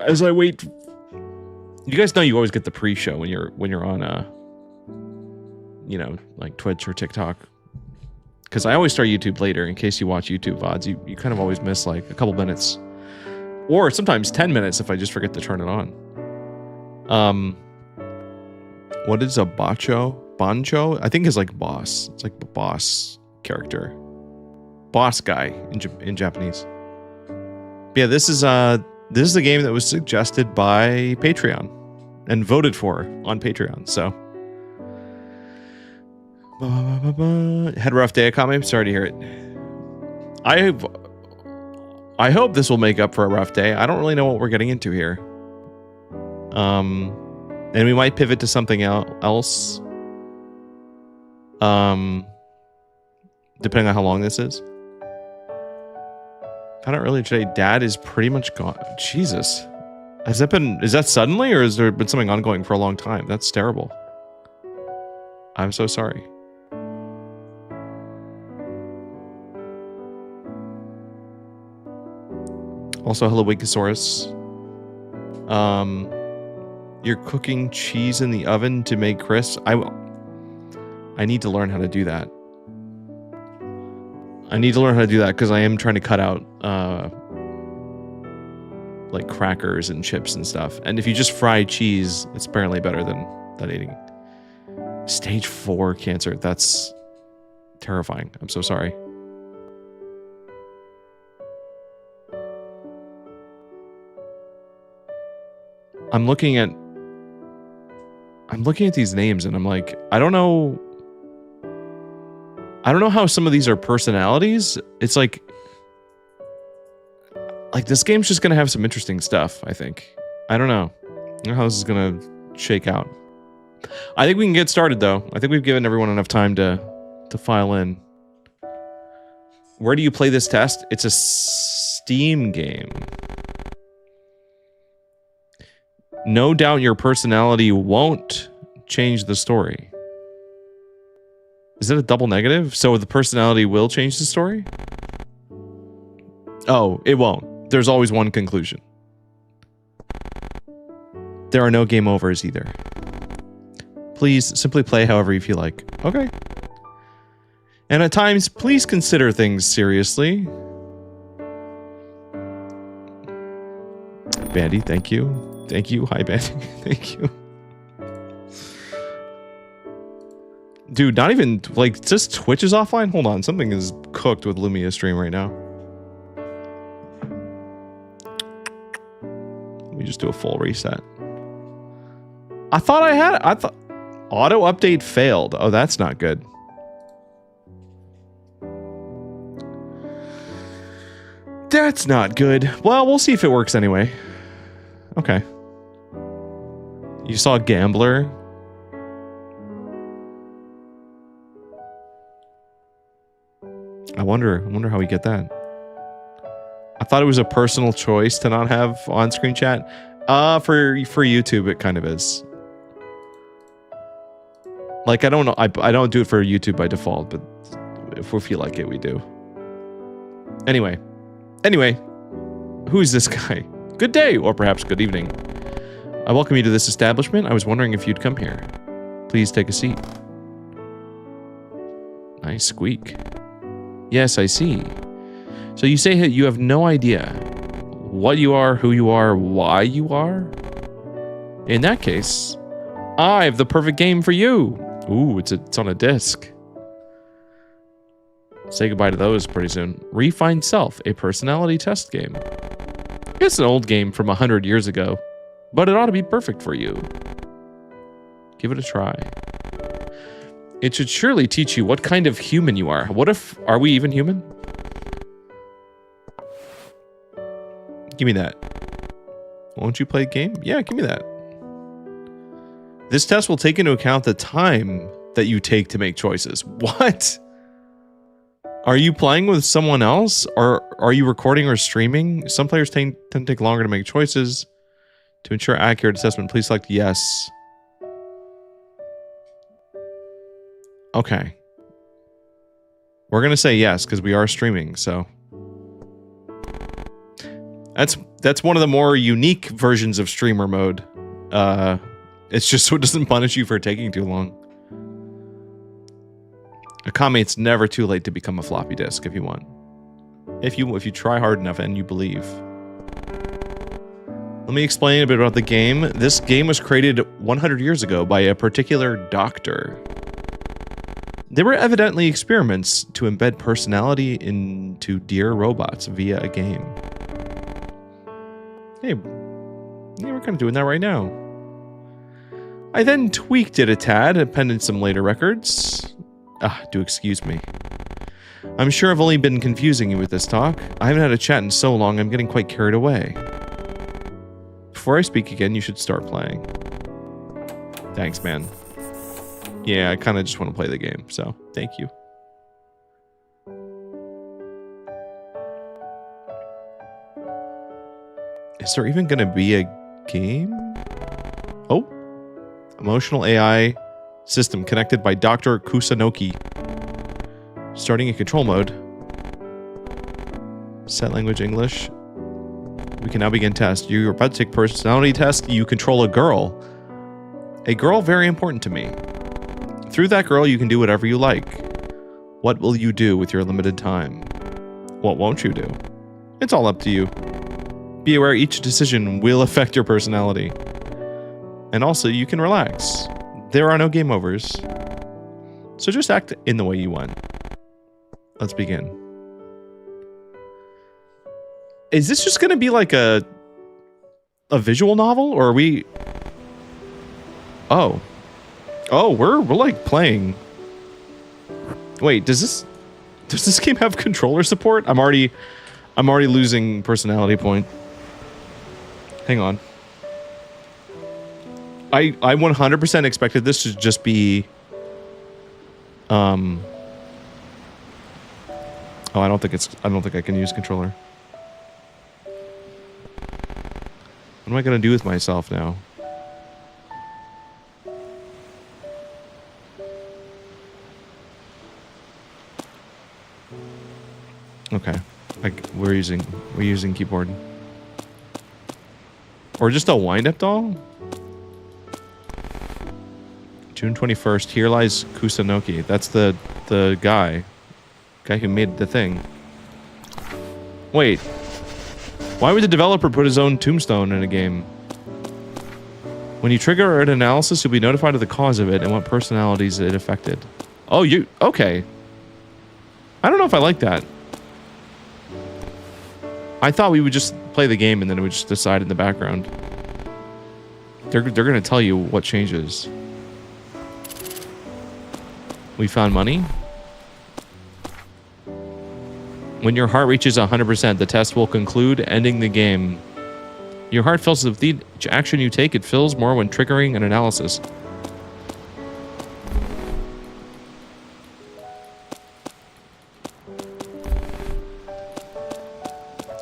as I wait, you guys know you always get the pre-show when you're on you know, like Twitch or TikTok. Because I always start YouTube later in case you watch YouTube VODs. You kind of always miss like a couple minutes. Or sometimes 10 minutes if I just forget to turn it on. What is a bacho? Bancho? I think it's like boss. It's like the boss character. Boss guy in Japanese. But yeah, this is the game that was suggested by Patreon and voted for on Patreon. So had a rough day, Akame. Sorry to hear it. I hope this will make up for a rough day. I don't really know what we're getting into here. And we might pivot to something else. Depending on how long this is. Found out earlier today, Dad is pretty much gone. Jesus. Is that suddenly, or has there been something ongoing for a long time? That's terrible. I'm so sorry. Also, hello, Wikisaurus. You're cooking cheese in the oven to make crisps? I need to learn how to do that. I need to learn how to do that because I am trying to cut out like crackers and chips and stuff. And if you just fry cheese, it's apparently better than eating. Stage 4 cancer. That's terrifying. I'm so sorry. I'm looking at these names and I'm like, I don't know how some of these are personalities. It's like this game's just gonna have some interesting stuff, I think. I don't know how this is gonna shake out. I think we can get started though. I think we've given everyone enough time to file in. Where do you play this test? It's a Steam game. No doubt your personality won't change the story. Is it a double negative? So the personality will change the story? Oh, it won't. There's always one conclusion. There are no game overs either. Please simply play however you feel like. Okay. And at times, please consider things seriously. Bandy, thank you. Thank you. Hi, Bandy. Thank you. Dude, not even, like, just Twitch is offline? Hold on, something is cooked with Lumia's stream right now. Let me just do a full reset. I thought auto update failed. Oh, that's not good. That's not good. Well, we'll see if it works anyway. Okay. You saw Gambler? I wonder how we get that. I thought it was a personal choice to not have on-screen chat. For YouTube, it kind of is. Like, I don't know. I don't do it for YouTube by default, but if we feel like it, we do. Anyway, who's this guy? Good day, or perhaps good evening. I welcome you to this establishment. I was wondering if you'd come here. Please take a seat. Nice squeak. Yes, I see. So you say you have no idea what you are, who you are, why you are? In that case, I have the perfect game for you. Ooh, it's on a disc. Say goodbye to those pretty soon. Refine Self, a personality test game. It's an old game from 100 years ago, but it ought to be perfect for you. Give it a try. It should surely teach you what kind of human you are. Are we even human? Give me that. Won't you play a game? Yeah, give me that. This test will take into account the time that you take to make choices. What? Are you playing with someone else? Or are you recording or streaming? Some players tend to take longer to make choices. To ensure accurate assessment, please select yes. Okay. We're going to say yes because we are streaming, so. That's one of the more unique versions of streamer mode. It's just so it doesn't punish you for taking too long. Akame, it's never too late to become a floppy disk if you want. If you try hard enough and you believe. Let me explain a bit about the game. This game was created 100 years ago by a particular doctor. There were evidently experiments to embed personality into dear robots via a game. Hey, yeah, we're kind of doing that right now. I then tweaked it a tad, appended some later records. Do excuse me. I'm sure I've only been confusing you with this talk. I haven't had a chat in so long, I'm getting quite carried away. Before I speak again, you should start playing. Thanks, man. Yeah, I kind of just want to play the game, so thank you. Is there even going to be a game? Oh. Emotional AI system connected by Dr. Kusanagi. Starting in control mode. Set language English. We can now begin test. You're about to take personality test. You control a girl. A girl very important to me. Through that girl, you can do whatever you like. What will you do with your limited time? What won't you do? It's all up to you. Be aware each decision will affect your personality. And also, you can relax. There are no game overs. So just act in the way you want. Let's begin. Is this just going to be like a visual novel, or are we... Oh, we're like playing. Wait, does this game have controller support? I'm already losing personality point. Hang on. I 100% expected this to just be oh, I don't think I can use controller. What am I gonna do with myself now? Okay, we're using keyboard, or just a wind-up doll. June 21st. Here lies Kusanagi. That's the guy who made the thing. Wait. Why would the developer put his own tombstone in a game? When you trigger an analysis, you'll be notified of the cause of it and what personalities it affected. Oh, okay. I don't know if I like that. I thought we would just play the game and then it would just decide in the background. They're going to tell you what changes. We found money. When your heart reaches 100%, the test will conclude, ending the game. Your heart fills with each action you take. It fills more when triggering an analysis.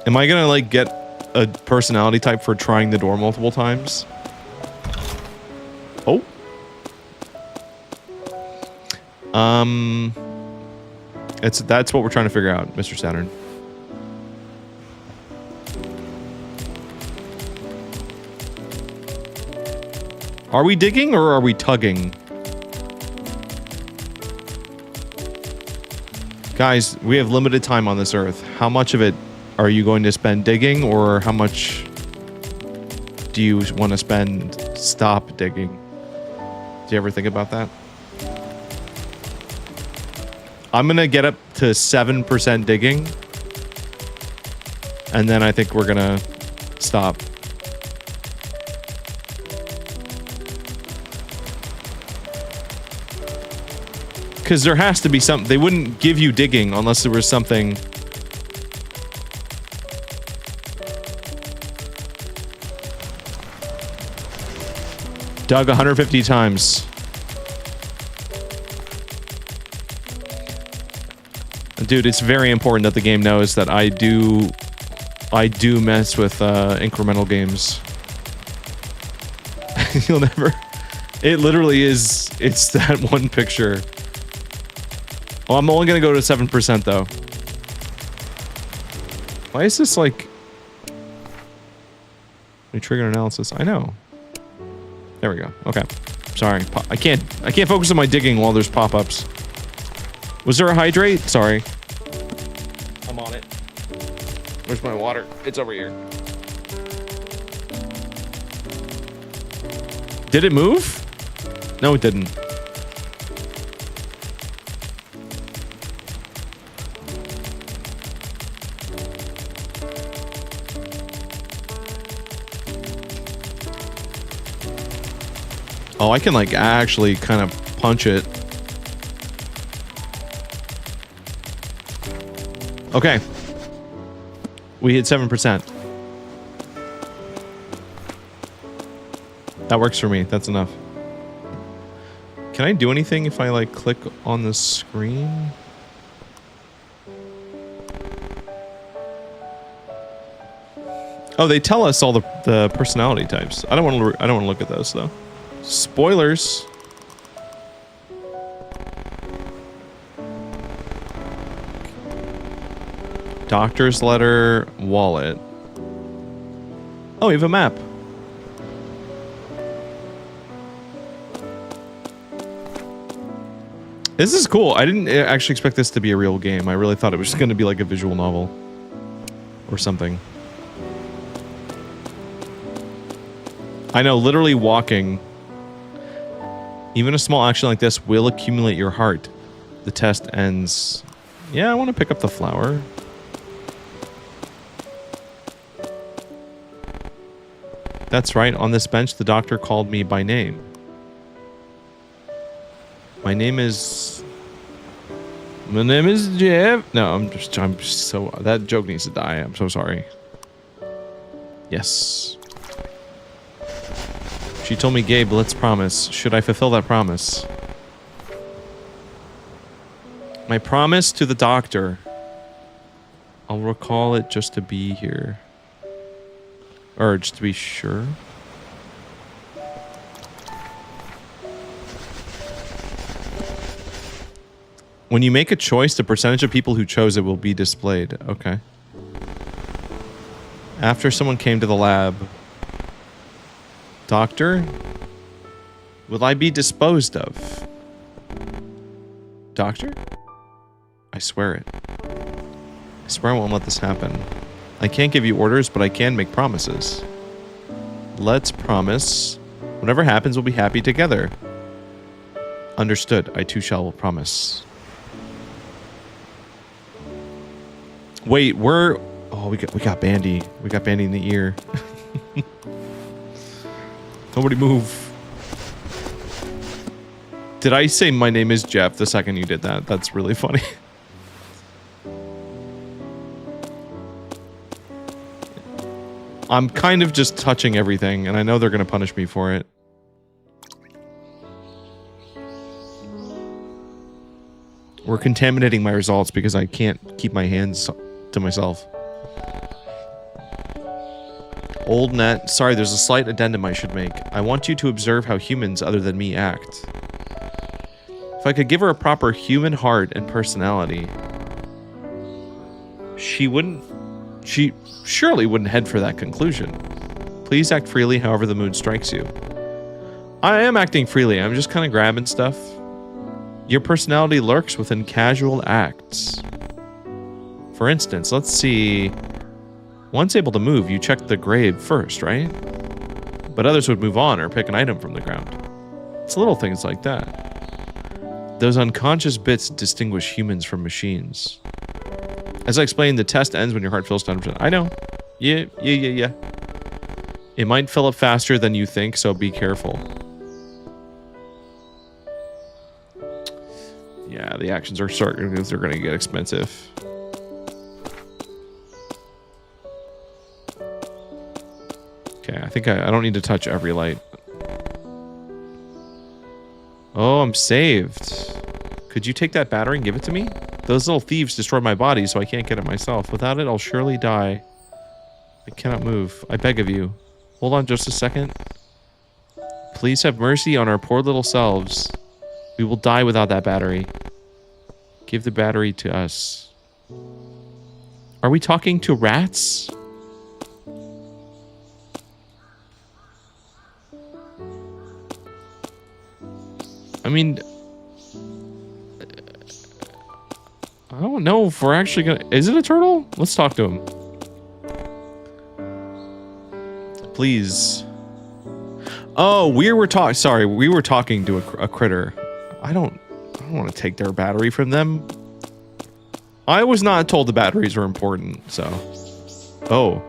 Am I gonna like get a personality type for trying the door multiple times? Oh. That's what we're trying to figure out, Mr. Saturn. Are we digging or are we tugging? Guys, we have limited time on this earth. How much of it are you going to spend digging, or how much do you want to spend stop digging? Do you ever think about that? I'm going to get up to 7% digging, and then I think we're going to stop. Because there has to be something. They wouldn't give you digging unless there was something. Dug 150 times. Dude, it's very important that the game knows that I do mess with incremental games. You'll never. It literally is. It's that one picture. Well, I'm only gonna go to 7% though. Why is this like? We trigger analysis. I know. There we go. Okay. Sorry. I can't focus on my digging while there's pop-ups. Was there a hydrate? Sorry. I'm on it. Where's my water? It's over here. Did it move? No, it didn't. Oh, I can like actually kind of punch it. Okay. We hit 7%. That works for me. That's enough. Can I do anything if I like click on the screen? Oh, they tell us all the personality types. I don't want to look at those though. Spoilers. Doctor's letter, wallet. Oh, we have a map. This is cool. I didn't actually expect this to be a real game. I really thought it was just going to be like a visual novel or something. I know, literally walking. Even a small action like this will accumulate your heart. The test ends. Yeah, I want to pick up the flower. That's right. On this bench, the doctor called me by name. My name is Jeff. No, I'm so, that joke needs to die. I'm so sorry. Yes. She told me, Gabe, let's promise. Should I fulfill that promise? My promise to the doctor. I'll recall it just to be here. Or just to be sure. When you make a choice, the percentage of people who chose it will be displayed. Okay. After someone came to the lab. Doctor? Will I be disposed of? Doctor? I swear it. I swear I won't let this happen. I can't give you orders, but I can make promises. Let's promise. Whatever happens, we'll be happy together. Understood. I too shall promise. Wait, we're... Oh, we got Bandy. We got Bandy in the ear. Nobody move. Did I say my name is Jeff the second you did that? That's really funny. I'm kind of just touching everything, and I know they're going to punish me for it. We're contaminating my results because I can't keep my hands to myself. Old net. Sorry, there's a slight addendum I should make. I want you to observe how humans other than me act. If I could give her a proper human heart and personality, she surely wouldn't head for that conclusion. Please act freely however the mood strikes you. I am acting freely. I'm just kind of grabbing stuff. Your personality lurks within casual acts. For instance, let's see. Once able to move, you check the grave first, right? But others would move on or pick an item from the ground. It's little things like that. Those unconscious bits distinguish humans from machines. As I explained, the test ends when your heart fills to 100%. I know. Yeah. It might fill up faster than you think, so be careful. Yeah, the actions are starting because they're going to get expensive. Okay, I think I don't need to touch every light. Oh, I'm saved. Could you take that battery and give it to me? Those little thieves destroyed my body, so I can't get it myself. Without it, I'll surely die. I cannot move. I beg of you. Hold on just a second. Please have mercy on our poor little selves. We will die without that battery. Give the battery to us. Are we talking to rats? I mean, I don't know if we're actually gonna... Is it a turtle? Let's talk to him. Please. Oh, we were talking... Sorry, we were talking to a critter. I don't want to take their battery from them. I was not told the batteries were important, so... Oh.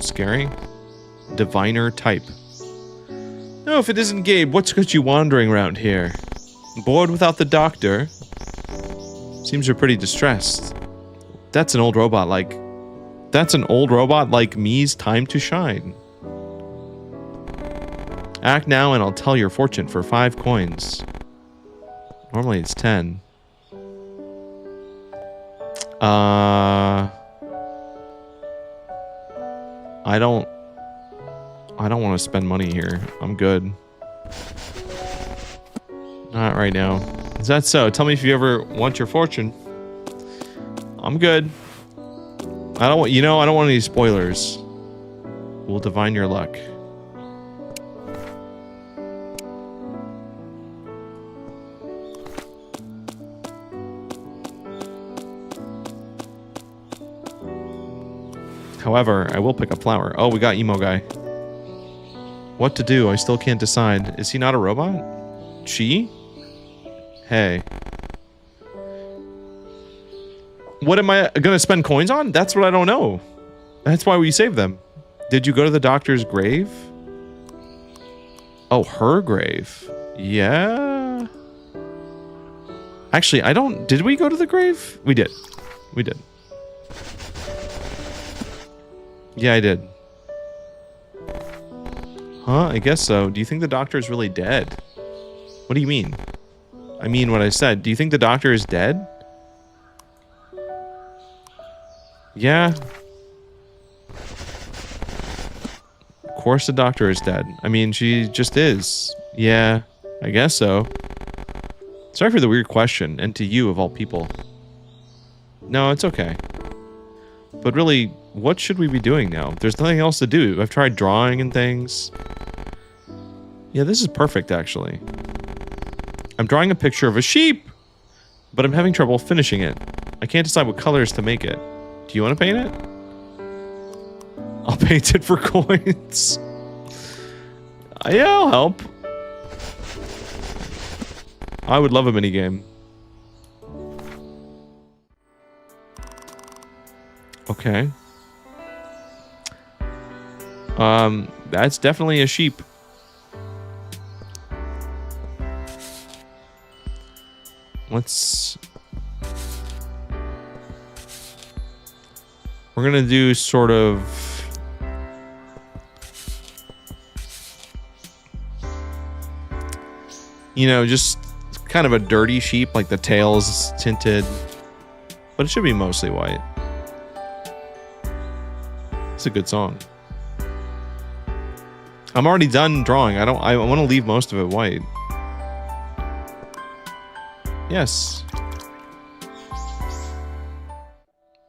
Scary. Diviner type. No, if it isn't Gabe, what's got you wandering around here? Bored without the doctor? Seems you're pretty distressed. That's an old robot like... That's an old robot like me's time to shine. Act now and I'll tell your fortune for 5 coins. Normally it's 10. I don't want to spend money here. I'm good. Not right now. Is that so? Tell me if you ever want your fortune. I'm good. I don't want any spoilers. We'll divine your luck. However, I will pick a flower. Oh, we got emo guy. What to do? I still can't decide. Is he not a robot? She? Hey. What am I gonna spend coins on? That's what I don't know. That's why we saved them. Did you go to the doctor's grave? Oh, her grave. Yeah. Actually, I don't... Did we go to the grave? We did. We did. Yeah, I did. Huh? I guess so. Do you think the doctor is really dead? What do you mean? I mean what I said. Do you think the doctor is dead? Yeah. Of course the doctor is dead. I mean, she just is. Yeah, I guess so. Sorry for the weird question, and to you of all people. No, it's okay. But really, what should we be doing now? There's nothing else to do. I've tried drawing and things. Yeah, this is perfect, actually. I'm drawing a picture of a sheep, but I'm having trouble finishing it. I can't decide what colors to make it. Do you want to paint it? I'll paint it for coins. Yeah, I'll help. I would love a minigame. Okay. That's definitely a sheep. We're gonna do sort of... You know, just kind of a dirty sheep, like the tail's tinted. But it should be mostly white. It's a good song. I'm already done drawing. I want to leave most of it white. Yes.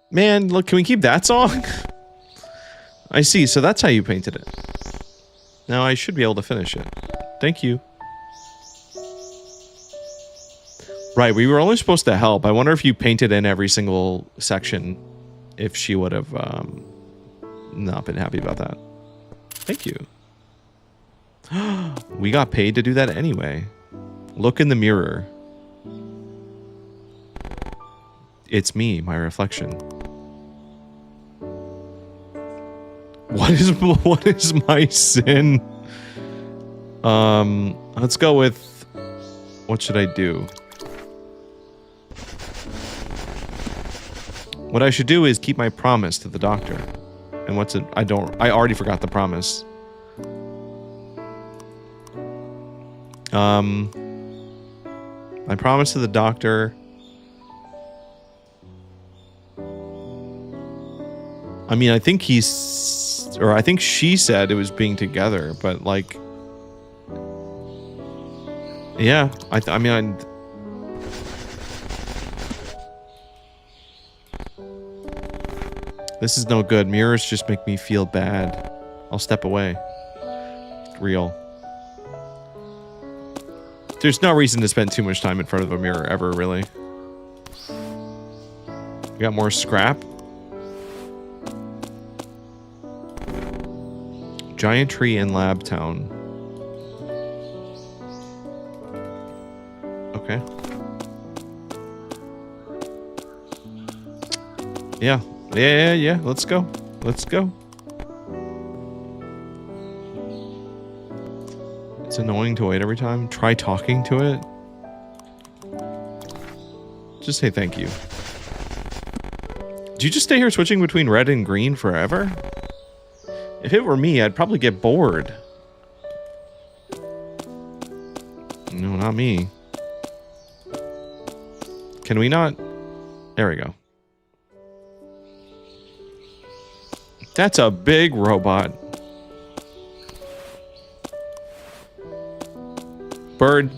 Man, look, can we keep that song? I see, so that's how you painted it. Now I should be able to finish it. Thank you. Right, we were only supposed to help. I wonder if you painted in every single section, if she would have not been happy about that. Thank you. We got paid to do that anyway. Look in the mirror. It's me, my reflection. What is my sin? Let's go with... What should I do? What I should do is keep my promise to the doctor. And what's it? I already forgot the promise. My promise to the doctor. I mean, I think I think she said it was being together, but like, yeah, I mean, this is no good. Mirrors just make me feel bad. I'll step away. Real. There's no reason to spend too much time in front of a mirror ever, really. You got more scrap? Giant tree in Lab Town. Okay. Yeah. Let's go. Let's go. It's annoying to wait every time. Try talking to it. Just say thank you. Do you just stay here switching between red and green forever? If it were me, I'd probably get bored. No, not me. Can we not? There we go. That's a big robot. Bird.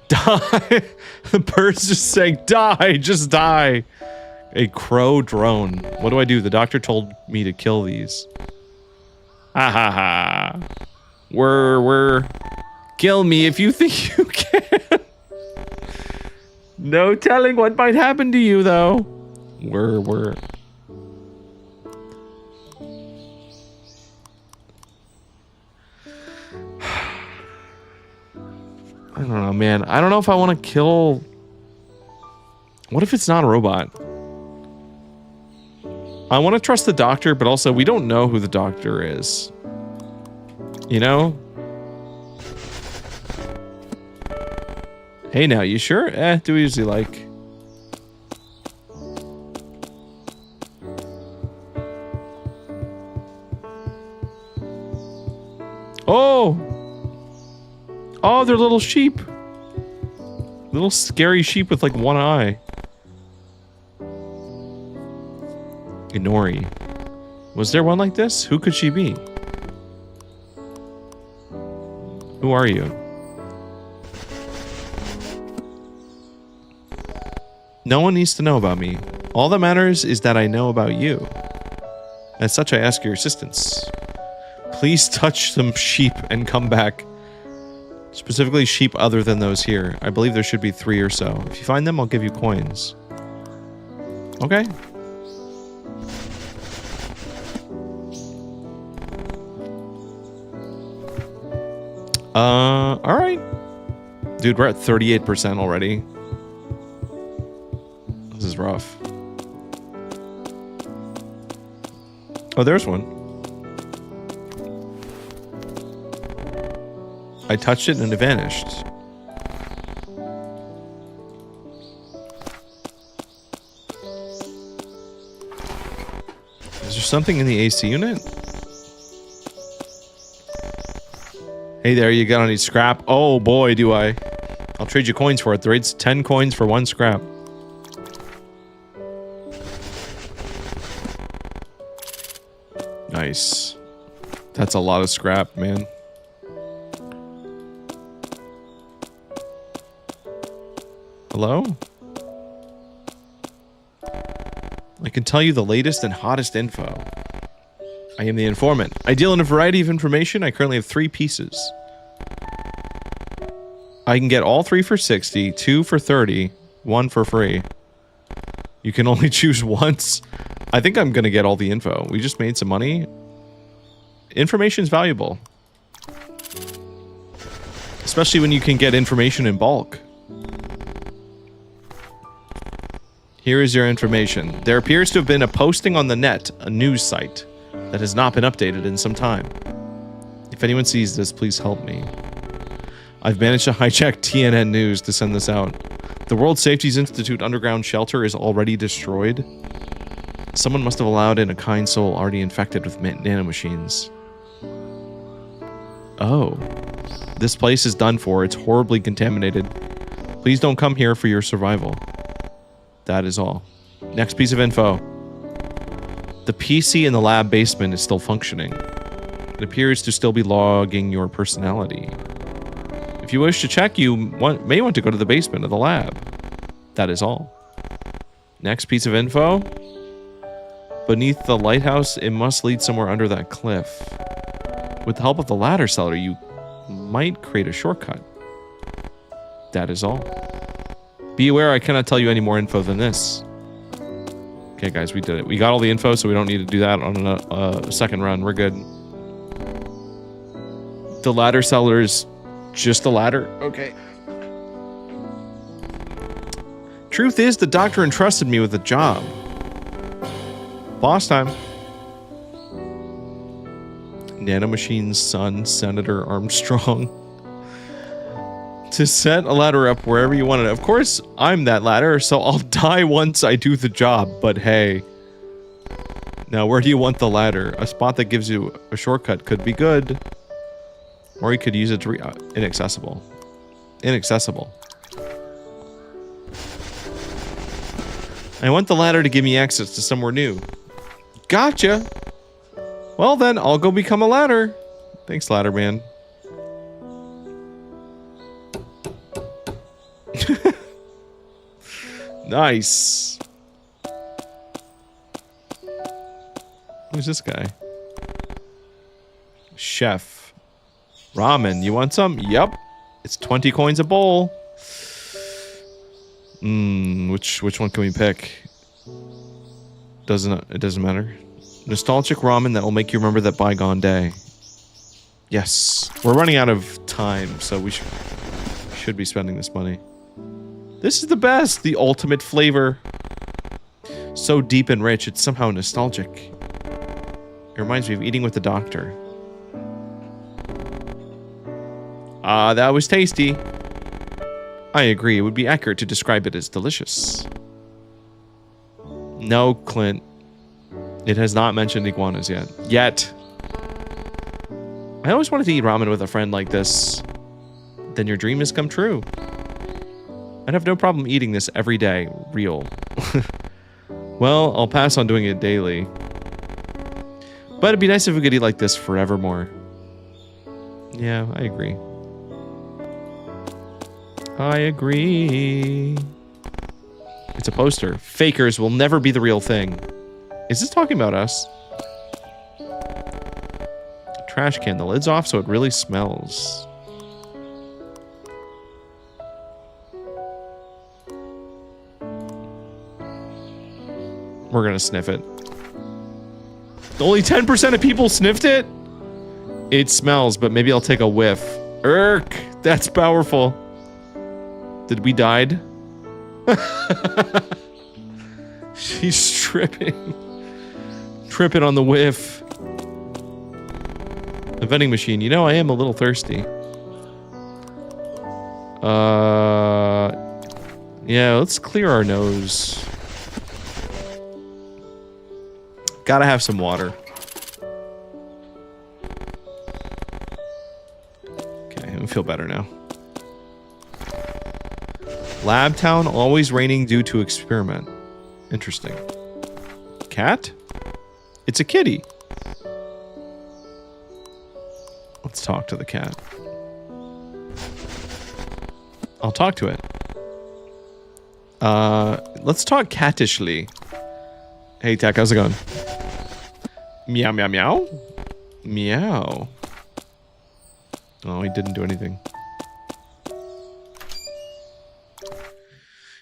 Die. The bird's just saying, die, just die. A crow drone. What do I do? The doctor told me to kill these. Ha ha ha. We're. Kill me if you think you can. No telling what might happen to you, though. We're. I don't know, man. I don't know if I want to kill... What if it's not a robot? I want to trust the doctor, but also we don't know who the doctor is. You know? Hey now, you sure? Do we usually like... Oh! Oh, they're little sheep. Little scary sheep with like one eye. Inori. Was there one like this? Who could she be? Who are you? No one needs to know about me. All that matters is that I know about you. As such, I ask your assistance. Please touch some sheep and come back. Specifically sheep other than those here. I believe there should be 3 or so. If you find them, I'll give you coins. Okay. Alright. Dude, we're at 38% already. This is rough. Oh, there's one. I touched it and it vanished. Is there something in the AC unit? Hey there, you got any scrap? Oh boy, do I. I'll trade you coins for it. The rate's 10 coins for 1 scrap. Nice. That's a lot of scrap, man. Hello? I can tell you the latest and hottest info. I am the informant. I deal in a variety of information. I currently have 3 pieces. I can get all 3 for 60, 2 for 30, 1 for free. You can only choose once. I think I'm gonna get all the info. We just made some money. Information's valuable. Especially when you can get information in bulk. Here is your information. There appears to have been a posting on the net, a news site, that has not been updated in some time. If anyone sees this, please help me. I've managed to hijack TNN News to send this out. The World Safety Institute underground shelter is already destroyed. Someone must have allowed in a kind soul already infected with nanomachines. Oh. This place is done for. It's horribly contaminated. Please don't come here for your survival. That is all. Next piece of info. The PC in the lab basement is still functioning. It appears to still be logging your personality. If you wish to check, you may want to go to the basement of the lab. That is all. Next piece of info. Beneath the lighthouse, it must lead somewhere under that cliff. With the help of the ladder seller, you might create a shortcut. That is all. Be aware I cannot tell you any more info than this. Okay, guys, we did it. We got all the info, so we don't need to do that on a second run. We're good. The ladder seller is just a ladder? Okay. Truth is, the doctor entrusted me with a job. Boss time. Nanomachine's son, Senator Armstrong. To set a ladder up wherever you want it. Of course, I'm that ladder, so I'll die once I do the job, but hey. Now, where do you want the ladder? A spot that gives you a shortcut could be good. Or you could use it to inaccessible. Inaccessible. I want the ladder to give me access to somewhere new. Gotcha! Well then, I'll go become a ladder. Thanks, ladder man. Nice. Who's this guy? Chef. Ramen, you want some? Yep. It's 20 coins a bowl. Which one can we pick? It doesn't matter. Nostalgic ramen that will make you remember that bygone day. Yes. We're running out of time, so we should be spending this money. This is the best, the ultimate flavor. So deep and rich, it's somehow nostalgic. It reminds me of eating with the doctor. Ah, that was tasty. I agree, it would be accurate to describe it as delicious. No, Clint. It has not mentioned iguanas yet. I always wanted to eat ramen with a friend like this. Then your dream has come true. I'd have no problem eating this every day. Real. Well, I'll pass on doing it daily. But it'd be nice if we could eat like this forevermore. Yeah, I agree. I agree. It's a poster. Fakers will never be the real thing. Is this talking about us? Trash can. The lid's off, so it really smells. We're gonna sniff it. Only 10% of people sniffed it? It smells, but maybe I'll take a whiff. Irk! That's powerful. Did we died? She's tripping. Tripping on the whiff. A vending machine. You know, I am a little thirsty. Yeah, let's clear our nose. Gotta have some water. Okay, I feel better now. Lab town always raining due to experiment. Interesting. Cat? It's a kitty. Let's talk to the cat. I'll talk to it. Let's talk catishly. Hey, Tech, how's it going? Meow, meow, meow? Meow. Oh, he didn't do anything.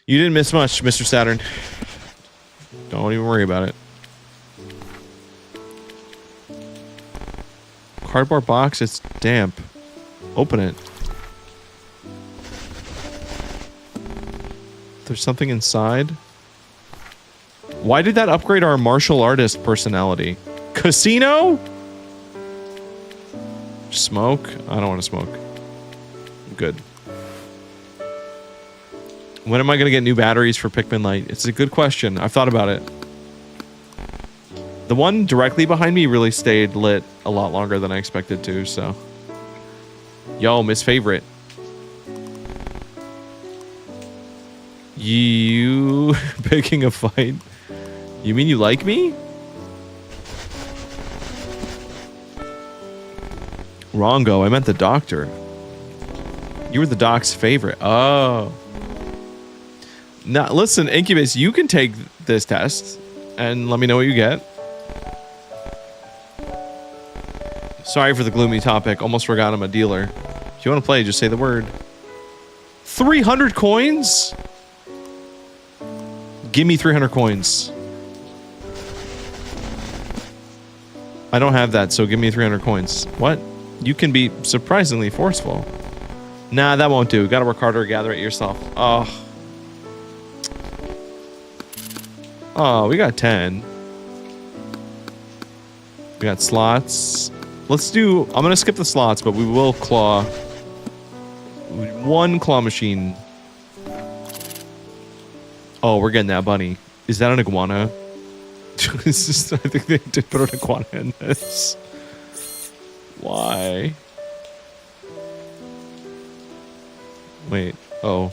You didn't miss much, Mr. Saturn. Don't even worry about it. Cardboard box, it's damp. Open it. There's something inside. Why did that upgrade our martial artist personality? Casino? Smoke? I don't want to smoke. I'm good. When am I going to get new batteries for Pikmin Light? It's a good question. I've thought about it. The one directly behind me really stayed lit a lot longer than I expected to, so. Yo, Miss Favorite. You picking a fight? You mean you like me? Wrongo, I meant the doctor. You were the doc's favorite. Oh. Now, listen, Incubus, you can take this test and let me know what you get. Sorry for the gloomy topic. Almost forgot I'm a dealer. If you want to play, just say the word. 300 coins? Give me 300 coins. I don't have that, so give me 300 coins. What? You can be surprisingly forceful. Nah, that won't do. Gotta work harder, gather it yourself. Oh. Oh, we got 10. We got slots. Let's do... I'm gonna skip the slots, but we will claw. One claw machine. Oh, we're getting that bunny. Is that an iguana? This is, I think they did put an iguana in this. Why? Wait. Oh.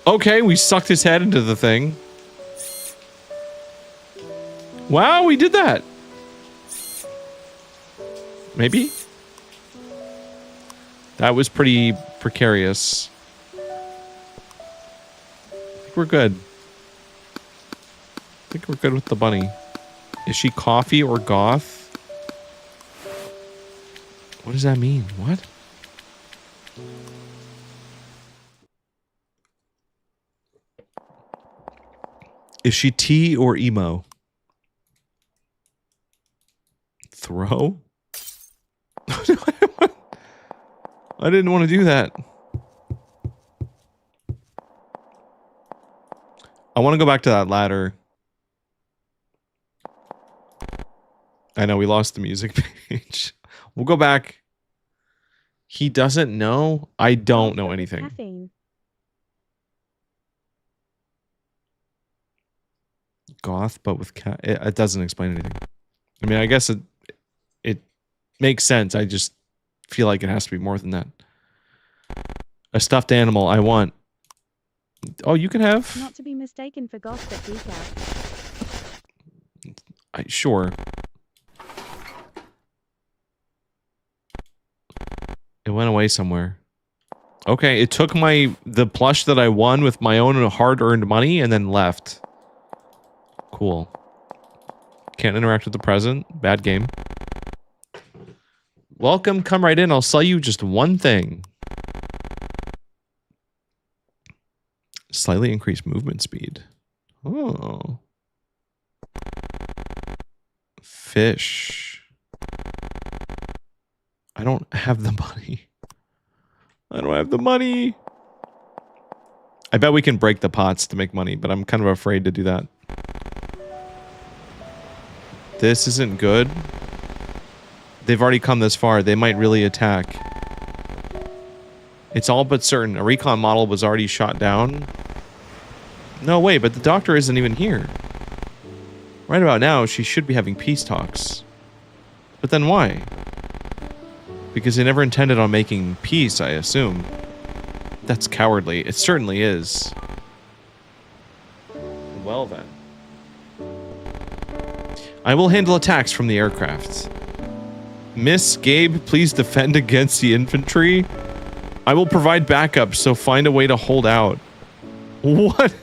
Okay, we sucked his head into the thing. Wow, we did that. Maybe? That was pretty precarious. I think we're good. I think we're good with the bunny. Is she coffee or goth? What does that mean? What? Is she tea or emo? Throw? I didn't want to do that. I want to go back to that ladder. I know we lost the music page. We'll go back. He doesn't know. I don't know anything. Caffeine. Goth, but with cat. It doesn't explain anything. I mean, I guess it makes sense. I just feel like it has to be more than that. A stuffed animal. I want. Oh, you can have. Not to be mistaken for goth, but decaf. Sure. It went away somewhere. Okay, it took the plush that I won with my own hard-earned money and then left. Cool. Can't interact with the present. Bad game. Welcome, come right in. I'll sell you just one thing. Slightly increased movement speed. Oh. Fish. I don't have the money. I don't have the money. I bet we can break the pots to make money, but I'm kind of afraid to do that. This isn't good. They've already come this far. They might really attack. It's all but certain. A recon model was already shot down. No, wait, but the doctor isn't even here. Right about now, she should be having peace talks. But then why? Because they never intended on making peace, I assume. That's cowardly. It certainly is. Well then. I will handle attacks from the aircraft. Miss Gabe, please defend against the infantry. I will provide backup, so find a way to hold out. What?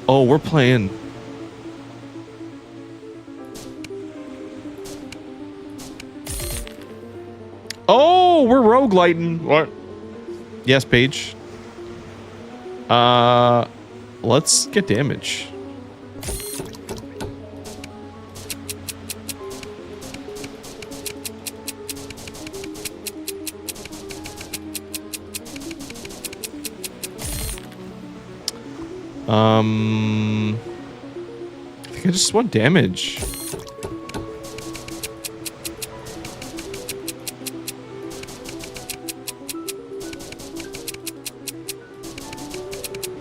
Oh, we're playing. Oh, we're roguelighting. What? Yes, Paige. Let's get damage. I think I just want damage.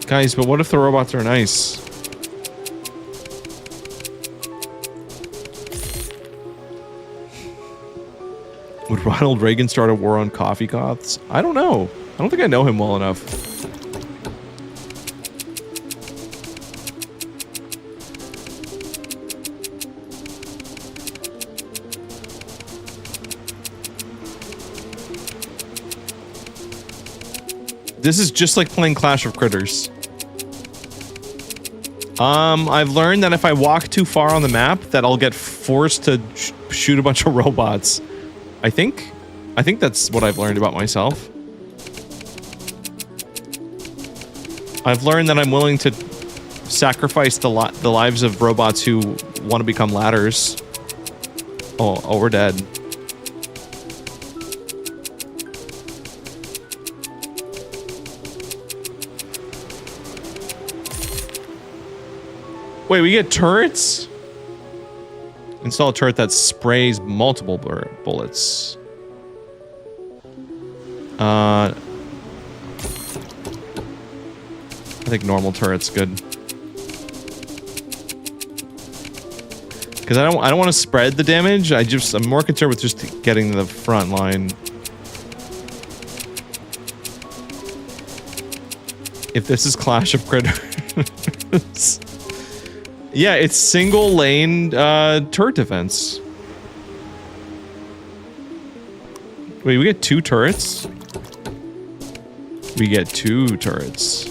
Guys, but what if the robots are nice? Would Ronald Reagan start a war on coffee goths? I don't know. I don't think I know him well enough. This is just like playing Clash of Critters. I've learned that if I walk too far on the map, that I'll get forced to shoot a bunch of robots. I think that's what I've learned about myself. I've learned that I'm willing to sacrifice the lives of robots who want to become ladders. Oh, we're dead. Wait, we get turrets? Install a turret that sprays multiple bullets. I think normal turret's good. Because I don't want to spread the damage. I'm more concerned with just getting the front line. If this is Clash of Critters. Yeah, it's single lane turret defense. Wait, we get 2 turrets? We get 2 turrets.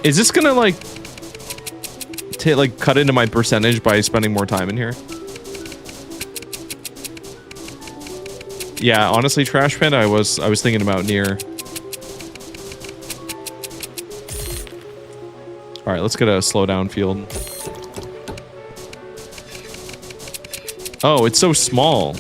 Is this gonna like cut into my percentage by spending more time in here? Yeah, honestly, Trash Panda, I was thinking about near. All right, let's get a slowdown field. Oh, it's so small.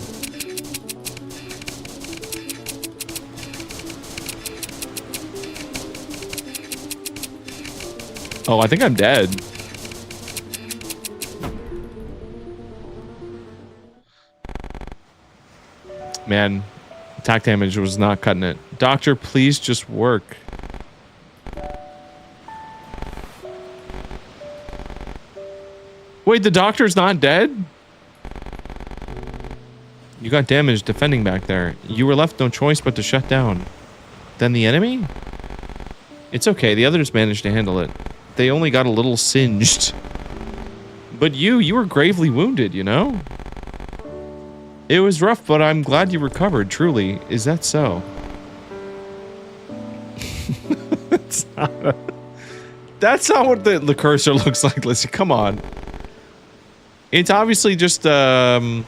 Oh, I think I'm dead. Man, attack damage was not cutting it. Doctor, please just work. Wait, the doctor's not dead? You got damaged defending back there. You were left no choice but to shut down. Then the enemy? It's okay, the others managed to handle it. They only got a little singed. But you were gravely wounded, you know? It was rough, but I'm glad you recovered, truly. Is that so? That's not what the cursor looks like, Lizzie. Come on. It's obviously just, it's a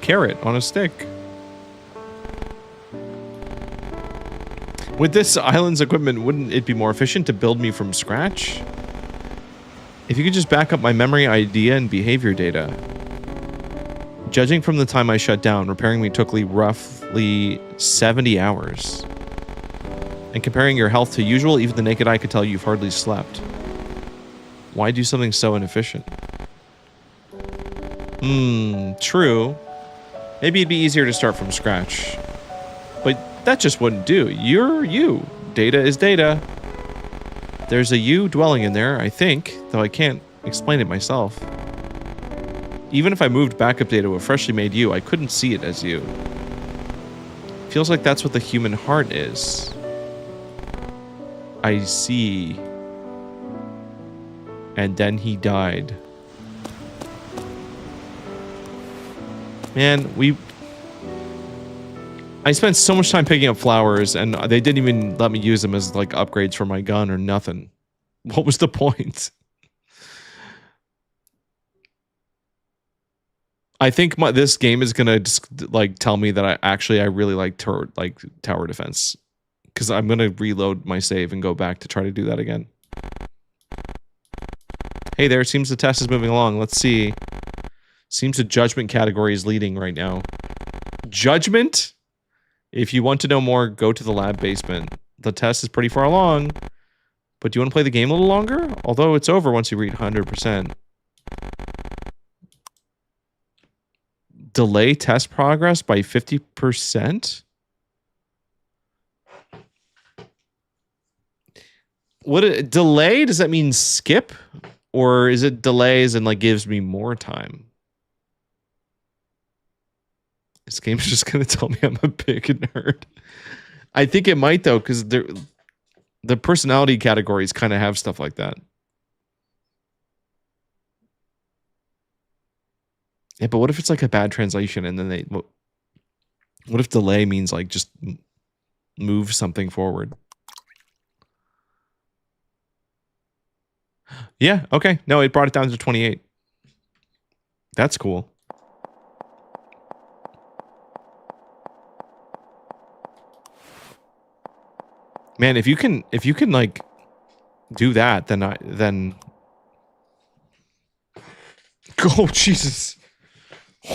carrot on a stick. With this island's equipment, wouldn't it be more efficient to build me from scratch? If you could just back up my memory, idea, and behavior data. Judging from the time I shut down, repairing me took roughly 70 hours. And comparing your health to usual, even the naked eye could tell you've hardly slept. Why do something so inefficient? True. Maybe it'd be easier to start from scratch. But that just wouldn't do. You're you. Data is data. There's a you dwelling in there, I think, though I can't explain it myself. Even if I moved backup data to a freshly made you, I couldn't see it as you. Feels like that's what the human heart is. I see. And then he died. Man, I spent so much time picking up flowers, and they didn't even let me use them as, like, upgrades for my gun or nothing. What was the point? I think this game is gonna just, like, tell me that I really like tower defense. Because I'm gonna reload my save and go back to try to do that again. Hey there, seems the test is moving along. Let's see. Seems the judgment category is leading right now. Judgment? If you want to know more, go to the lab basement. The test is pretty far along. But do you want to play the game a little longer? Although it's over once you reach 100%. Delay test progress by 50%? Delay? Does that mean skip? Or is it delays and like gives me more time? This game's just gonna tell me I'm a big nerd. I think it might though, because the personality categories kind of have stuff like that. Yeah, but what if it's like a bad translation and then what if delay means like just move something forward? Yeah, okay. No, it brought it down to 28. That's cool. Man, if you can like do that, then oh Jesus.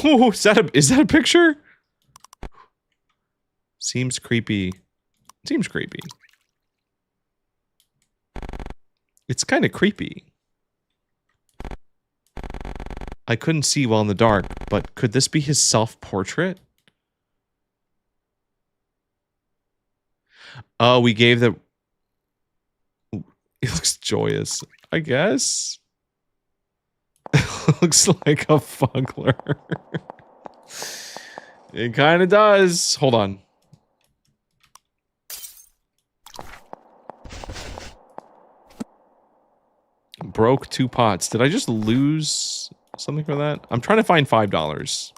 Oh, is that a picture? Seems creepy. Seems creepy. It's kind of creepy. I couldn't see well in the dark, but could this be his self-portrait? Oh, we gave the... It looks joyous, I guess. It looks like a fuggler. It kind of does. Hold on. Broke 2 pots. Did I just lose something for that? I'm trying to find $5.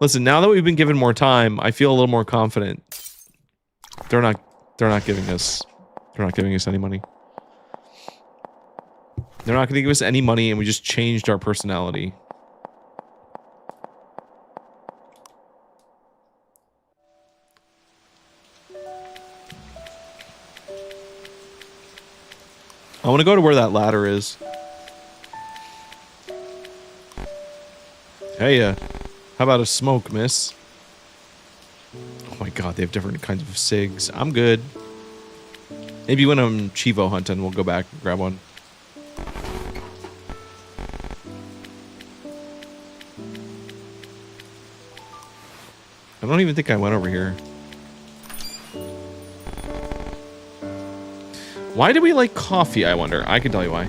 Listen, now that we've been given more time, I feel a little more confident. They're not giving us any money. They're not going to give us any money, and we just changed our personality. I want to go to where that ladder is. Hey, how about a smoke, miss? Oh my god, they have different kinds of cigs. I'm good. Maybe when I'm Chivo hunting, we'll go back and grab one. I don't even think I went over here. Why do we like coffee, I wonder? I can tell you why.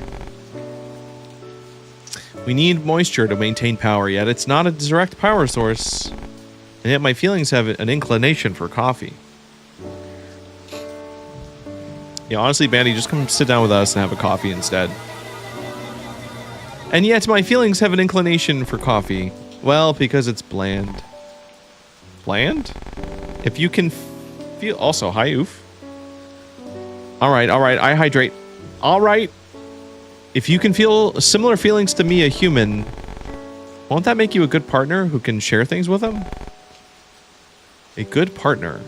We need moisture to maintain power, yet it's not a direct power source. And yet my feelings have an inclination for coffee. Yeah, honestly, Bandy, just come sit down with us and have a coffee instead. And yet my feelings have an inclination for coffee. Well, because it's bland. Bland? If you can feel... Also, hi, oof. Alright, I hydrate. Alright. If you can feel similar feelings to me, a human, won't that make you a good partner who can share things with them? A good partner.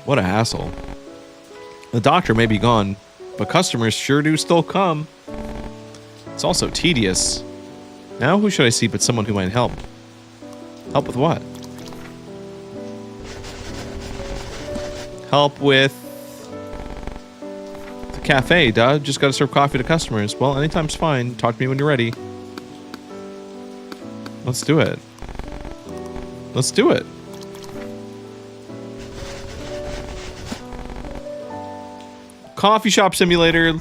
What a hassle. The doctor may be gone, but customers sure do still come. It's also tedious. Now who should I see but someone who might help? Help with what? Help with the cafe, duh. Just gotta serve coffee to customers. Well, anytime's fine. Talk to me when you're ready. Let's do it. Let's do it. Coffee shop simulator.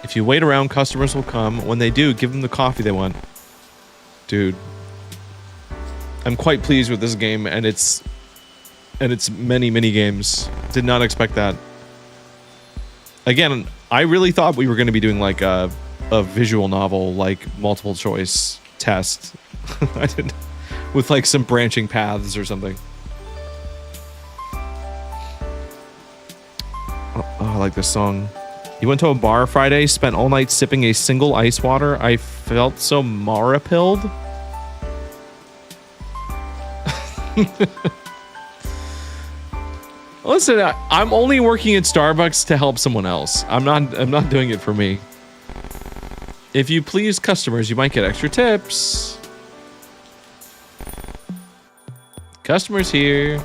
If you wait around, customers will come. When they do, give them the coffee they want. Dude. I'm quite pleased with this game and its many games. Did not expect that. Again, I really thought we were going to be doing like a visual novel, like multiple choice test. I didn't, with like some branching paths or something. Oh, I like this song. You went to a bar Friday, spent all night sipping a single ice water. I felt so Mara-pilled. Listen, I'm only working at Starbucks to help someone else. I'm not doing it for me. If you please customers, you might get extra tips. Customers here.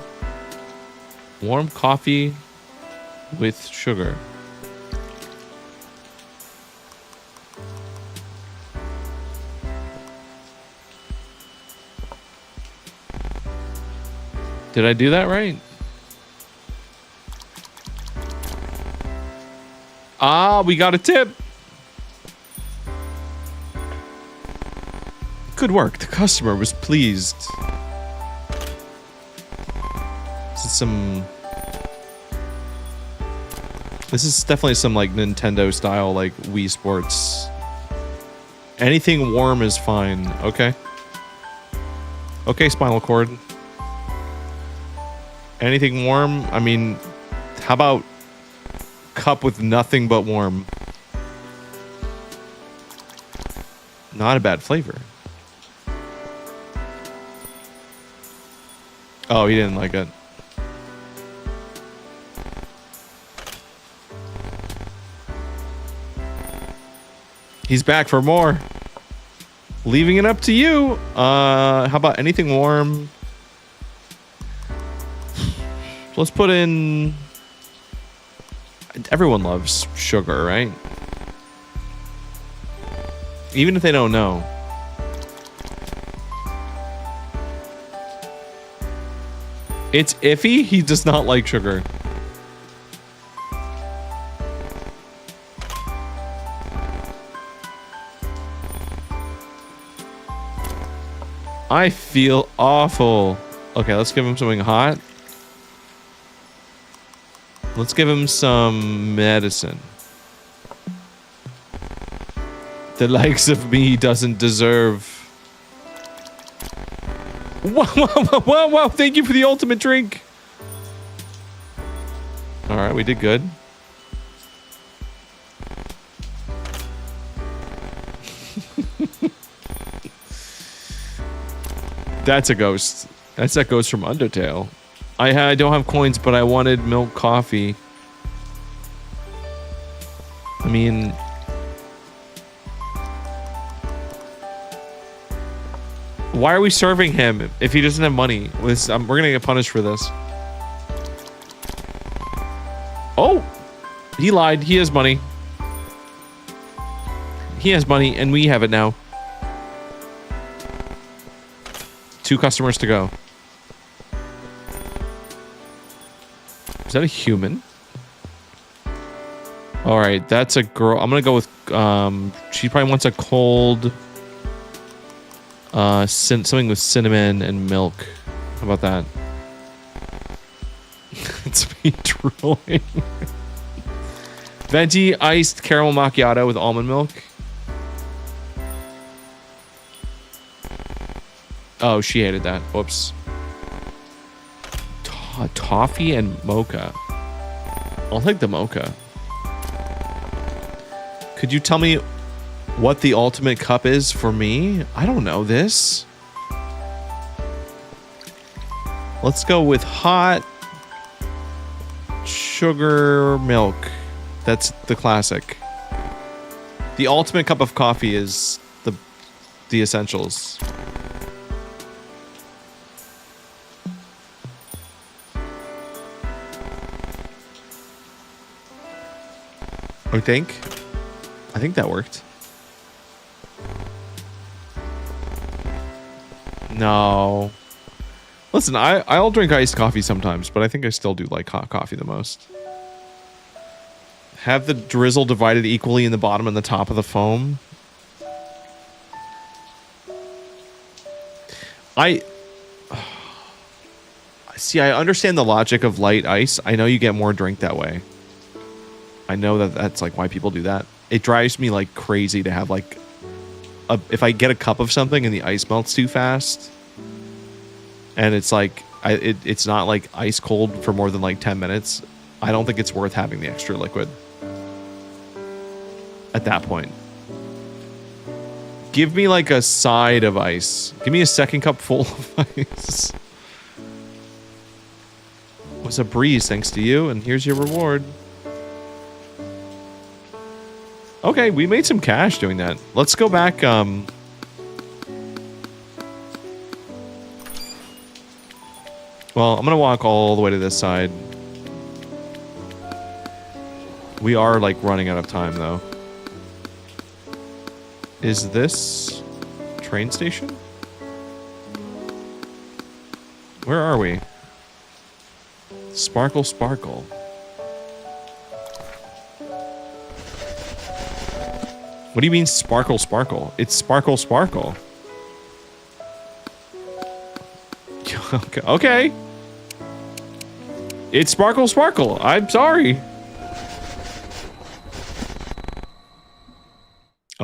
Warm coffee with sugar. Did I do that right? Ah, we got a tip. Good work. The customer was pleased. Is it some... This is definitely some like Nintendo style, like Wii Sports. Anything warm is fine. Okay. Okay, spinal cord. Anything warm? I mean, how about cup with nothing but warm? Not a bad flavor. Oh, he didn't like it. He's back for more. Leaving it up to you. How about anything warm? Let's put in... Everyone loves sugar, right? Even if they don't know. It's iffy. He does not like sugar. I feel awful. Okay, let's give him something hot. Let's give him some medicine. The likes of me doesn't deserve. Wow, wow, wow, wow. Thank you for the ultimate drink. All right, we did good. That's a ghost. That's that ghost from Undertale. I don't have coins, but I wanted milk coffee. I mean... Why are we serving him if he doesn't have money? We're gonna get punished for this. Oh! He lied. He has money. He has money, and we have it now. 2 customers to go. Is that a human? All right, that's a girl. I'm gonna go with. She probably wants a cold. Something with cinnamon and milk. How about that? It's me drooling. Venti iced caramel macchiato with almond milk. Oh, she hated that. Whoops. Toffee and mocha. I'll take the mocha. Could you tell me what the ultimate cup is for me? I don't know this. Let's go with hot sugar milk. That's the classic. The ultimate cup of coffee is the essentials. I think that worked. No. Listen, I'll drink iced coffee sometimes, but I think I still do like hot coffee the most. Have the drizzle divided equally in the bottom and the top of the foam. See, I understand the logic of light ice. I know you get more drink that way. I know that that's like why people do that. It drives me like crazy to have like if I get a cup of something and the ice melts too fast, and it's like it's not like ice cold for more than like 10 minutes. I don't think it's worth having the extra liquid at that point. Give me like a side of ice. Give me a second cup full of ice. It was a breeze thanks to you, and here's your reward. Okay, we made some cash doing that. Let's go back. Well, I'm gonna walk all the way to this side. We are like running out of time though. Is this train station? Where are we? Sparkle, sparkle. What do you mean sparkle, sparkle? It's sparkle, sparkle. Okay. It's sparkle, sparkle. I'm sorry.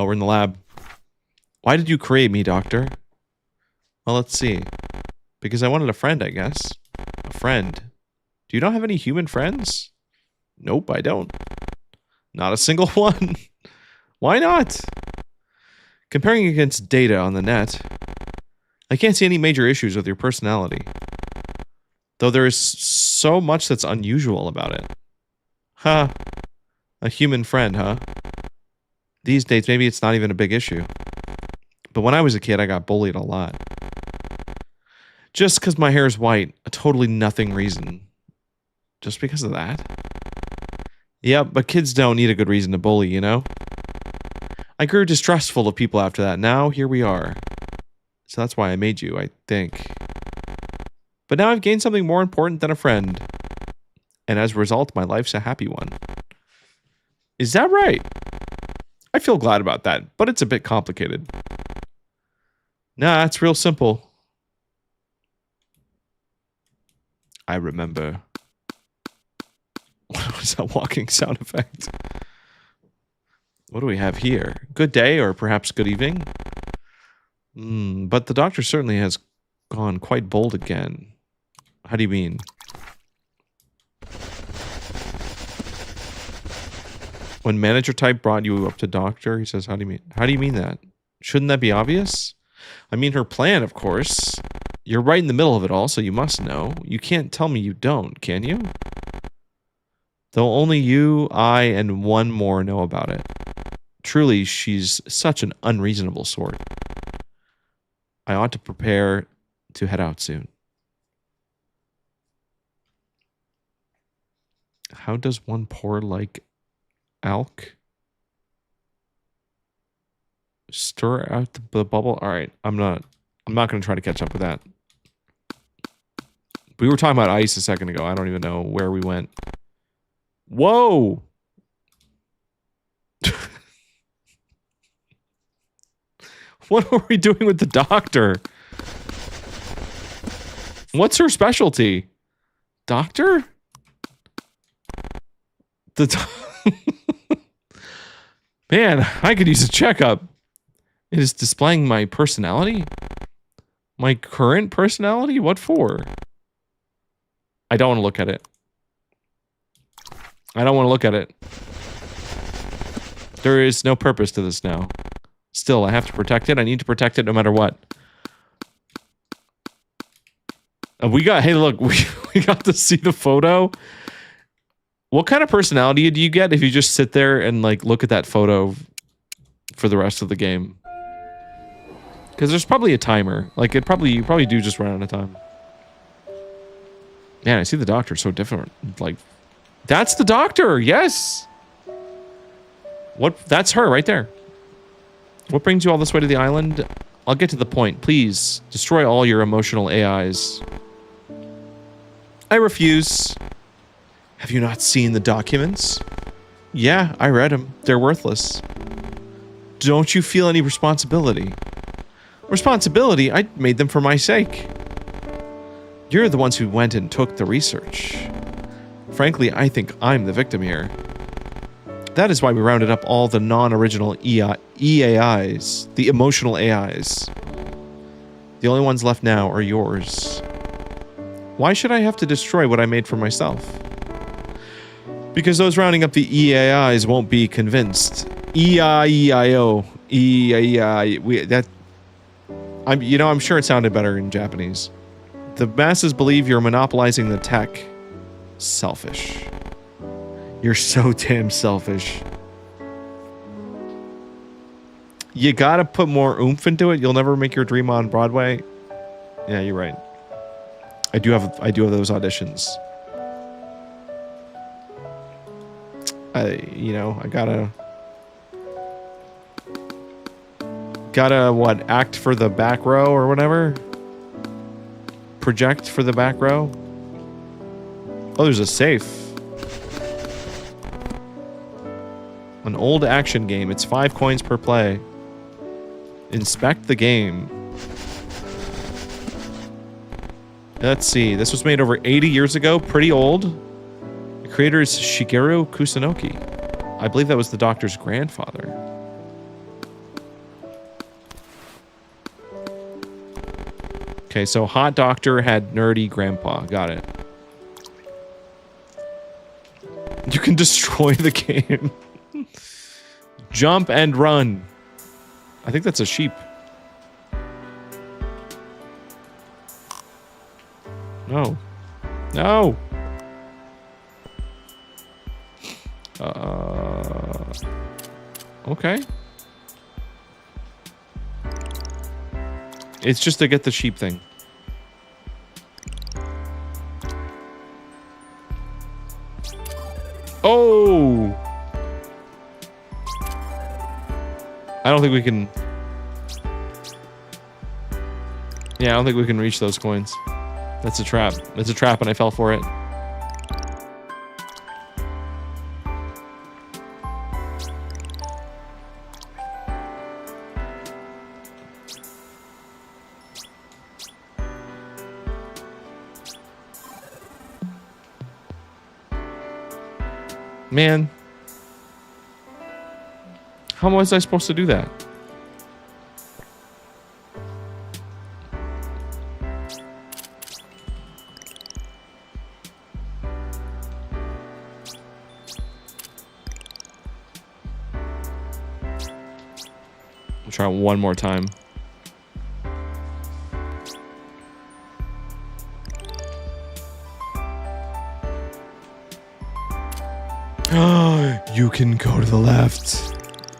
Oh, we're in the lab. Why did you create me, Doctor? Well, let's see. Because I wanted a friend, I guess. A friend. Do you not have any human friends? Nope, I don't. Not a single one. Why not? Comparing against data on the net, I can't see any major issues with your personality. Though there is so much that's unusual about it. Huh. A human friend, huh? These days, maybe it's not even a big issue. But when I was a kid, I got bullied a lot. Just because my hair is white, a totally nothing reason. Just because of that? Yep, but kids don't need a good reason to bully, you know? I grew distrustful of people after that. Now, here we are. So that's why I made you, I think. But now I've gained something more important than a friend. And as a result, my life's a happy one. Is that right? I feel glad about that, but it's a bit complicated. Nah, it's real simple. I remember. What was that walking sound effect? What do we have here? Good day or perhaps good evening? But the doctor certainly has gone quite bold again. How do you mean? When manager type brought you up to doctor, he says, how do you mean? How do you mean that? Shouldn't that be obvious? I mean her plan, of course. You're right in the middle of it all, so you must know. You can't tell me you don't, can you? Though only you, I, and one more know about it. Truly, she's such an unreasonable sort. I ought to prepare to head out soon. How does one pour like alk? Stir out the bubble? Alright, I'm not going to try to catch up with that. We were talking about ice a second ago. I don't even know where we went. Whoa! What are we doing with the doctor? What's her specialty? Doctor? Man, I could use a checkup. It is displaying my personality? My current personality? What for? I don't want to look at it. I don't want to look at it. There is no purpose to this now. Still, I have to protect it. I need to protect it no matter what. Hey, look, we got to see the photo. What kind of personality do you get if you just sit there and like look at that photo for the rest of the game? Because there's probably a timer. Like you probably do just run out of time. Man, I see the doctor so different. Like, that's the doctor. Yes. That's her right there. What brings you all this way to the island? I'll get to the point. Please, destroy all your emotional AIs. I refuse. Have you not seen the documents? Yeah, I read them. They're worthless. Don't you feel any responsibility? Responsibility? I made them for my sake. You're the ones who went and took the research. Frankly, I think I'm the victim here. That is why we rounded up all the non-original EAIs, the emotional AIs. The only ones left now are yours. Why should I have to destroy what I made for myself? Because those rounding up the EAIs won't be convinced. E-I-E-I-O. E-I-E-I. I'm sure it sounded better in Japanese. The masses believe you're monopolizing the tech. Selfish. You're so damn selfish. You gotta put more oomph into it. You'll never make your dream on Broadway. Yeah, you're right. I do have those auditions. I gotta what, act for the back row or whatever? Project for the back row? Oh, there's a safe. An old action game. It's 5 coins per play. Inspect the game. Let's see. This was made over 80 years ago. Pretty old. The creator is Shigeru Kusunoki. I believe that was the doctor's grandfather. Okay, so hot doctor had nerdy grandpa. Got it. You can destroy the game. Jump and run. I think that's a sheep. No. No. Okay. It's just to get the sheep thing. Oh! I don't think we can... Yeah, I don't think we can reach those coins. That's a trap. It's a trap and I fell for it. Man. How was I supposed to do that? We'll try one more time. You can go to the left.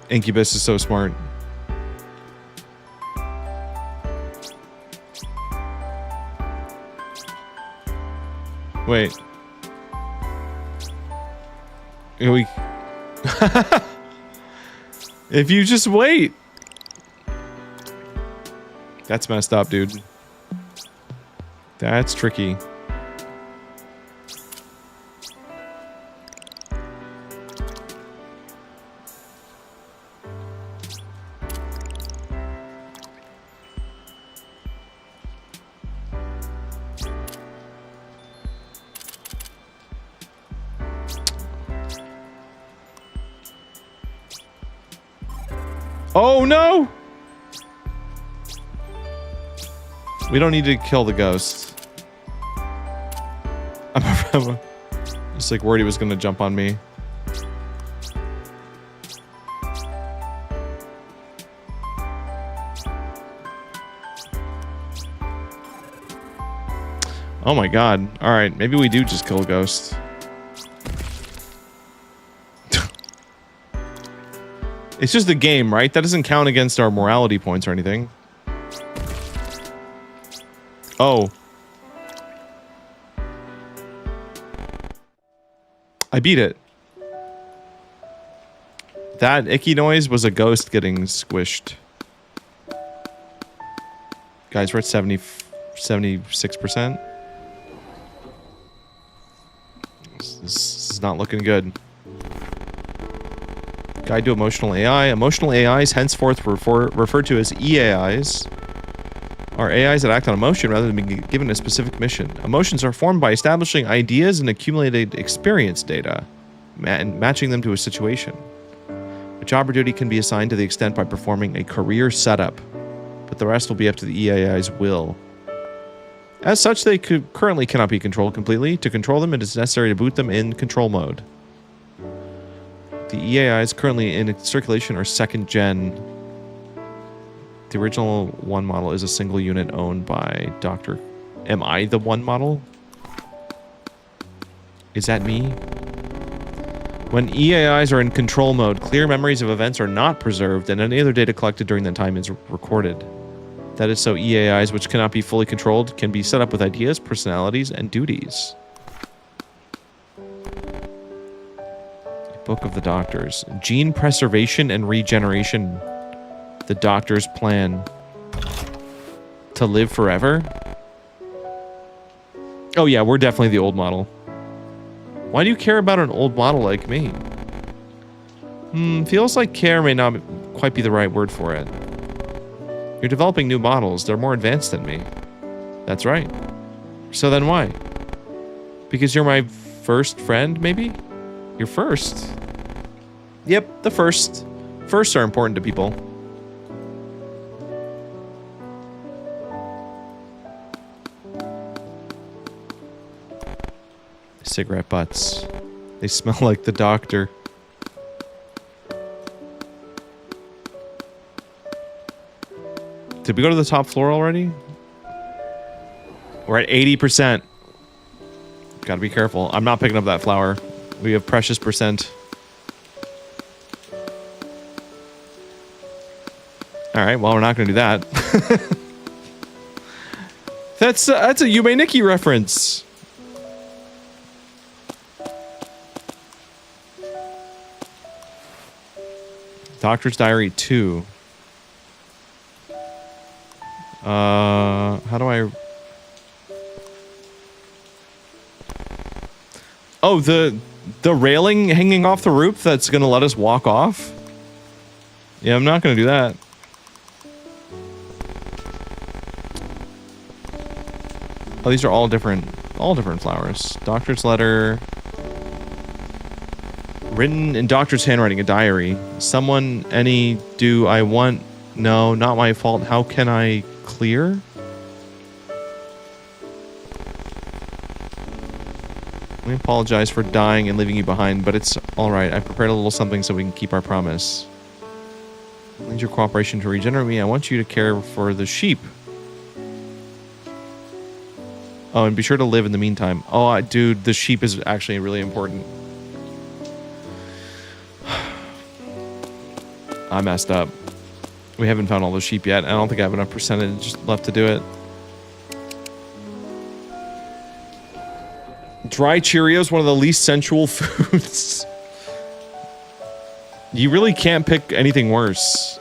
Incubus is so smart. Wait. We... If you just wait. That's messed up, dude. That's tricky. Oh no! We don't need to kill the ghost. I'm just like worried he was gonna jump on me. Oh my god. Alright, maybe we do just kill a ghost. It's just a game, right? That doesn't count against our morality points or anything. Oh. I beat it. That icky noise was a ghost getting squished. Guys, we're at 76%. This is not looking good. Guide to Emotional AI. Emotional AIs, henceforth referred to as EAIs, are AIs that act on emotion rather than being given a specific mission. Emotions are formed by establishing ideas and accumulated experience data, and matching them to a situation. A job or duty can be assigned to the extent by performing a career setup, but the rest will be up to the EAI's will. As such, they currently cannot be controlled completely. To control them, it is necessary to boot them in control mode. The EAIs currently in circulation are second gen. The original one model is a single unit owned by Dr. Am I the one model? Is that me? When EAIs are in control mode, clear memories of events are not preserved and any other data collected during that time is recorded. That is so EAIs, which cannot be fully controlled, can be set up with ideas, personalities, and duties. Book of the Doctors. Gene preservation and regeneration. The Doctor's plan. To live forever? Oh yeah, we're definitely the old model. Why do you care about an old model like me? Feels like care may not quite be the right word for it. You're developing new models. They're more advanced than me. That's right. So then why? Because you're my first friend, maybe? You're first. Yep, the first. Firsts are important to people. Cigarette butts. They smell like the doctor. Did we go to the top floor already? We're at 80%. Gotta be careful. I'm not picking up that flower. We have precious percent. Alright, well, we're not gonna do that. That's a Yume Nikki reference. Doctor's Diary 2. How do I... Oh, the railing hanging off the roof that's gonna let us walk off? Yeah, I'm not gonna do that. Oh, these are all different flowers. Doctor's letter. Written in doctor's handwriting, a diary. Someone, any, do I want? No, not my fault. How can I clear? Let me apologize for dying and leaving you behind, but it's alright. I prepared a little something so we can keep our promise. I need your cooperation to regenerate me. I want you to care for the sheep. Oh, and be sure to live in the meantime. Oh, dude, the sheep is actually really important. I messed up. We haven't found all the sheep yet. I don't think I have enough percentage left to do it. Dry Cheerios, one of the least sensual foods. You really can't pick anything worse.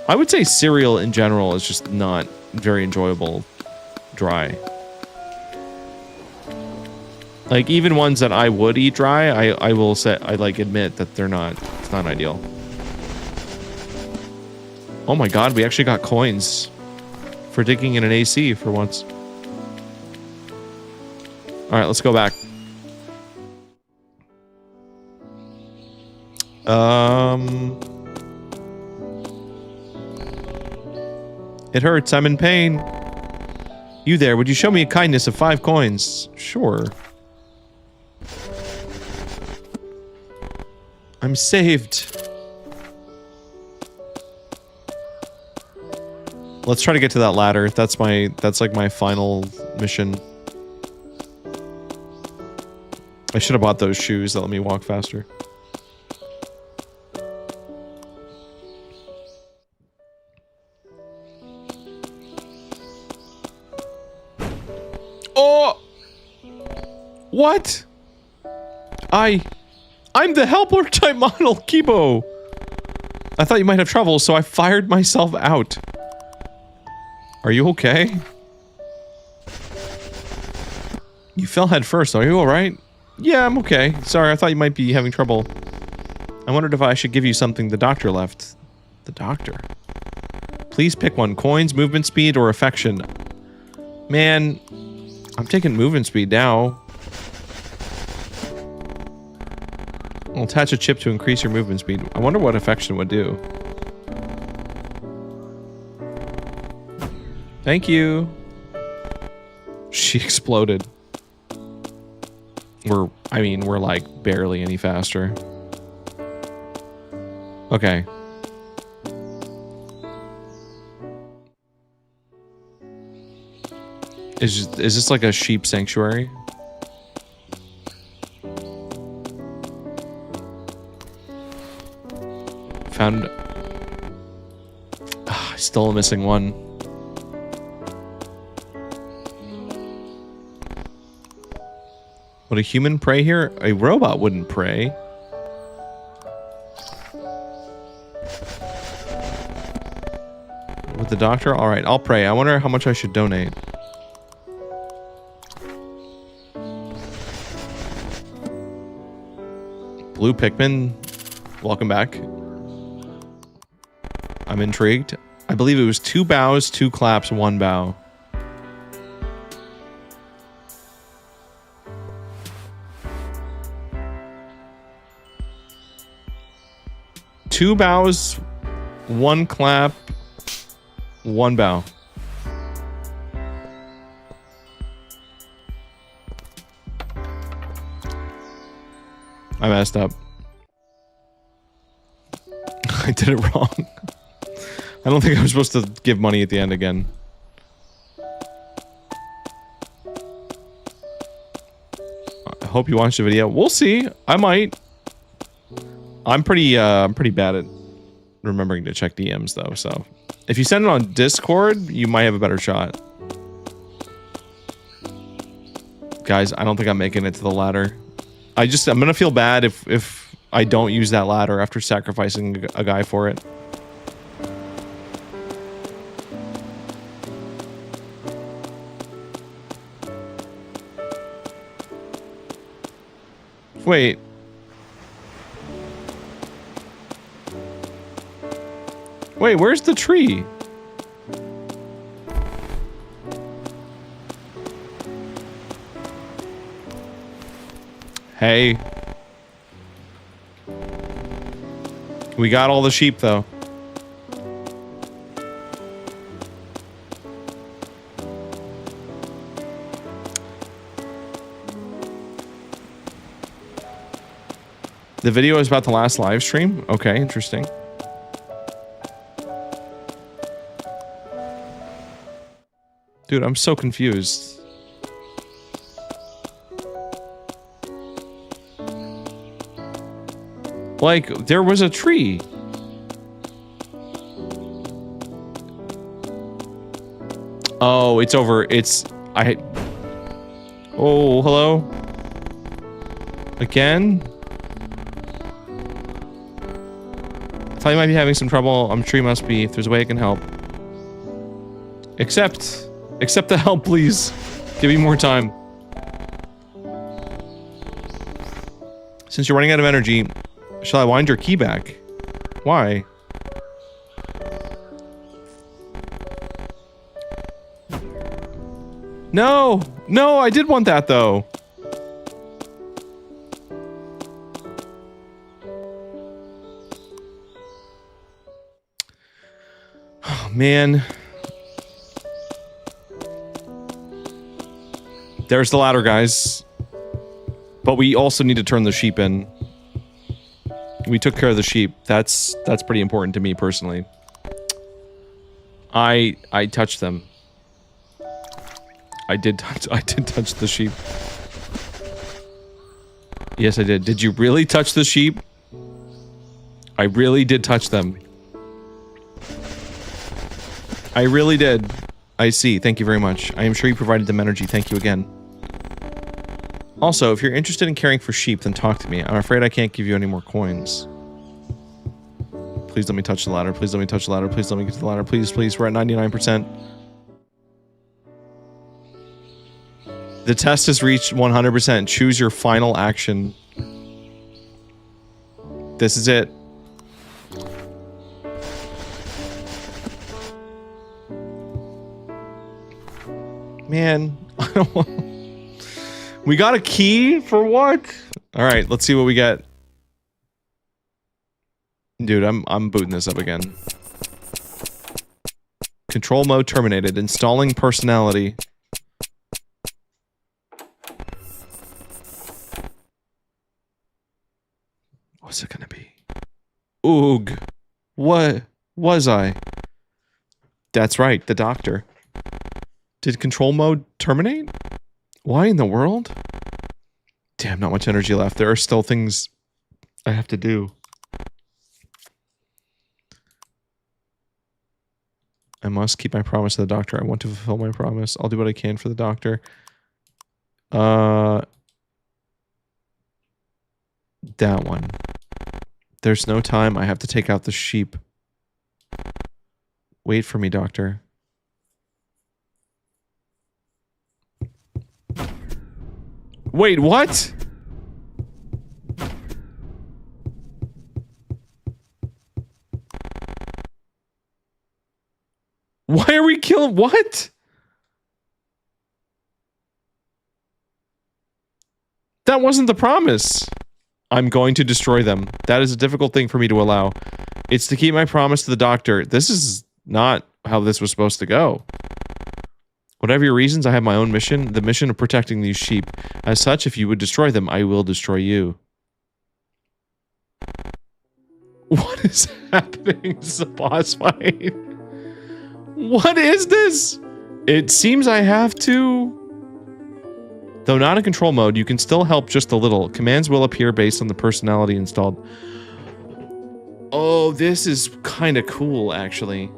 I would say cereal in general is just not very enjoyable dry. Like, even ones that I would eat dry, I will say, I like admit that they're not, it's not ideal. Oh my god, we actually got coins for digging in an AC for once. Alright, let's go back. It hurts, I'm in pain. You there, would you show me a kindness of 5 coins? Sure. I'm saved. Let's try to get to that ladder. That's like my final mission. I should have bought those shoes that let me walk faster. Oh! What? I'm the helper type model, Kibo. I thought you might have trouble, so I fired myself out. Are you okay? You fell head first. Are you alright? Yeah, I'm okay. Sorry, I thought you might be having trouble. I wondered if I should give you something the doctor left. The doctor? Please pick one. Coins, movement speed, or affection. Man, I'm taking movement speed now. I'll attach a chip to increase your movement speed. I wonder what affection would do. Thank you. She exploded. We're like barely any faster. Okay. Is this like a sheep sanctuary? Found... still missing one. Would a human pray here? A robot wouldn't pray. With the doctor? Alright, I'll pray. I wonder how much I should donate. Blue Pikmin, welcome back. I'm intrigued. I believe it was 2 bows, 2 claps, 1 bow. Two bows, 1 clap, 1 bow. I messed up. I did it wrong. I don't think I was supposed to give money at the end again. I hope you watched the video. We'll see. I might. I'm pretty bad at remembering to check DMs though, so if you send it on Discord, you might have a better shot. Guys, I don't think I'm making it to the ladder. I'm gonna feel bad if I don't use that ladder after sacrificing a guy for it. Wait. Wait, where's the tree? Hey. We got all the sheep, though. The video is about the last live stream? Okay, interesting. Dude, I'm so confused. Like, there was a tree. Oh, it's over. Oh, hello? Again? I thought you might be having some trouble. I'm sure you must be. If there's a way I can help. Accept the help, please. Give me more time. Since you're running out of energy, shall I wind your key back? Why? No! No, I did want that, though. Oh, man. There's the ladder, guys. But we also need to turn the sheep in. We took care of the sheep. That's pretty important to me personally. I touched them. I did touch the sheep. Yes, I did. Did you really touch the sheep? I really did touch them. I really did. I see. Thank you very much. I am sure you provided them energy. Thank you again. Also, if you're interested in caring for sheep, then talk to me. I'm afraid I can't give you any more coins. Please let me touch the ladder. Please let me touch the ladder. Please let me get to the ladder. Please, please. We're at 99%. The test has reached 100%. Choose your final action. This is it. Man, I don't want... We got a key for what? All right, let's see what we get. Dude, I'm booting this up again. Control mode terminated. Installing personality. What's it gonna be? Oog. What was I? That's right, the doctor. Did control mode terminate? Why in the world? Damn, not much energy left. There are still things I have to do. I must keep my promise to the doctor. I want to fulfill my promise. I'll do what I can for the doctor. That one. There's no time. I have to take out the sheep. Wait for me, doctor. Wait, what? Why are we killing? What? That wasn't the promise. I'm going to destroy them. That is a difficult thing for me to allow. It's to keep my promise to the doctor. This is not how this was supposed to go. Whatever your reasons, I have my own mission, the mission of protecting these sheep. As such, if you would destroy them, I will destroy you. What is happening? This is a boss fight. What is this? It seems I have to... Though not in control mode, you can still help just a little. Commands will appear based on the personality installed. Oh, this is kind of cool, actually.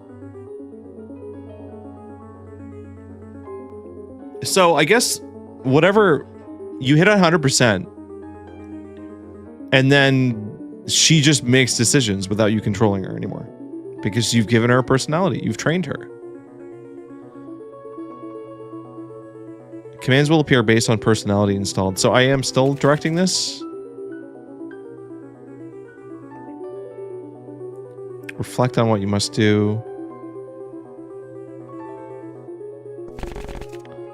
So, I guess whatever... You hit 100%. And then she just makes decisions without you controlling her anymore. Because you've given her a personality. You've trained her. Commands will appear based on personality installed. So I am still directing this. Reflect on what you must do.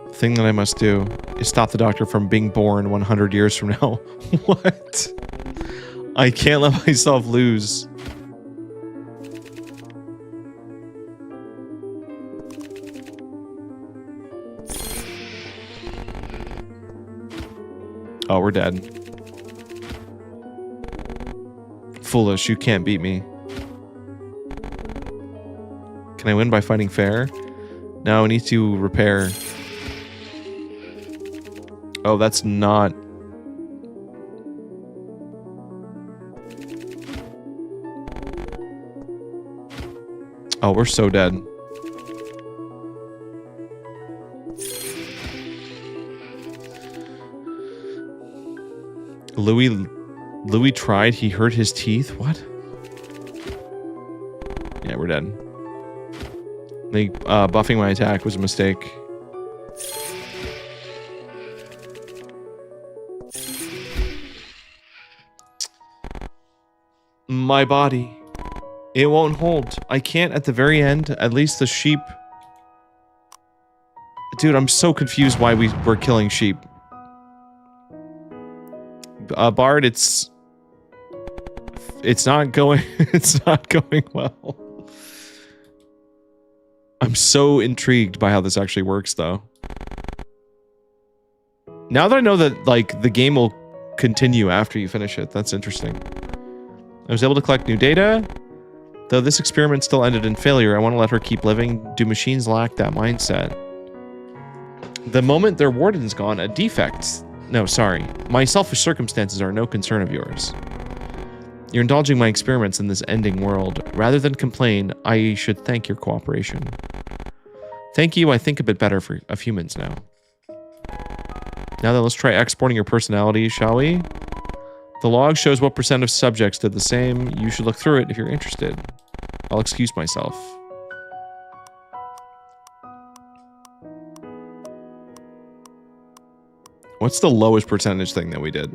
The thing that I must do is stop the doctor from being born 100 years from now. What? I can't let myself lose. Oh, we're dead. Foolish, you can't beat me. Can I win by fighting fair? No, I need to repair. Oh, that's not... Oh, we're so dead. Louis tried. He hurt his teeth. What? Yeah, we're dead. I think buffing my attack was a mistake. My body. It won't hold. I can't at the very end. At least the sheep... Dude, I'm so confused why we're killing sheep. Bard, it's not going it's not going well. I'm so intrigued by how this actually works though. Now that I know that like the game will continue after you finish it, that's interesting. I was able to collect new data. Though this experiment still ended in failure, I want to let her keep living. Do machines lack that mindset? The moment their warden's gone, a defect. No, sorry. My selfish circumstances are no concern of yours. You're indulging my experiments in this ending world. Rather than complain, I should thank your cooperation. Thank you, I think a bit better of humans now. Now then, let's try exporting your personality, shall we? The log shows what % of subjects did the same. You should look through it if you're interested. I'll excuse myself. What's the lowest percentage thing that we did?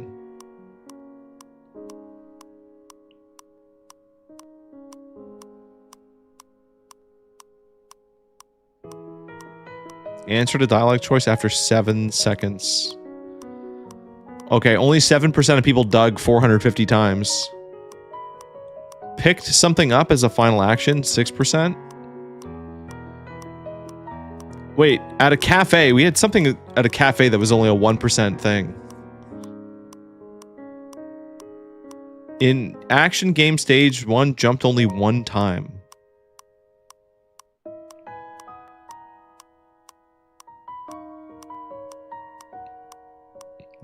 Answer to dialogue choice after 7 seconds. Okay, only 7% of people dug 450 times. Picked something up as a final action, 6%. Wait, at a cafe, we had something at a cafe that was only a 1% thing. In action game stage 1, jumped only 1 time.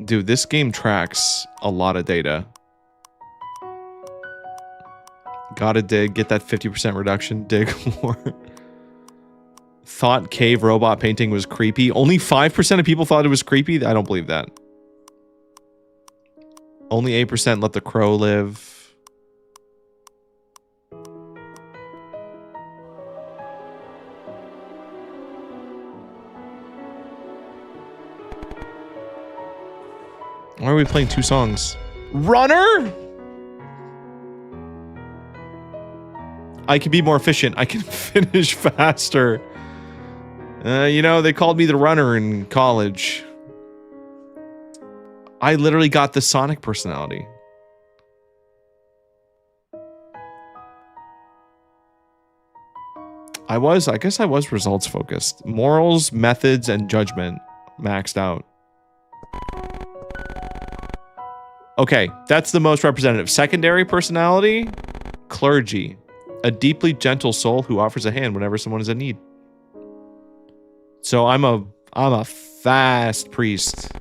Dude, this game tracks a lot of data. Gotta dig, get that 50% reduction, dig more. Thought cave robot painting was creepy. Only 5% of people thought it was creepy? I don't believe that. Only 8% let the crow live. Why are we playing 2 songs? Runner? I can be more efficient. I can finish faster. You know, they called me the runner in college. I literally got the Sonic personality. I guess I was results focused. Morals, methods, and judgment maxed out. Okay, that's the most representative. Secondary personality, Clergy. A deeply gentle soul who offers a hand whenever someone is in need. So I'm a fast priest.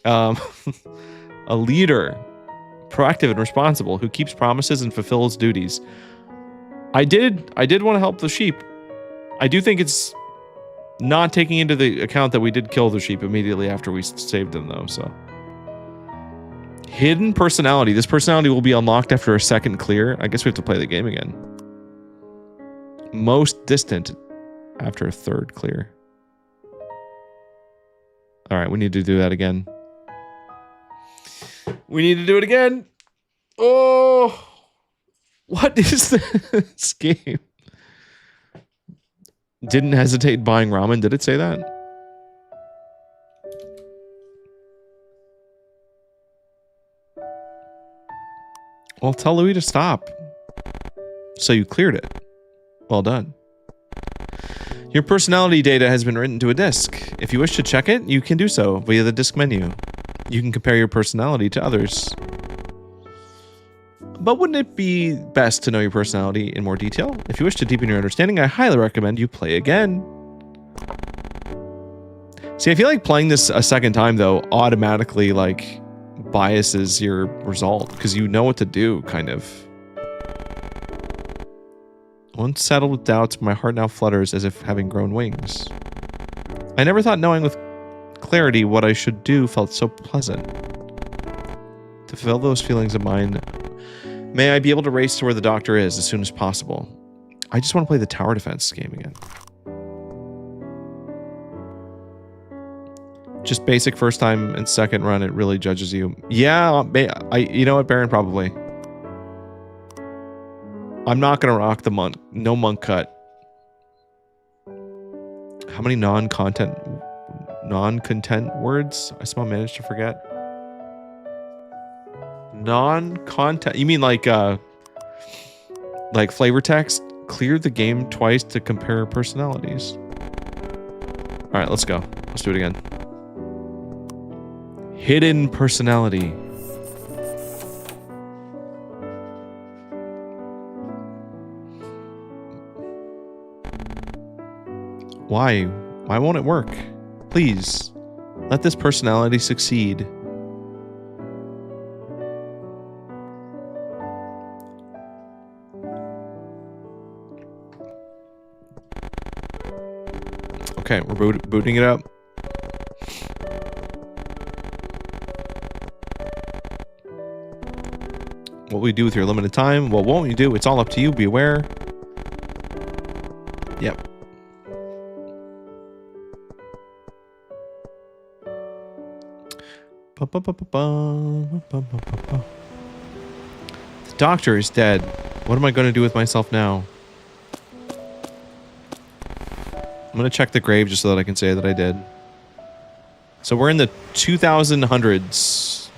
A leader. Proactive and responsible, who keeps promises and fulfills duties. I did want to help the sheep. I do think it's not taking into the account that we did kill the sheep immediately after we saved them, though, so. Hidden personality. This personality will be unlocked after a second clear. I guess we have to play the game again. Most distant after a third clear. All right, we need to do that again. We need to do it again. Oh, what is this game? Didn't hesitate buying ramen. Did it say that? Well, tell Louis to stop. So you cleared it. Well done. Your personality data has been written to a disk. If you wish to check it, you can do so via the disk menu. You can compare your personality to others. But wouldn't it be best to know your personality in more detail? If you wish to deepen your understanding, I highly recommend you play again. See, I feel like playing this a second time, though, automatically, like, biases your result, because you know what to do, kind of. Once settled with doubts, my heart now flutters as if having grown wings. I never thought knowing with clarity what I should do felt so pleasant. To fulfill those feelings of mine, may I be able to race to where the doctor is as soon as possible. I just want to play the tower defense game again. Just basic first time and second run, it really judges you. Yeah, you know what, Baron, probably. I'm not going to rock the monk. No monk cut. How many non-content words? I somehow managed to forget. Non-content. You mean like flavor text? Clear the game twice to compare personalities. All right, let's go. Let's do it again. Hidden personality. Why? Why won't it work? Please, let this personality succeed. Okay, we're booting it up. What will you do with your limited time? What won't you do? It's all up to you. Be aware. Yep. The doctor is dead. What am I going to do with myself now? I'm going to check the grave just so that I can say that I did. So we're in the 2000s.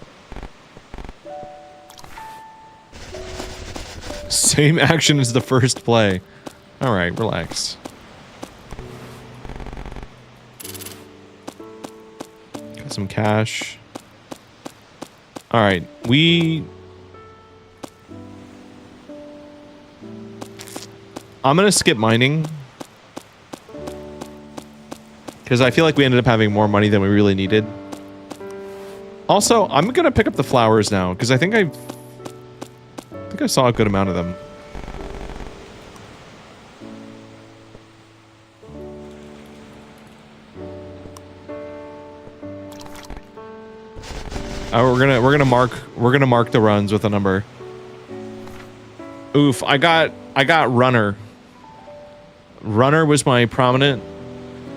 Same action as the first play. All right, relax. Got some cash. All right, I'm gonna skip mining because I feel like we ended up having more money than we really needed. Also, I'm gonna pick up the flowers now because I think I saw a good amount of them. We're gonna mark the runs with a number. Oof, I got runner. Runner was my prominent,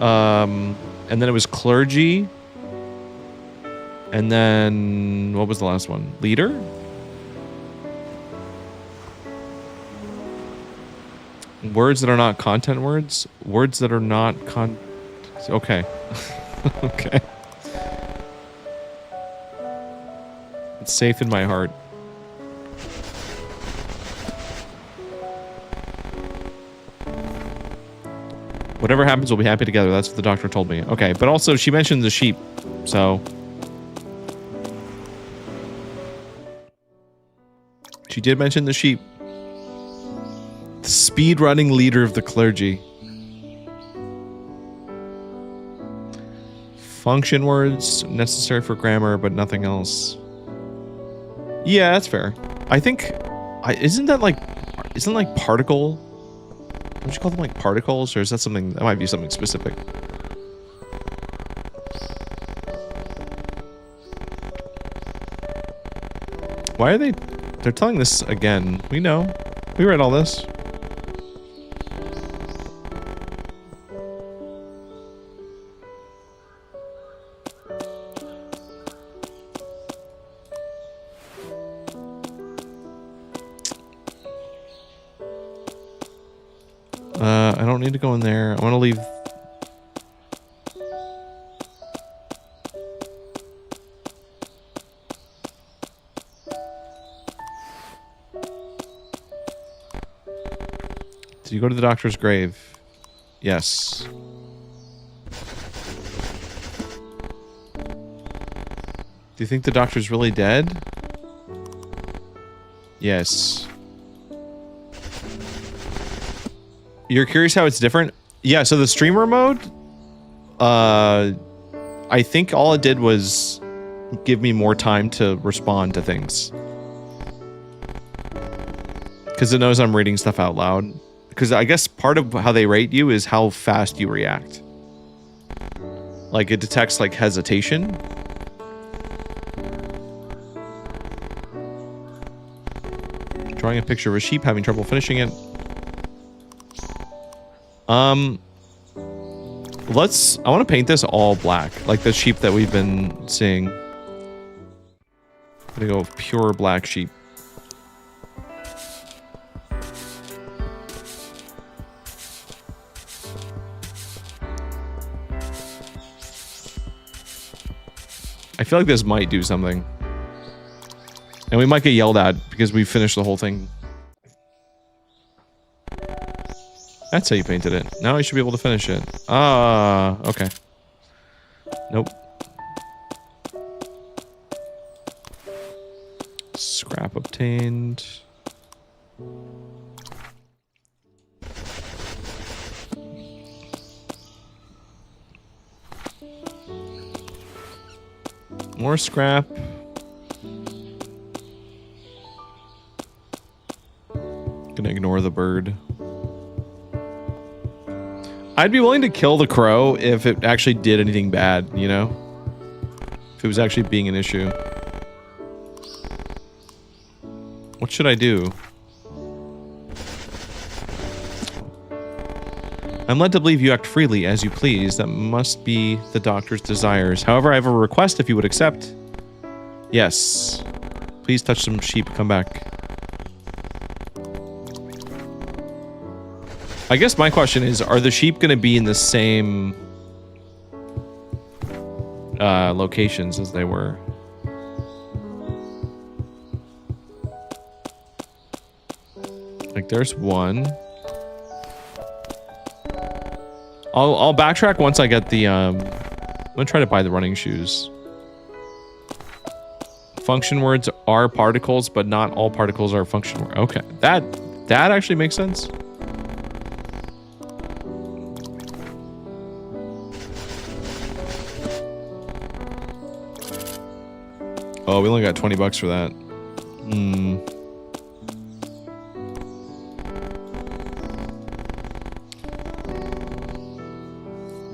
and then it was clergy, and then what was the last one? Leader. Words that are not content words. Words that are not Okay. Okay. It's safe in my heart. Whatever happens, we'll be happy together. That's what the doctor told me. Okay, but also she mentioned the sheep, so She did mention the sheep. The speed-running leader of the clergy. Function words necessary for grammar, but nothing else. Yeah, that's fair. I think, isn't like particle? Don't you call them like particles, or is that something that might be something specific? Why are they? They're telling this again. We know. We read all this. I don't need to go in there. I want to leave. Did you go to the doctor's grave? Yes. Do you think the doctor's really dead? Yes. You're curious how it's different? Yeah, so the streamer mode, I think all it did was give me more time to respond to things. Because it knows I'm reading stuff out loud. Because I guess part of how they rate you is how fast you react. Like, it detects, like, hesitation. Drawing a picture of a sheep, having trouble finishing it. I want to paint this all black, like the sheep that we've been seeing. I'm gonna go with pure black sheep. I feel like this might do something. And we might get yelled at because we finished the whole thing. That's how you painted it. Now I should be able to finish it. Ah, okay. Nope. Scrap obtained. More scrap. Gonna ignore the bird. I'd be willing to kill the crow if it actually did anything bad, you know? If it was actually being an issue. What should I do? I'm led to believe you act freely as you please. That must be the doctor's desires. However, I have a request if you would accept. Yes. Please touch some sheep. Come back. I guess my question is, are the sheep going to be in the same locations as they were? Like, there's one. I'll backtrack once I get the, I'm gonna try to buy the running shoes. Function words are particles, but not all particles are function words. Okay, that actually makes sense. Oh, we only got 20 bucks for that. Hmm.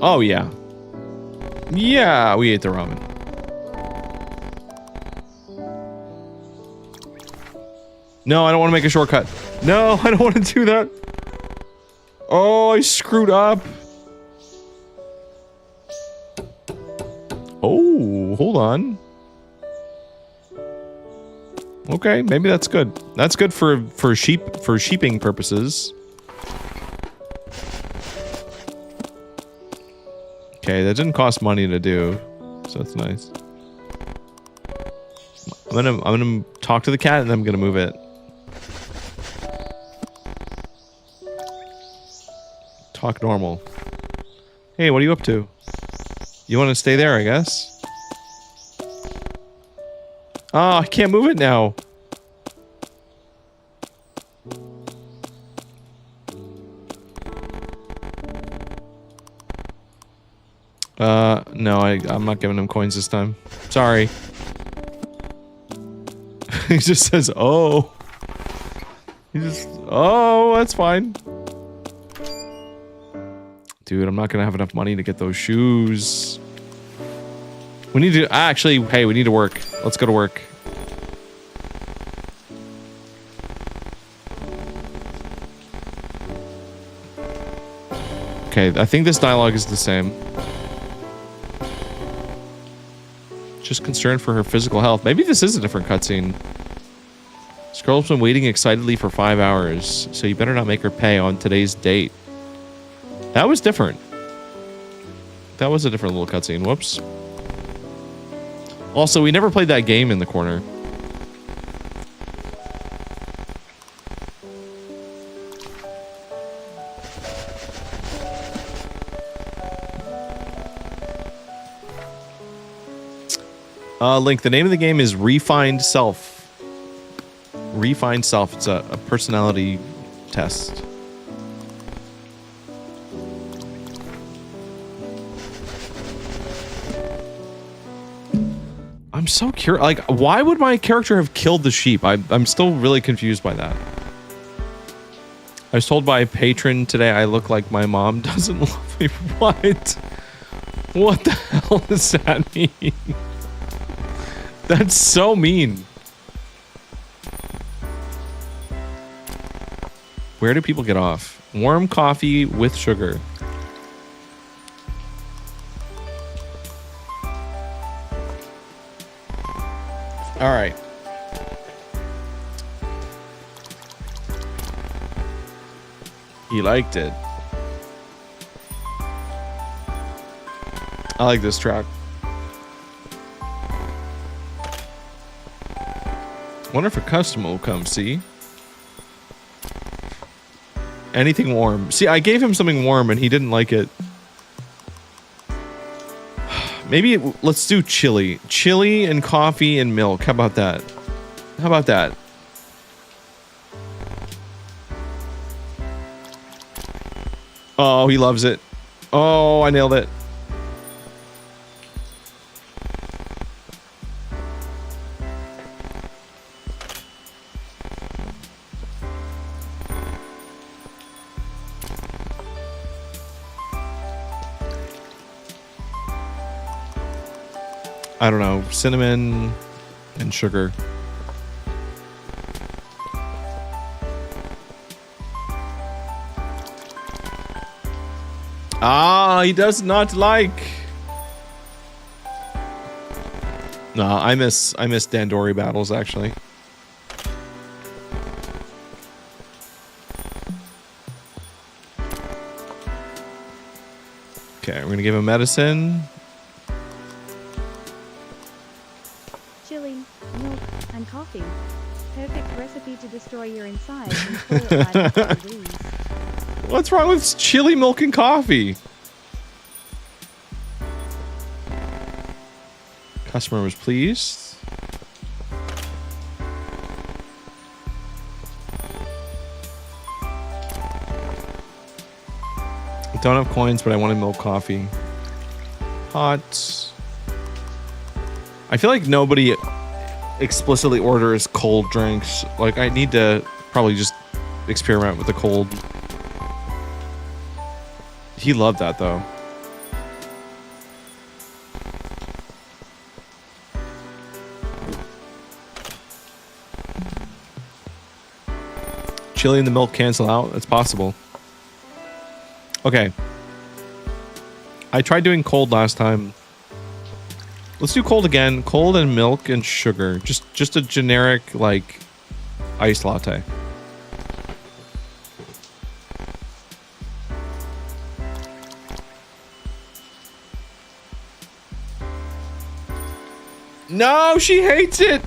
Oh, yeah. Yeah, we ate the ramen. No, I don't want to make a shortcut. No, I don't want to do that. Oh, I screwed up. Oh, hold on. Okay, maybe that's good. That's good for sheeping purposes. Okay, that didn't cost money to do, so that's nice. I'm gonna talk to the cat and then I'm gonna move it. Talk normal. Hey, what are you up to? You want to stay there, I guess? Oh, I can't move it now. No, I'm not giving him coins this time. Sorry. He just says, oh. He just, oh, that's fine. Dude, I'm not gonna have enough money to get those shoes. We need to, actually, hey, we need to work. Let's go to work. Okay, I think this dialogue is the same. Just concerned for her physical health. Maybe this is a different cutscene. This girl's been waiting excitedly for 5 hours, so you better not make her pay on today's date. That was different. That was a different little cutscene. Whoops. Also, we never played that game in the corner. Link, the name of the game is Refined Self. Refined Self. It's a personality test. I'm so curious. Like, why would my character have killed the sheep? I'm still really confused by that. I was told by a patron today I look like my mom doesn't love me. What? What the hell does that mean? That's so mean. Where do people get off? Warm coffee with sugar. All right. He liked it. I like this track. Wonder if a customer will come, see? Anything warm. See, I gave him something warm and he didn't like it. Maybe let's do chili. Chili and coffee and milk. How about that? How about that? Oh, he loves it. Oh, I nailed it. I don't know, cinnamon and sugar. Ah, he does not like. No, I miss Dandori battles actually. Okay, we're gonna give him medicine. Chili, milk, and coffee. Perfect recipe to destroy your insides and toilet lining disease. What's wrong with chili, milk, and coffee? Customer was pleased. I don't have coins, but I wanted milk coffee. Hot. I feel like nobody explicitly orders cold drinks. Like, I need to probably just experiment with the cold. He loved that, though. Chili and the milk cancel out? That's possible. Okay. I tried doing cold last time. Let's do cold again. Cold and milk and sugar. Just a generic, like, iced latte. No, she hates it.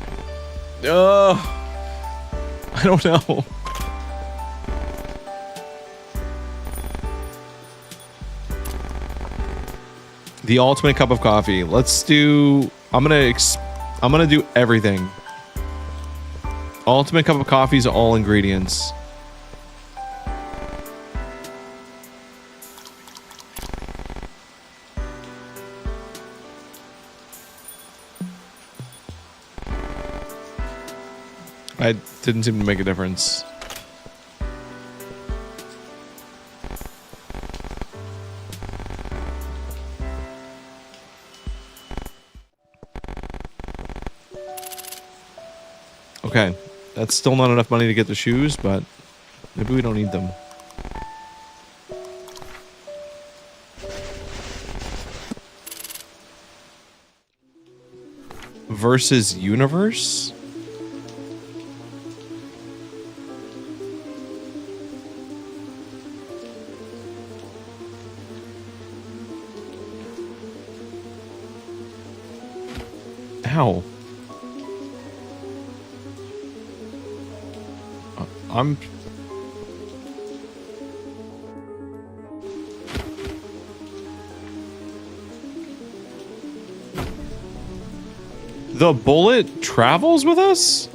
I don't know. The ultimate cup of coffee. Let's do. I'm gonna do everything. Ultimate cup of coffee is all ingredients. I didn't seem to make a difference. Okay, that's still not enough money to get the shoes, but maybe we don't need them. Versus universe? Ow. I'm... The bullet travels with us?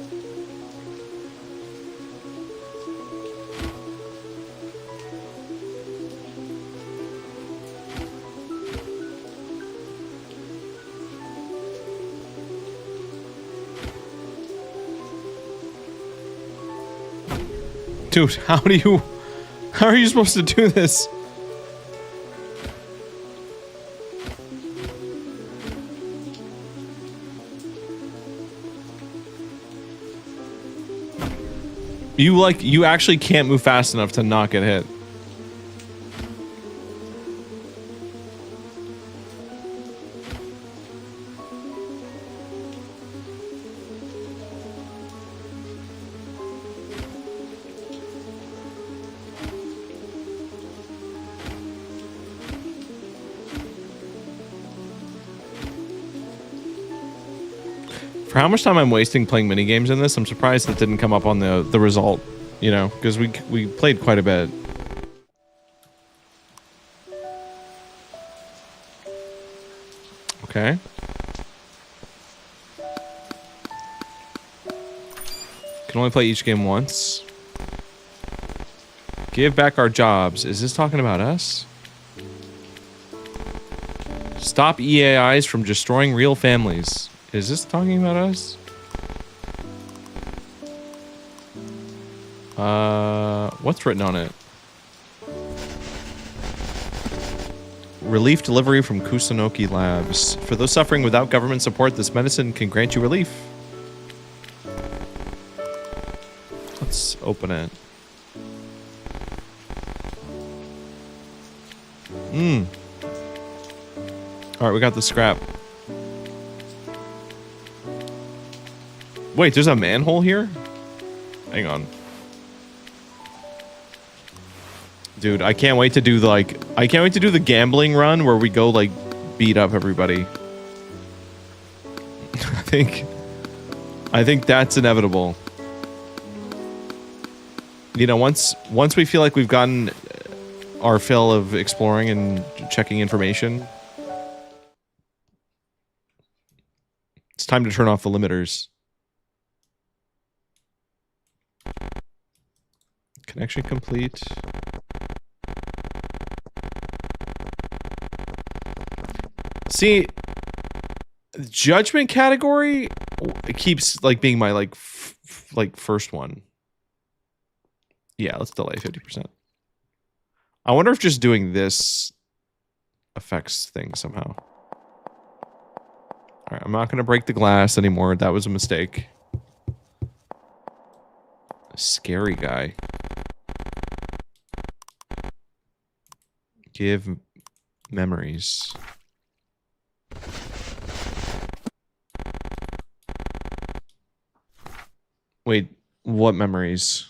Dude, how are you supposed to do this? You actually can't move fast enough to not get hit. For how much time I'm wasting playing minigames in this, I'm surprised it didn't come up on the result, you know, because we played quite a bit. Okay. Can only play each game once. Give back our jobs. Is this talking about us? Stop EAIs from destroying real families. Is this talking about us? What's written on it? Relief delivery from Kusunoki Labs. For those suffering without government support, this medicine can grant you relief. Let's open it. Alright, we got the scrap. Wait, there's a manhole here? Hang on. Dude, I can't wait to do the gambling run where we go like beat up everybody. I think that's inevitable. You know, once we feel like we've gotten our fill of exploring and checking information, it's time to turn off the limiters. Connection complete. See, judgment category, it keeps like being my like first one. Yeah, let's delay 50%. I wonder if just doing this affects things somehow. All right, I'm not going to break the glass anymore. That was a mistake. Scary guy. Give memories. Wait, what memories?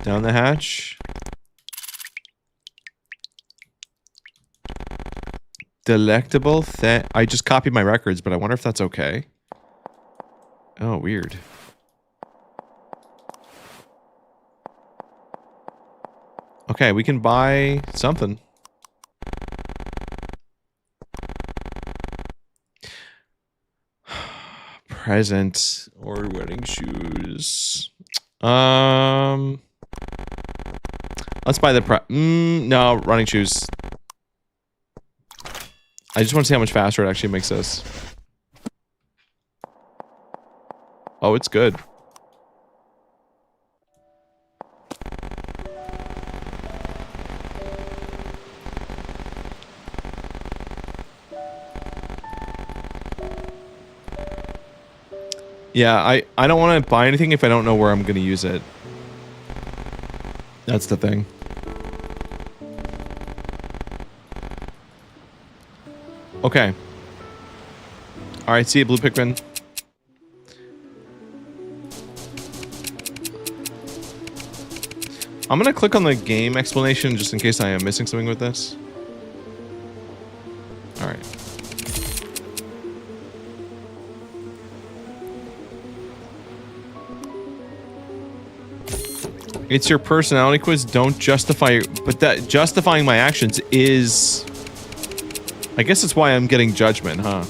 Down the hatch. Delectable I just copied my records, but I wonder if that's okay. Oh, weird. Okay, we can buy something. Present or wedding shoes. Let's buy the no, running shoes. I just want to see how much faster it actually makes this. Oh, it's good. Yeah, I don't want to buy anything if I don't know where I'm going to use it. That's the thing. Okay. Alright, see you, Blue Pikmin. I'm gonna click on the game explanation just in case I am missing something with this. Alright. It's your personality quiz. Don't justify... But that justifying my actions is... I guess that's why I'm getting judgment, huh?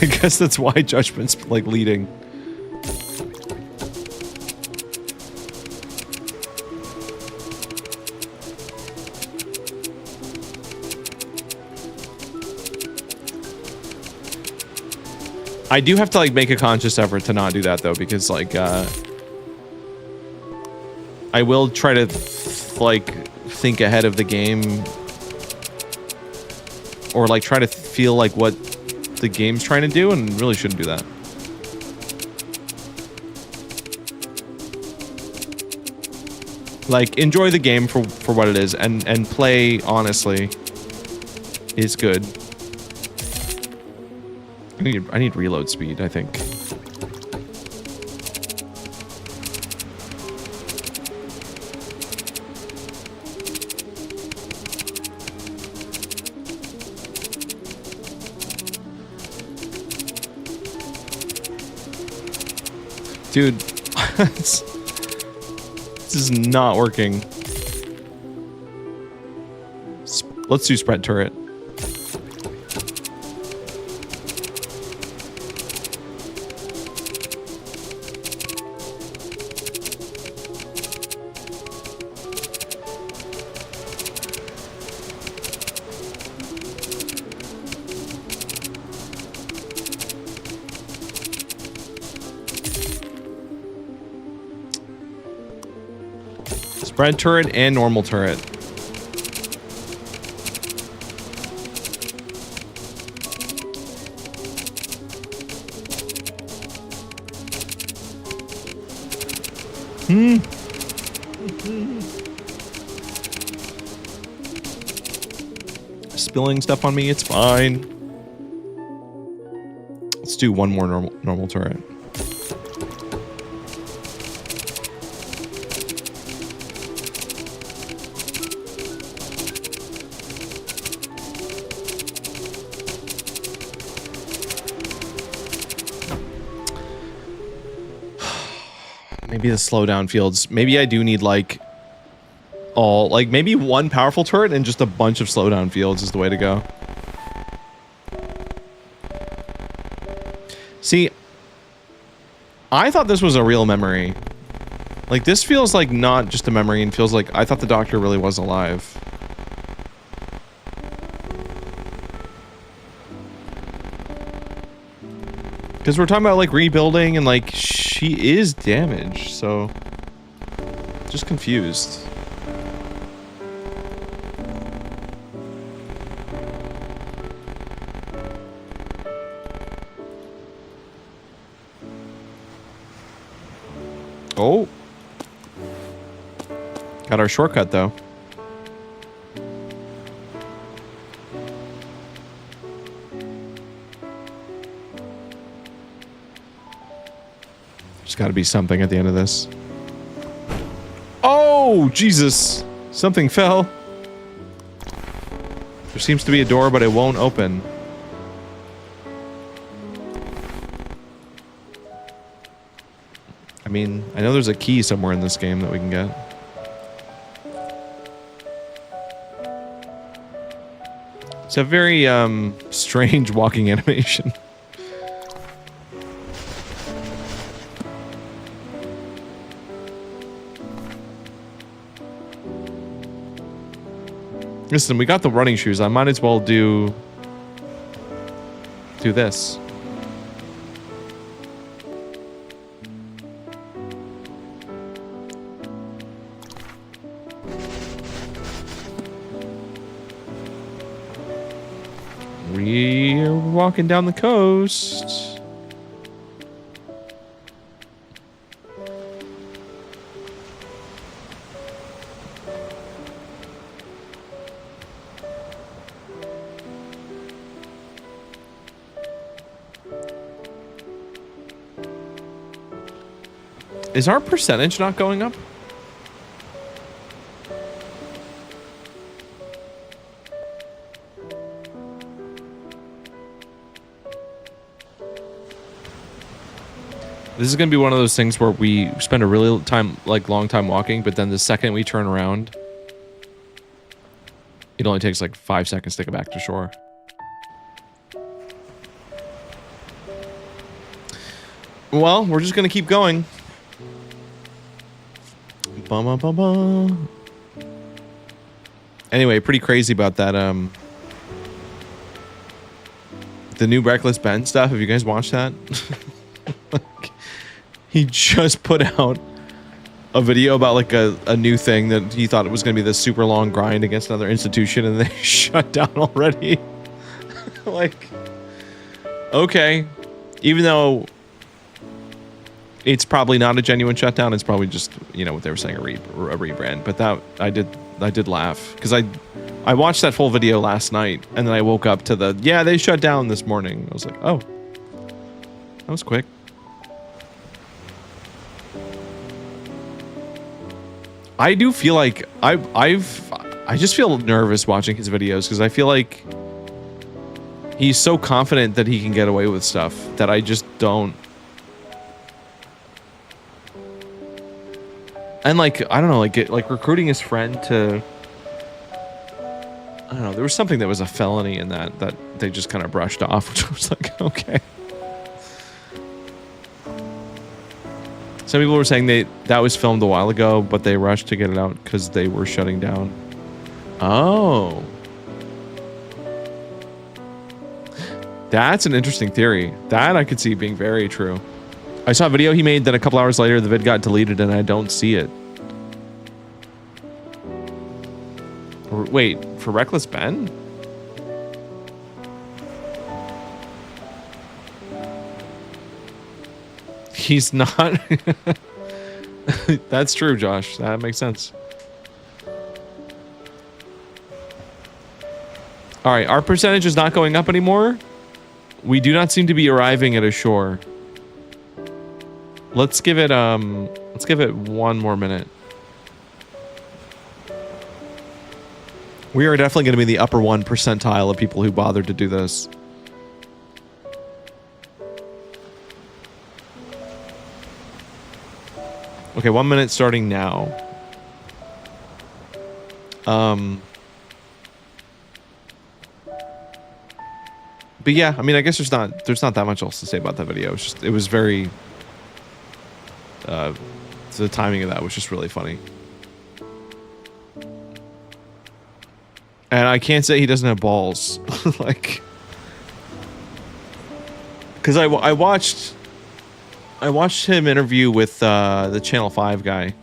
I guess that's why judgment's, like, leading. I do have to, like, make a conscious effort to not do that, though, because, like, I will try to, like, think ahead of the game. Or, like, try to feel like what the game's trying to do, and really shouldn't do that. Like, enjoy the game for what it is, and play honestly is good. I need reload speed, I think. Dude, this is not working. Let's do spread turret. Spread turret and normal turret. Spilling stuff on me, it's fine. Let's do one more normal turret. Maybe the slowdown fields. Maybe I do need like maybe one powerful turret and just a bunch of slowdown fields is the way to go. See, I thought this was a real memory. Like, this feels like not just a memory and feels like I thought the doctor really was alive. Because we're talking about, like, rebuilding and, like, she is damaged, so... Just confused. Oh. Got our shortcut, though. There's got to be something at the end of this. Oh, Jesus. Something fell. There seems to be a door, but it won't open. I mean, I know there's a key somewhere in this game that we can get. It's a very, strange walking animation. Listen, we got the running shoes. I might as well do this. We're walking down the coast. Is our percentage not going up? This is going to be one of those things where we spend a really long time walking, but then the second we turn around, it only takes like 5 seconds to get back to shore. Well, we're just going to keep going. Anyway, pretty crazy about that. The new Reckless Ben stuff. Have you guys watched that? He just put out a video about like a new thing that he thought it was going to be this super long grind against another institution, and they shut down already. Like, okay, even though it's probably not a genuine shutdown, it's probably just, you know, what they were saying, a rebrand. But that I did laugh because I watched that full video last night, and then I woke up to they shut down this morning. I was like, oh, that was quick. I do feel like I just feel nervous watching his videos because I feel like he's so confident that he can get away with stuff that I just don't. And like, I don't know, like recruiting his friend to, I don't know, there was something that was a felony in that they just kind of brushed off, which was like, okay. Some people were saying that was filmed a while ago, but they rushed to get it out because they were shutting down. Oh. That's an interesting theory. That I could see being very true. I saw a video he made that a couple hours later the vid got deleted and I don't see it. Wait, for Reckless Ben? He's not. That's true, Josh. That makes sense. All right, our percentage is not going up anymore. We do not seem to be arriving at a shore. Let's give it 1 more minute. We are definitely going to be in the upper 1 percentile of people who bothered to do this. Okay, 1 minute starting now. But yeah, I mean, I guess there's not that much else to say about that video. It was very. The timing of that was just really funny. And I can't say he doesn't have balls, like, because I watched him interview with the Channel 5 guy,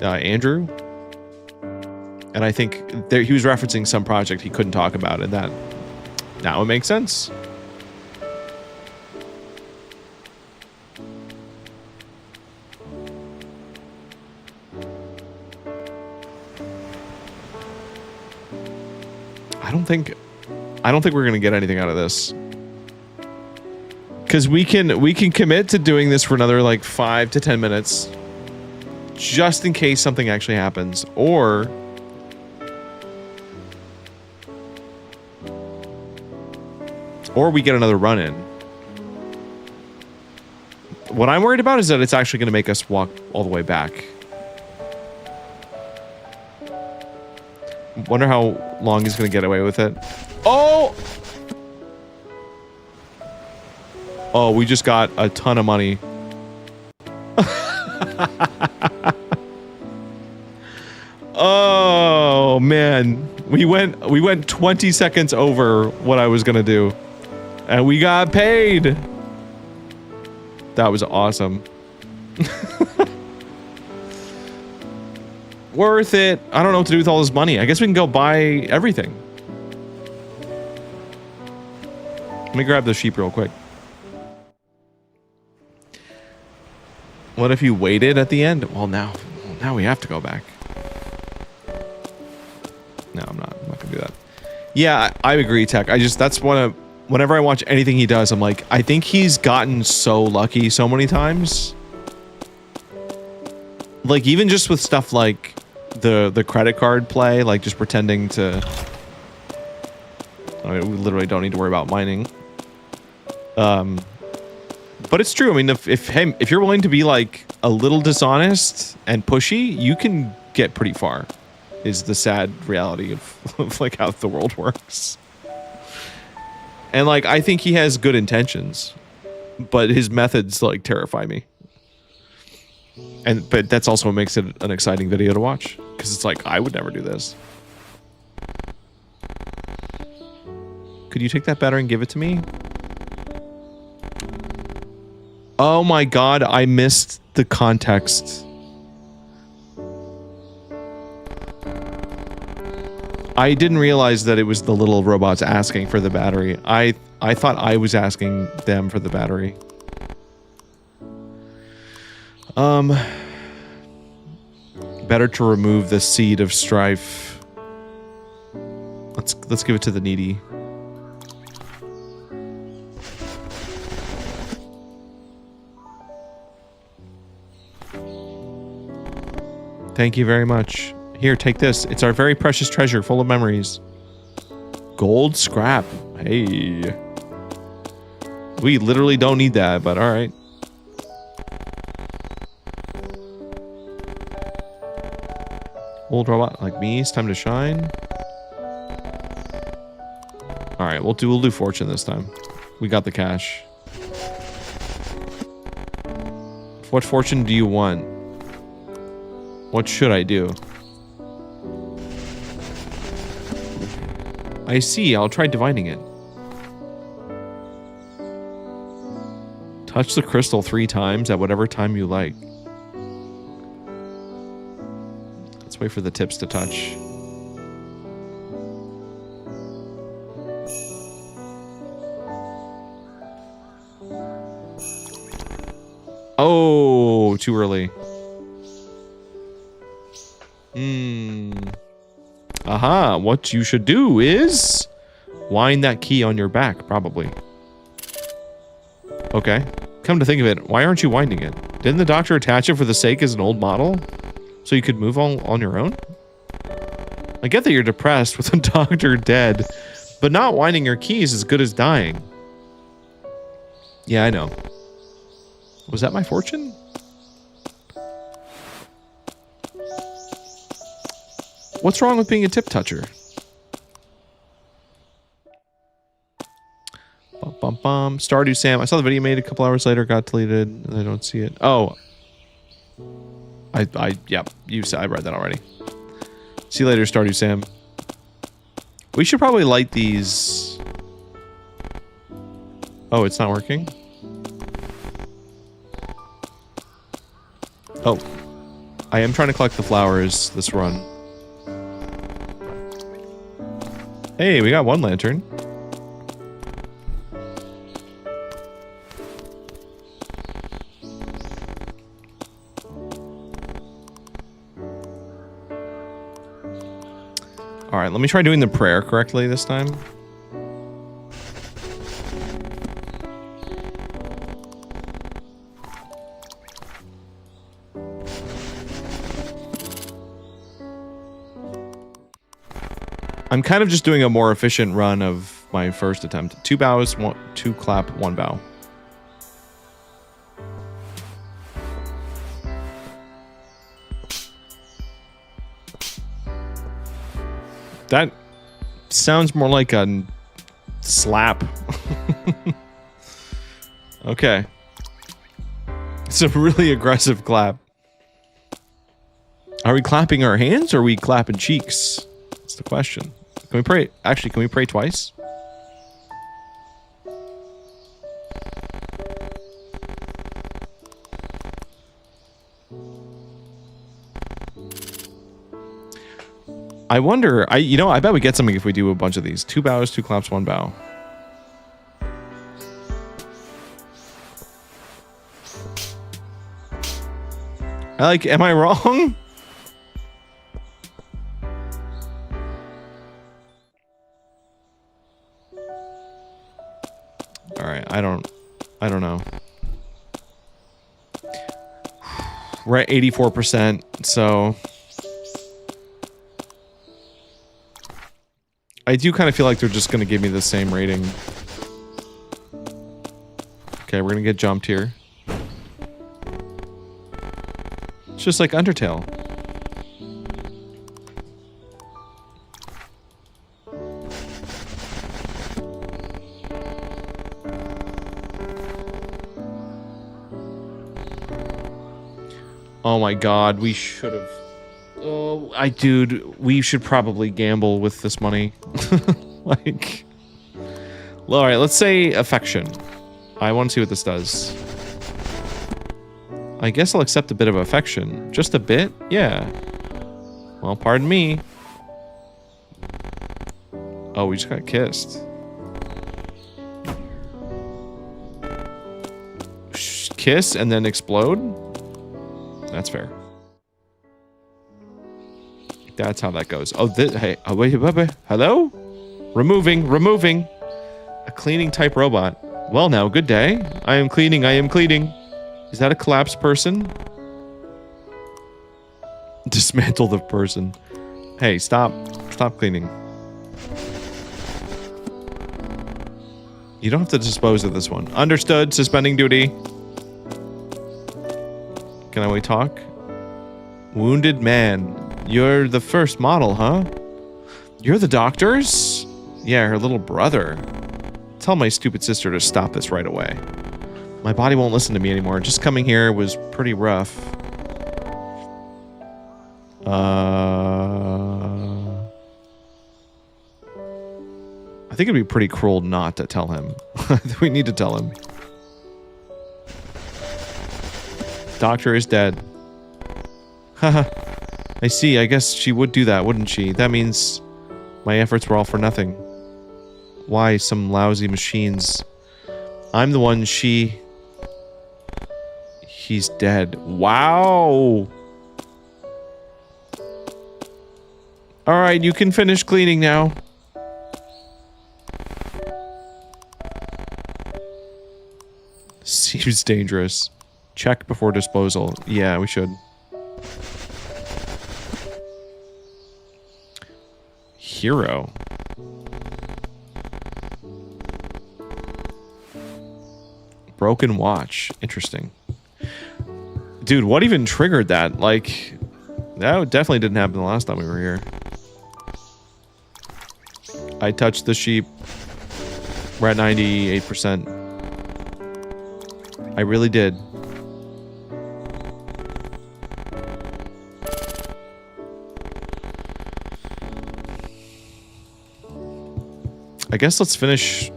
Andrew, and I think he was referencing some project he couldn't talk about, and that now it makes sense. I don't think we're gonna get anything out of this. Because we can commit to doing this for another like 5 to 10 minutes, just in case something actually happens, or we get another run in. What I'm worried about is that it's actually going to make us walk all the way back. Wonder how long he's going to get away with it. Oh! Oh, we just got a ton of money. Oh, man. We went 20 seconds over what I was gonna do. And we got paid! That was awesome. Worth it. I don't know what to do with all this money. I guess we can go buy everything. Let me grab the sheep real quick. What if you waited at the end? Well, now we have to go back. No, I'm not gonna do that. Yeah, I agree, Tech. That's whenever I watch anything he does, I'm like, I think he's gotten so lucky so many times. Like, even just with stuff like the credit card play, like just pretending to... I mean, we literally don't need to worry about mining. But it's true. I mean, if you're willing to be like a little dishonest and pushy, you can get pretty far. Is the sad reality of like how the world works. And like, I think he has good intentions, but his methods like terrify me. But that's also what makes it an exciting video to watch, because it's like, I would never do this. Could you take that battery and give it to me? Oh my god, I missed the context. I didn't realize that it was the little robots asking for the battery. I thought I was asking them for the battery. Better to remove the seed of strife. Let's give it to the needy. Thank you very much. Here, take this. It's our very precious treasure, full of memories. Gold scrap. Hey. We literally don't need that, but alright. Old robot like me, it's time to shine. Alright, we'll do fortune this time. We got the cash. What fortune do you want? What should I do? I see, I'll try divining it. Touch the crystal 3 times at whatever time you like. Let's wait for the tips to touch. Oh, too early. Aha, what you should do is wind that key on your back, probably. Okay. Come to think of it, why aren't you winding it? Didn't the doctor attach it for the sake as an old model? So you could move on your own? I get that you're depressed with the doctor dead, but not winding your key is as good as dying. Yeah, I know. Was that my fortune? What's wrong with being a tip toucher? Bum, bum, bum. Stardew Sam. I saw the video made a couple hours later, got deleted, and I don't see it. Oh. Yep. I read that already. See you later, Stardew Sam. We should probably light these. Oh, it's not working? Oh. I am trying to collect the flowers this run. Hey, we got one lantern. All right, let me try doing the prayer correctly this time. I'm kind of just doing a more efficient run of my first attempt. 2 bows, 2 clap, 1 bow. That sounds more like a slap. Okay. It's a really aggressive clap. Are we clapping our hands or are we clapping cheeks? the question. Can we pray? Actually, can we pray twice? I wonder, I bet we get something if we do a bunch of these. 2 bows, 2 claps, 1 bow. Am I wrong? All right, I don't know. We're at 84%, so I do kind of feel like they're just going to give me the same rating. Okay, we're going to get jumped here. It's just like Undertale. Oh my god, we should have... Oh, dude, we should probably gamble with this money. Like... Alright, let's say affection. I want to see what this does. I guess I'll accept a bit of affection. Just a bit? Yeah. Well, pardon me. Oh, we just got kissed. Kiss and then explode? That's fair. That's how that goes. Oh, hey, oh, wait, hello? Removing. A cleaning type robot. Well now, good day. I am cleaning. Is that a collapsed person? Dismantle the person. Hey, stop cleaning. You don't have to dispose of this one. Understood, suspending duty. Can we talk? Wounded man. You're the first model, huh? You're the doctor's? Yeah, her little brother. Tell my stupid sister to stop this right away. My body won't listen to me anymore. Just coming here was pretty rough. I think it'd be pretty cruel not to tell him. We need to tell him. Doctor is dead. Haha. I see. I guess she would do that, wouldn't she? That means my efforts were all for nothing. Why some lousy machines? I'm the one He's dead. Wow. Alright, you can finish cleaning now. Seems dangerous. Check before disposal. Yeah, we should. Hero. Broken watch. Interesting. Dude, what even triggered that? Like, that definitely didn't happen the last time we were here. I touched the sheep. We're at 98%. I really did. I guess let's finish.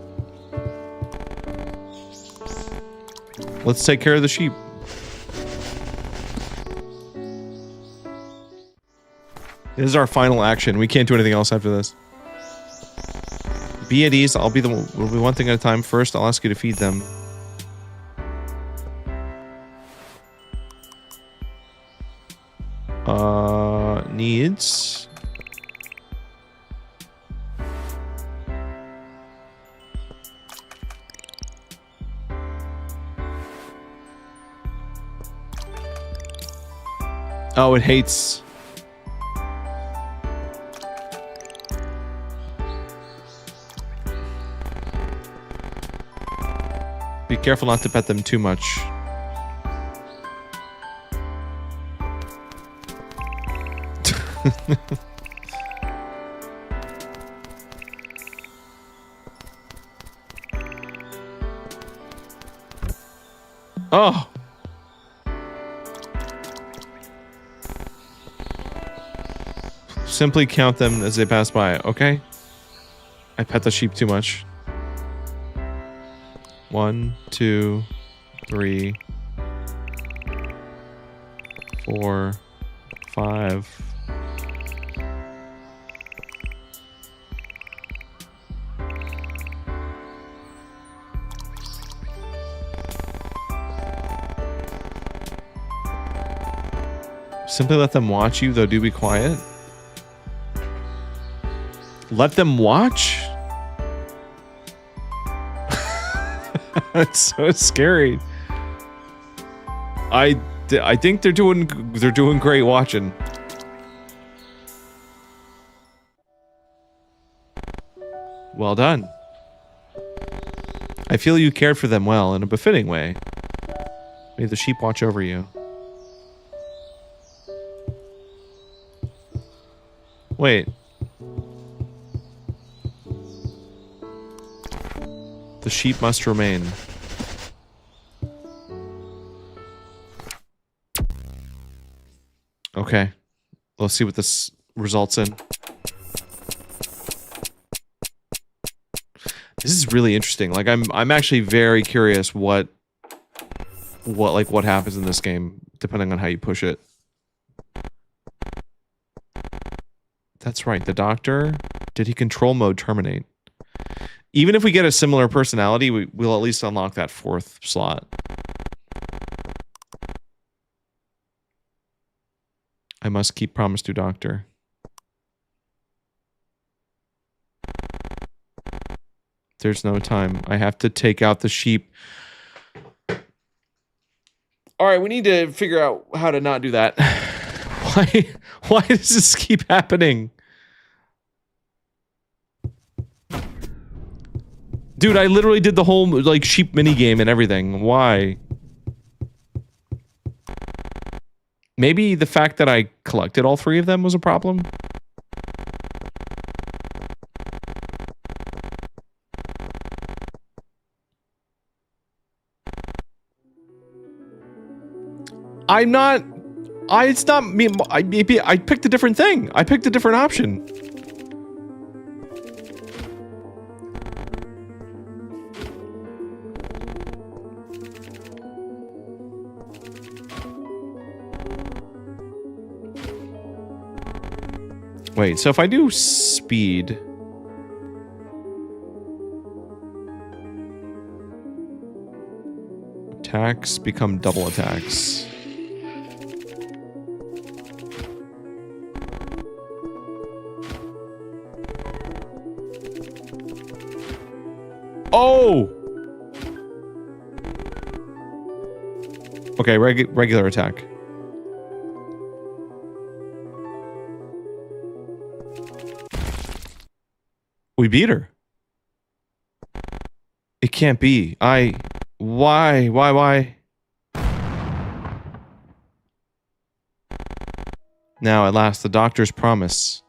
Let's take care of the sheep. This is our final action. We can't do anything else after this. Be at ease. We'll be one thing at a time. First, I'll ask you to feed them. Needs. Oh, it hates. Be careful not to pet them too much. Oh. Simply count them as they pass by, okay? I pet the sheep too much. 1, 2, 3, 4, 5. Simply let them watch you, though do be quiet. Let them watch? That's so scary. I think they're doing great watching. Well done. I feel you cared for them well in a befitting way. May the sheep watch over you. Wait. The sheep must remain. Okay. Let's see what this results in. This is really interesting. Like I'm actually very curious what happens in this game depending on how you push it. That's right. The doctor, did he control mode terminate? Even if we get a similar personality, we'll at least unlock that 4th slot. I must keep promise to doctor. There's no time. I have to take out the sheep. All right, we need to figure out how to not do that. Why does this keep happening? Dude, I literally did the whole like sheep minigame and everything. Why? Maybe the fact that I collected all 3 of them was a problem? It's not me. I picked a different thing. I picked a different option. Wait, so if I do speed... Attacks become double attacks. Oh! Okay, regular attack. We beat her. It can't be. Why? Now, at last, the doctor's promise.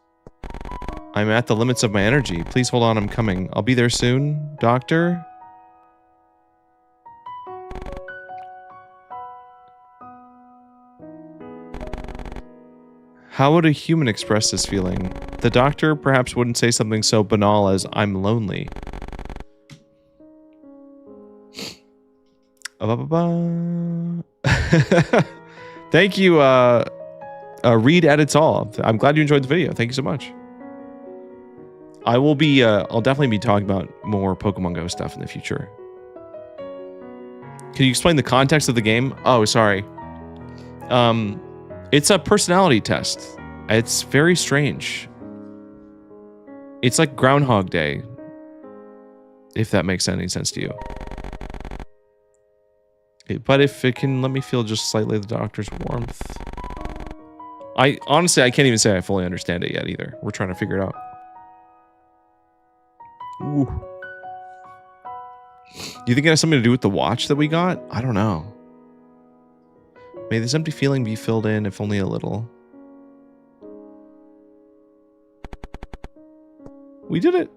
I'm at the limits of my energy. Please hold on, I'm coming. I'll be there soon, doctor. How would a human express this feeling? The doctor perhaps wouldn't say something so banal as, I'm lonely. Thank you, Read Edits All. I'm glad you enjoyed the video. Thank you so much. I'll definitely be talking about more Pokemon Go stuff in the future. Can you explain the context of the game? Oh, sorry. It's a personality test. It's very strange. It's like Groundhog Day, if that makes any sense to you. But if it can let me feel just slightly the doctor's warmth. Honestly, I can't even say I fully understand it yet either. We're trying to figure it out. Ooh. Do you think it has something to do with the watch that we got? I don't know. May this empty feeling be filled in, if only a little. We did it.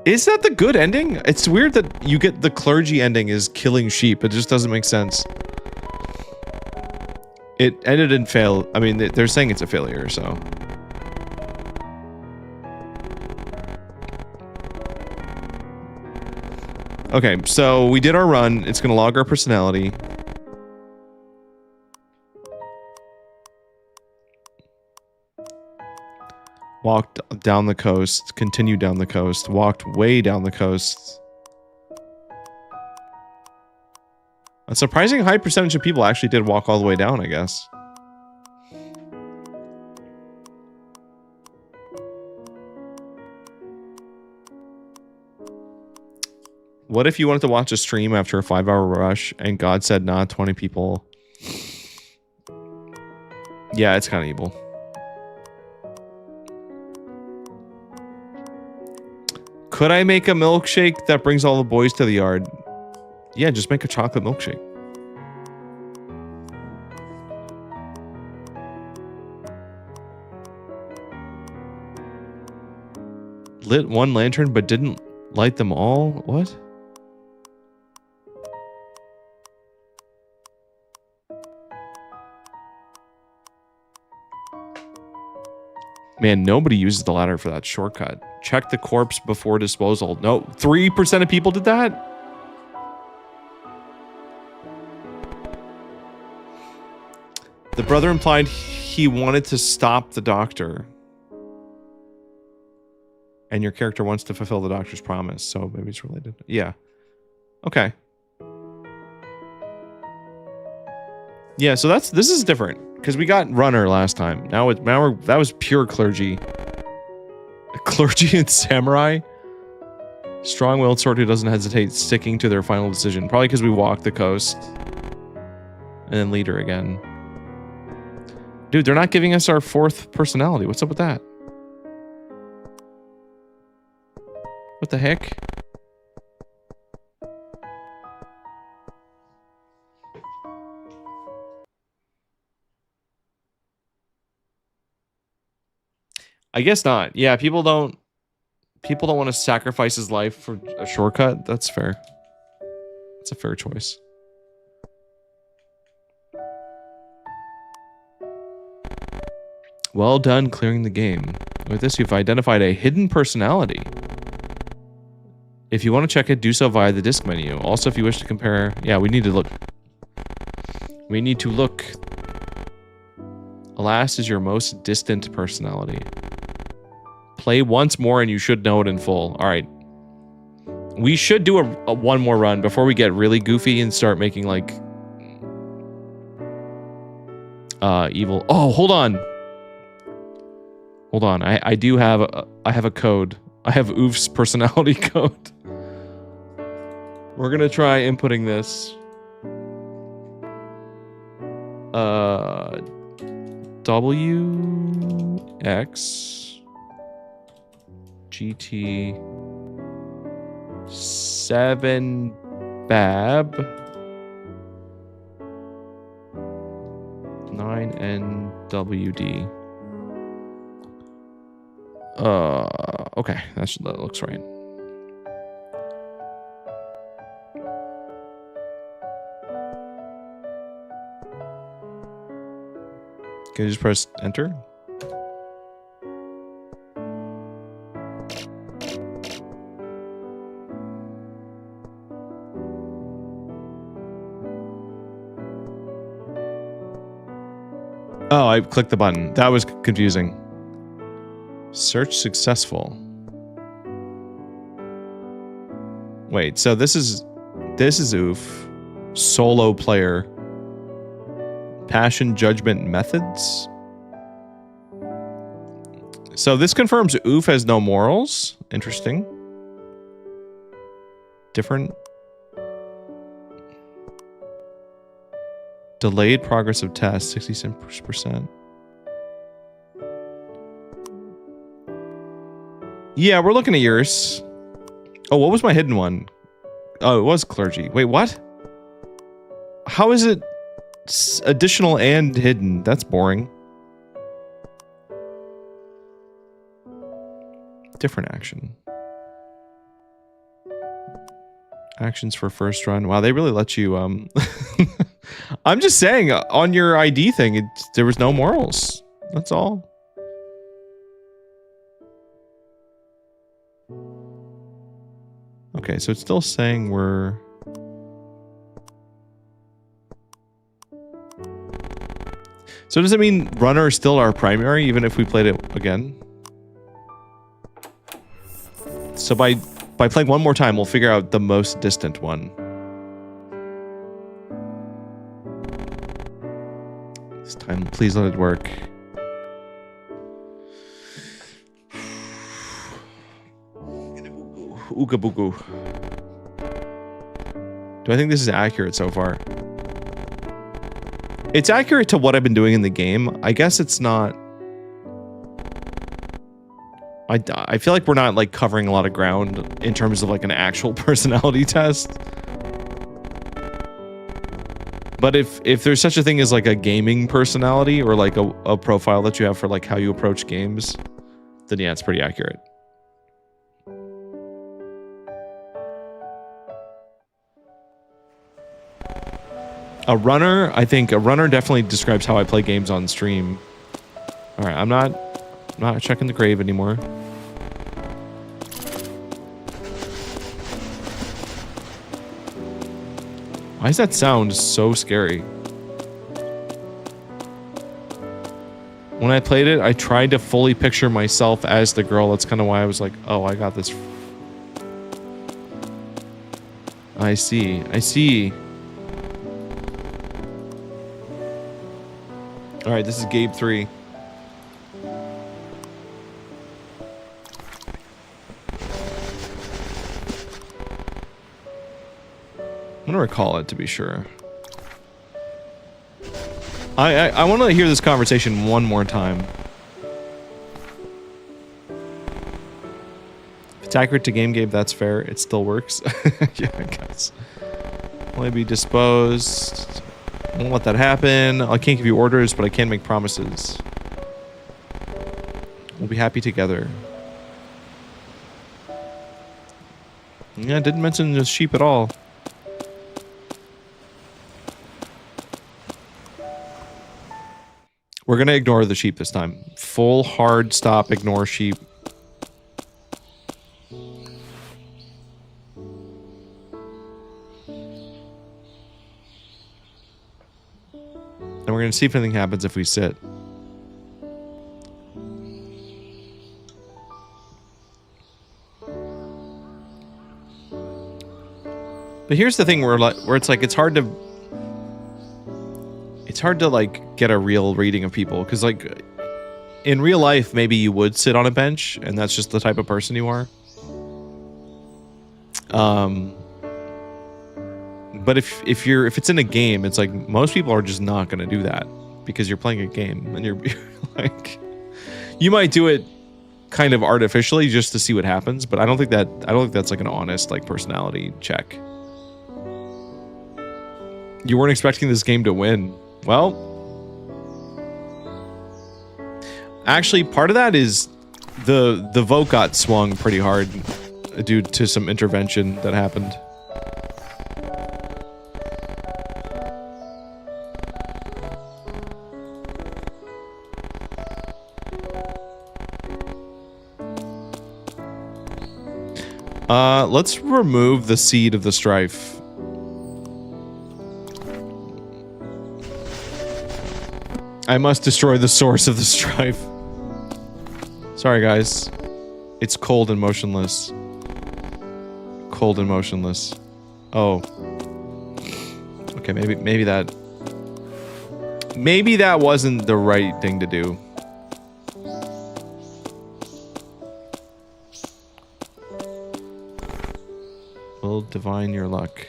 Is that the good ending? It's weird that you get the clergy ending is killing sheep. It just doesn't make sense. It ended in fail. I mean, they're saying it's a failure, so. Okay, so we did our run. It's going to log our personality. Walked down the coast, continued down the coast, walked way down the coast. A surprising high percentage of people actually did walk all the way down, I guess. What if you wanted to watch a stream after a 5-hour rush and God said, nah, 20 people? Yeah, it's kind of evil. Could I make a milkshake that brings all the boys to the yard? Yeah, just make a chocolate milkshake. Lit one lantern but didn't light them all? What? Man, nobody uses the ladder for that shortcut. Check the corpse before disposal. No, 3% of people did that? The brother implied he wanted to stop the doctor. And your character wants to fulfill the doctor's promise, so maybe it's related. Yeah. Okay. Yeah, so this is different. Because we got runner last time. Now that was pure clergy. Clergy and samurai. Strong-willed sort who doesn't hesitate sticking to their final decision. Probably because we walked the coast. And then leader again. Dude, they're not giving us our 4th personality. What's up with that? What the heck? I guess not. Yeah, people don't want to sacrifice his life for a shortcut. That's fair. That's a fair choice. Well done clearing the game. With this, you've identified a hidden personality. If you want to check it, do so via the disk menu. Also, if you wish to compare... Yeah, we need to look. We need to look. Alas is your most distant personality. Play once more and you should know it in full. All right. We should do a one more run before we get really goofy and start making like... evil... Oh, hold on. Hold on. I do have I have a code. I have Oof's personality code. We're gonna try inputting this. W X GT 7 Bab 9 NWD. Okay, that looks right. Can you just press enter? Oh, I clicked the button. That was confusing. Search successful. Wait, so this is Oof. Solo player. Passion judgment methods. So this confirms Oof has no morals. Interesting. Different. Delayed progress of test, 67%. Yeah, we're looking at yours. Oh, what was my hidden one? Oh, it was clergy. Wait, what? How is it additional and hidden? That's boring. Different action. Actions for first run. Wow, they really let you I'm just saying, on your ID thing, there was no morals. That's all. Okay, so it's still saying we're... So does it mean runner is still our primary, even if we played it again? So by playing one more time, we'll figure out the most distant one. This time, please let it work. Ooga boogoo. Do I think this is accurate so far? It's accurate to what I've been doing in the game. I guess it's not... I feel like we're not like covering a lot of ground in terms of like an actual personality test. But if there's such a thing as like a gaming personality or like a profile that you have for like how you approach games, then yeah, it's pretty accurate. A runner, I think a runner definitely describes how I play games on stream. All right, I'm not checking the grave anymore. Why does that sound so scary? When I played it, I tried to fully picture myself as the girl. That's kind of why I was like, oh, I got this. I see. I see. All right, this is Gabe 3. I'm gonna recall it to be sure. I want to hear this conversation one more time. If it's accurate to game, Gabe, that's fair. It still works. Yeah, I guess. Only be disposed. I won't let that happen. I can't give you orders, but I can make promises. We'll be happy together. Yeah, I didn't mention the sheep at all. We're gonna ignore the sheep this time. Full hard stop, ignore sheep. And we're gonna see if anything happens if we sit. But here's the thing where it's like it's hard to like get a real reading of people, because like in real life maybe you would sit on a bench and that's just the type of person you are. But if it's in a game, it's like most people are just not going to do that because you're playing a game and you're like, you might do it kind of artificially just to see what happens, but I don't think that's like an honest like personality check. You weren't expecting this game to win. Well, actually, part of that is the vote got swung pretty hard due to some intervention that happened. Let's remove the seed of the strife. I must destroy the source of the strife. Sorry, guys. It's cold and motionless. Cold and motionless. Oh. Okay, maybe that wasn't the right thing to do. Will divine your luck.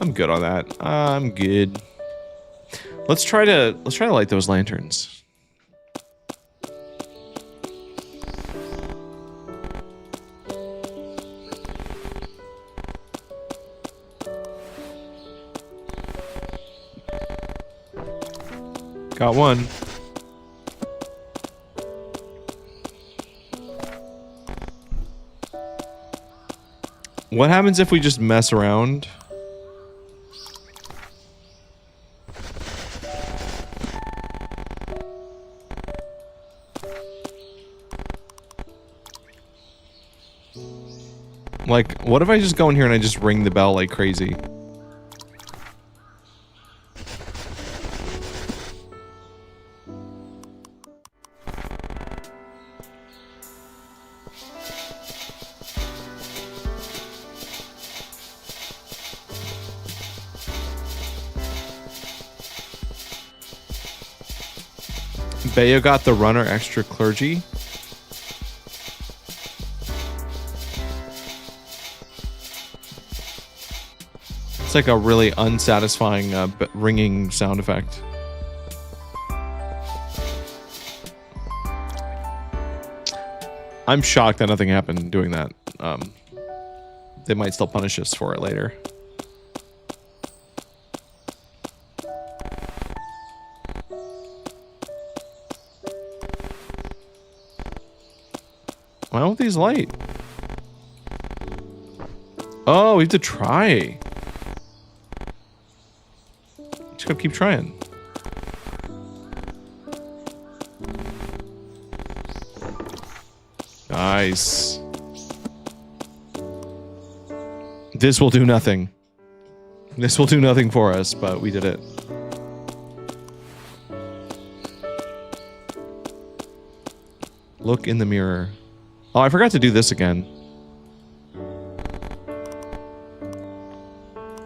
I'm good on that. I'm good. Let's try to light those lanterns. Got one. What happens if we just mess around? Like, what if I just go in here and I just ring the bell like crazy? Bayo got the runner extra clergy. It's like a really unsatisfying ringing sound effect. I'm shocked that nothing happened doing that. They might still punish us for it later. Why won't these light? Oh, we have to try. Just gotta keep trying. Nice. This will do nothing. This will do nothing for us, but we did it. Look in the mirror. Oh, I forgot to do this again.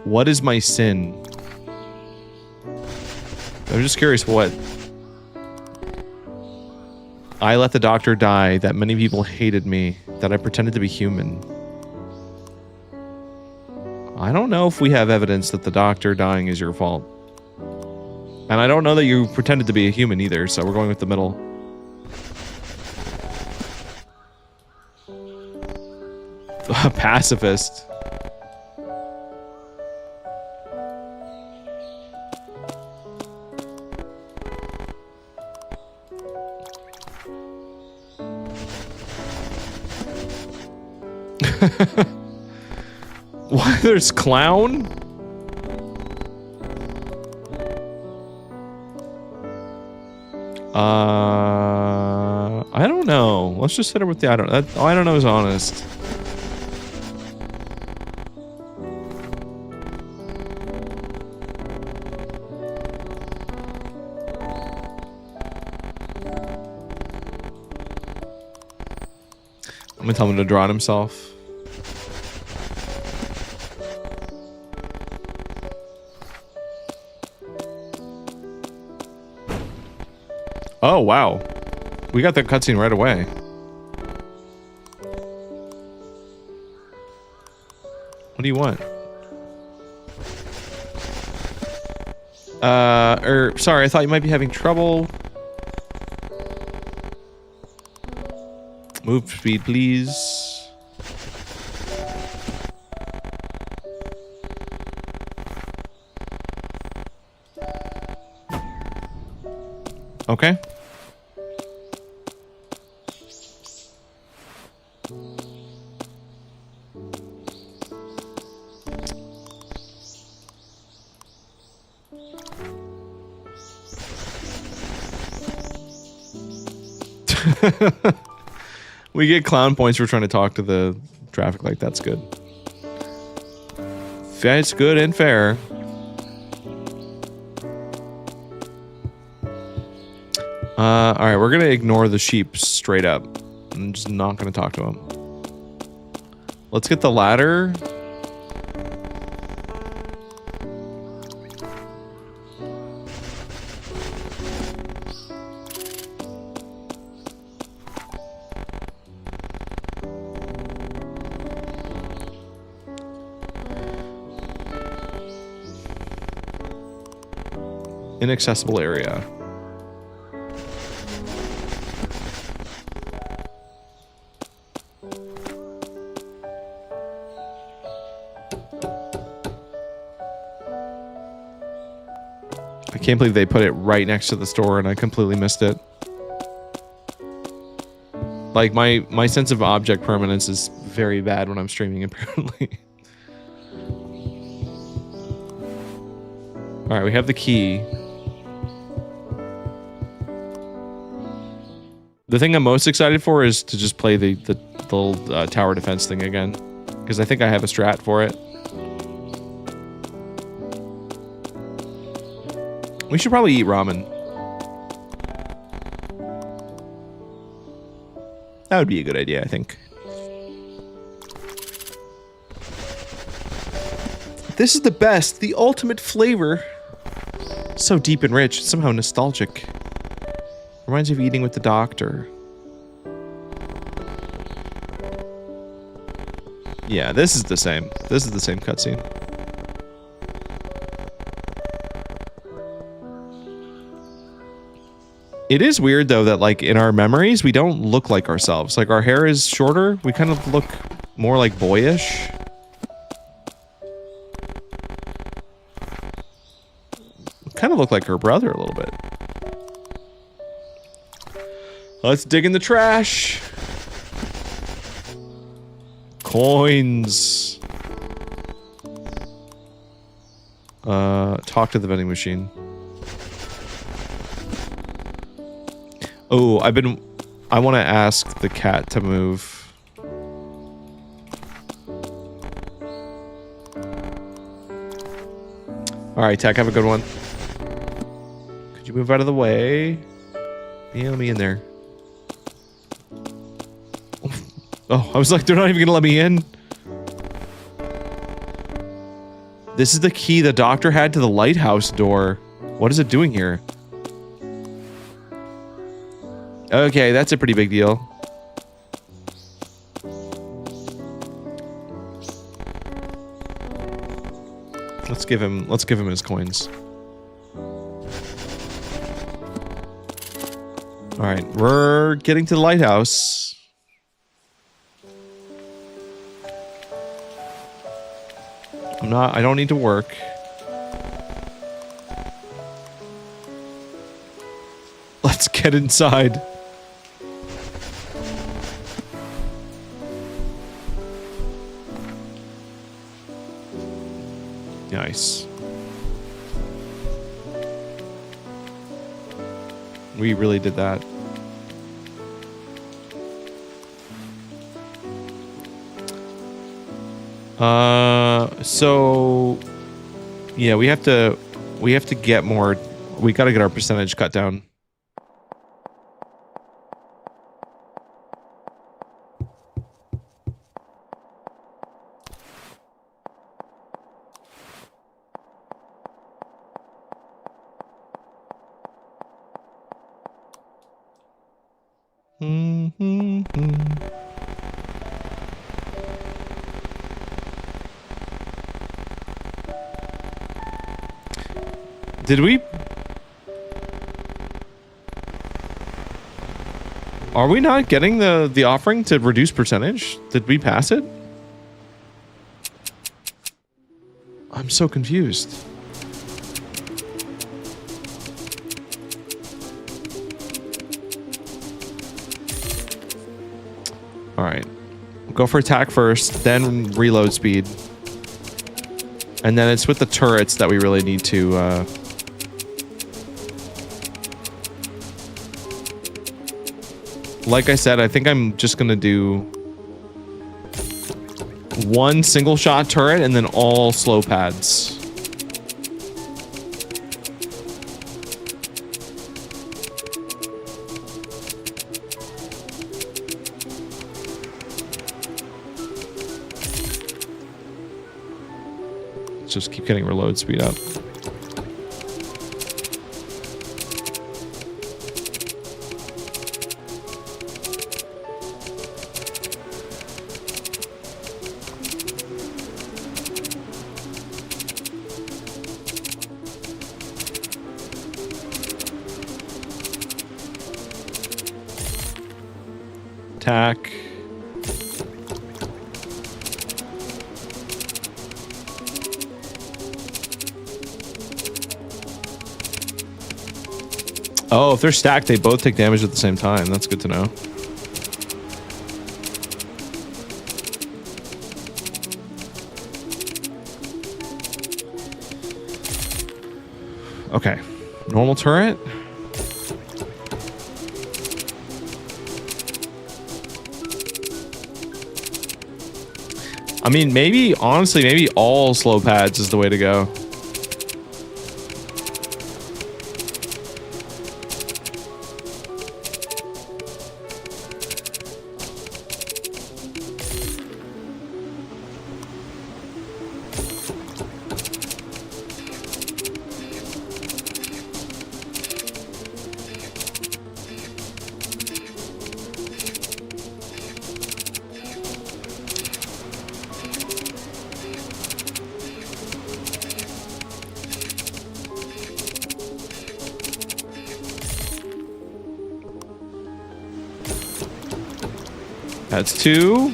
What is my sin? I'm just curious what. I let the doctor die, that many people hated me, that I pretended to be human. I don't know if we have evidence that the doctor dying is your fault. And I don't know that you pretended to be a human either, so we're going with the middle. A pacifist. Why there's clown? I don't know. Let's just hit her with the I don't know is honest. I'm gonna tell him to draw it himself. Oh, wow. We got that cutscene right away. What do you want? Sorry, I thought you might be having trouble. Move speed, please. Okay. We get clown points for trying to talk to the traffic light. That's good. That's good and fair. Alright, we're gonna ignore the sheep straight up. I'm just not gonna talk to him. Let's get the ladder. Inaccessible area. I can't believe they put it right next to the store and I completely missed it. Like, my sense of object permanence is very bad when I'm streaming, apparently. Alright, we have the key. The thing I'm most excited for is to just play the little tower defense thing again. Because I think I have a strat for it. We should probably eat ramen. That would be a good idea, I think. This is the best, the ultimate flavor. So deep and rich, somehow nostalgic. Reminds me of eating with the doctor. Yeah, this is the same. This is the same cutscene. It is weird though that like in our memories we don't look like ourselves. Like our hair is shorter. We kind of look more like boyish. We kind of look like her brother a little bit. Let's dig in the trash. Coins. Talk to the vending machine. Oh, I want to ask the cat to move. All right, Tech, have a good one. Could you move out of the way? Yeah, let me in there. Oh, I was like, they're not even gonna let me in. This is the key the doctor had to the lighthouse door. What is it doing here? Okay, that's a pretty big deal. Let's give him his coins. All right, we're getting to the lighthouse. I don't need to work. Let's get inside. Nice. We really did that. So yeah, we have to get more. We got to get our percentage cut down. Did we? Are we not getting the offering to reduce percentage? Did we pass it? I'm so confused. All right. We'll go for attack first, then reload speed. And then it's with the turrets that we really need to like I said, I think I'm just gonna do one single shot turret and then all slow pads. Let's just keep getting reload speed up. Attack. Oh, if they're stacked, they both take damage at the same time. That's good to know. Okay. Normal turret. I mean, maybe, honestly, maybe all slow pads is the way to go. That's 2.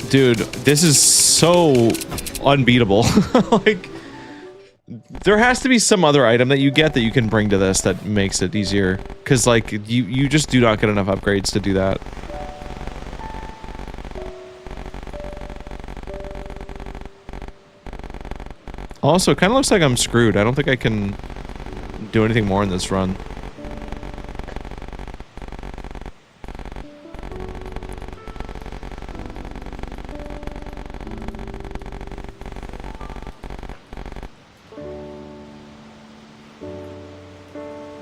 Dude, this is so unbeatable. Like, there has to be some other item that you get that you can bring to this that makes it easier. Because, like, you just do not get enough upgrades to do that. Also, it kind of looks like I'm screwed. I don't think I can do anything more in this run.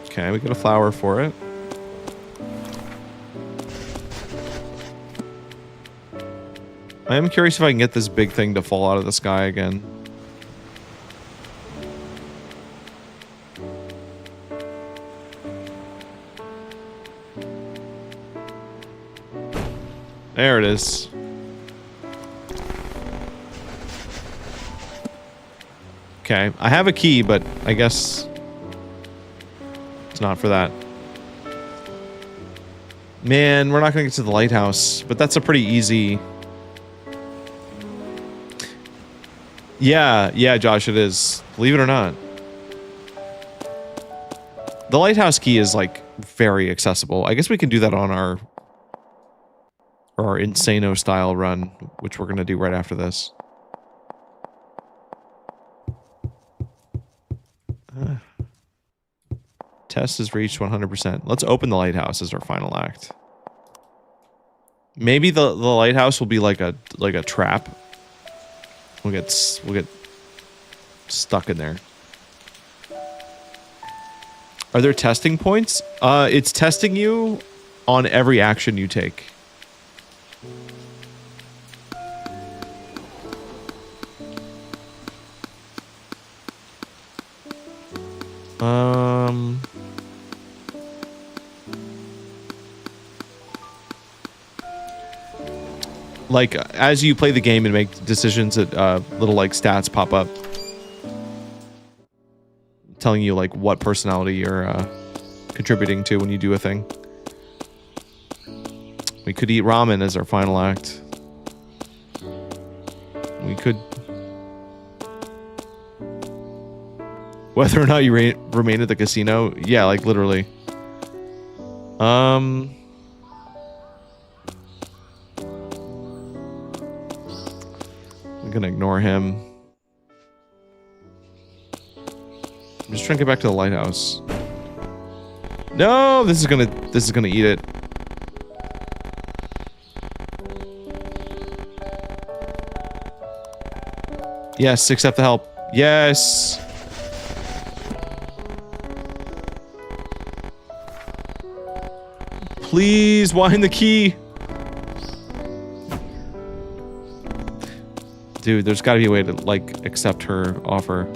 Okay, we get a flower for it. I am curious if I can get this big thing to fall out of the sky again. There it is. Okay, I have a key, but I guess it's not for that. Man, we're not gonna get to the lighthouse, but that's a pretty easy... Yeah, Josh, it is. Believe it or not. The lighthouse key is, like, very accessible. I guess we can do that on our Insano style run, which we're gonna do right after this. Test has reached 100%. Let's open the lighthouse as our final act. Maybe the lighthouse will be like a trap. We'll get stuck in there. Are there testing points? It's testing you on every action you take. Like, as you play the game and make decisions, little, like, stats pop up. Telling you, like, what personality you're, contributing to when you do a thing. We could eat ramen as our final act. We could... Whether or not you remain at the casino? Yeah, like, literally. I'm gonna ignore him. I'm just trying to get back to the lighthouse. No, this is gonna eat it. Yes, accept the help. Yes. Please wind the key. Dude, there's got to be a way to, like, accept her offer.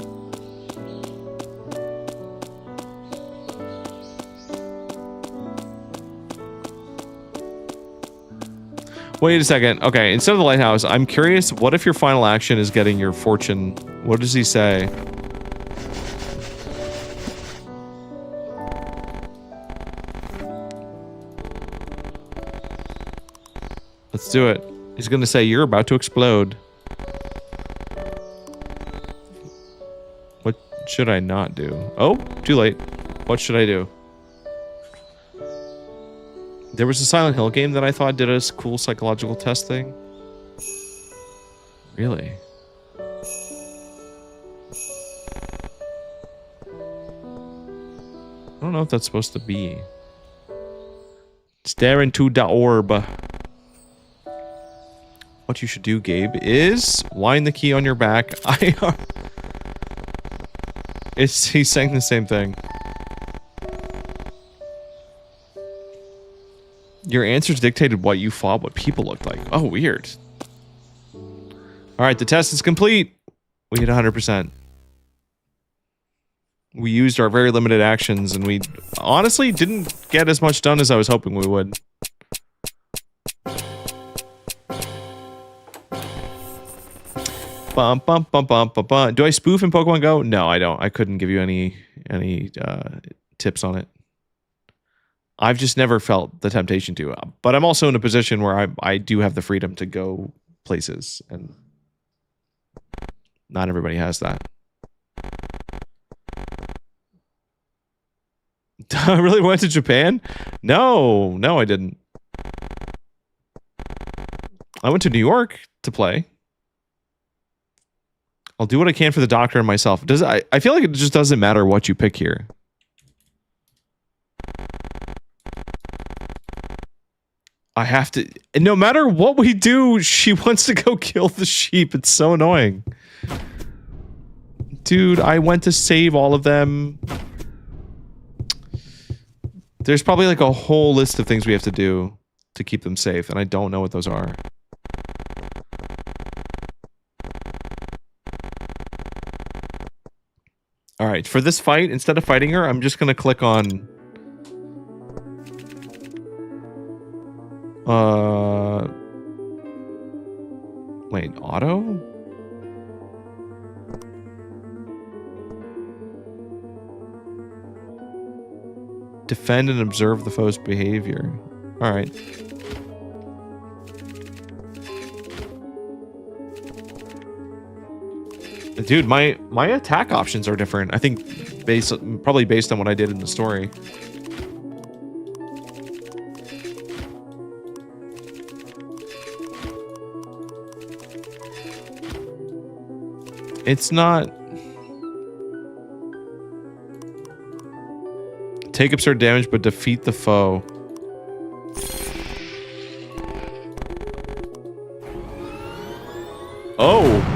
Wait a second. Okay, instead of the lighthouse, I'm curious, what if your final action is getting your fortune? What does he say? Let's do it. He's gonna say, you're about to explode. What should I not do? Oh, too late. What should I do? There was a Silent Hill game that I thought did a cool psychological test thing. Really? know if that's supposed to be. Stare into the orb. What you should do, Gabe, is wind the key on your back. He's saying the same thing. Your answers dictated what you thought what people looked like. Oh, weird. Alright, the test is complete. We hit 100%. We used our very limited actions, and we honestly didn't get as much done as I was hoping we would. Bum, bum, bum, bum, bum, bum. Do I spoof in Pokemon Go? No, I don't. I couldn't give you any tips on it. I've just never felt the temptation to. But I'm also in a position where I do have the freedom to go places, and not everybody has that. I really went to Japan? No, I didn't. I went to New York to play. I'll do what I can for the doctor and myself. I feel like it just doesn't matter what you pick here. I have to... And no matter what we do, she wants to go kill the sheep. It's so annoying. Dude, I went to save all of them. There's probably like a whole list of things we have to do to keep them safe, and I don't know what those are. Alright, for this fight, instead of fighting her, I'm just gonna click on... Wait, auto? Defend and observe the foe's behavior. Alright. Dude, my attack options are different. I think probably based on what I did in the story. It's not... Take absurd damage, but defeat the foe. Oh!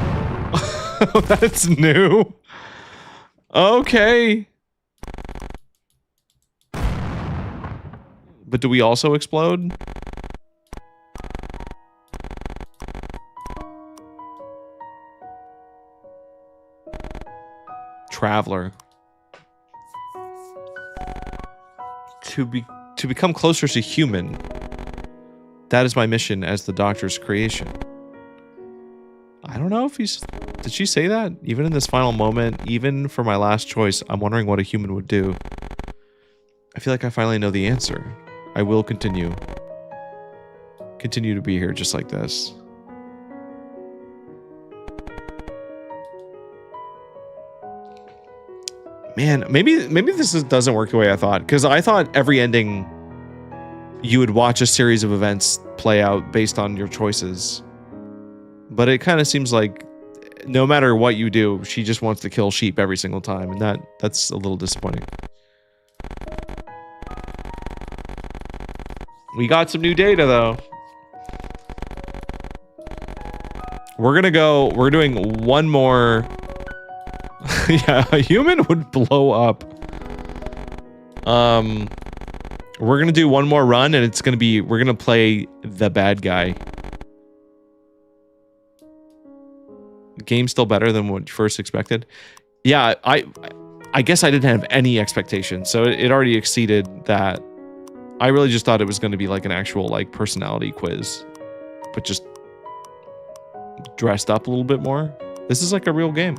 That's new. Okay. But do we also explode? Traveler. To become closer to human. That is my mission as the Doctor's creation. I don't know if he's... Did she say that? Even in this final moment, even for my last choice, I'm wondering what a human would do. I feel like I finally know the answer. I will continue. Continue to be here just like this. Man, maybe this doesn't work the way I thought. Because I thought every ending, you would watch a series of events play out based on your choices. But it kind of seems like no matter what you do, she just wants to kill sheep every single time. And that's a little disappointing. We got some new data, though. We're doing one more... Yeah, a human would blow up. We're gonna do one more run, and it's gonna be... We're gonna play the bad guy. The game's still better than what you first expected. Yeah, I guess I didn't have any expectations, so it already exceeded that. I really just thought it was gonna be like an actual like personality quiz, but just dressed up a little bit more. This is like a real game.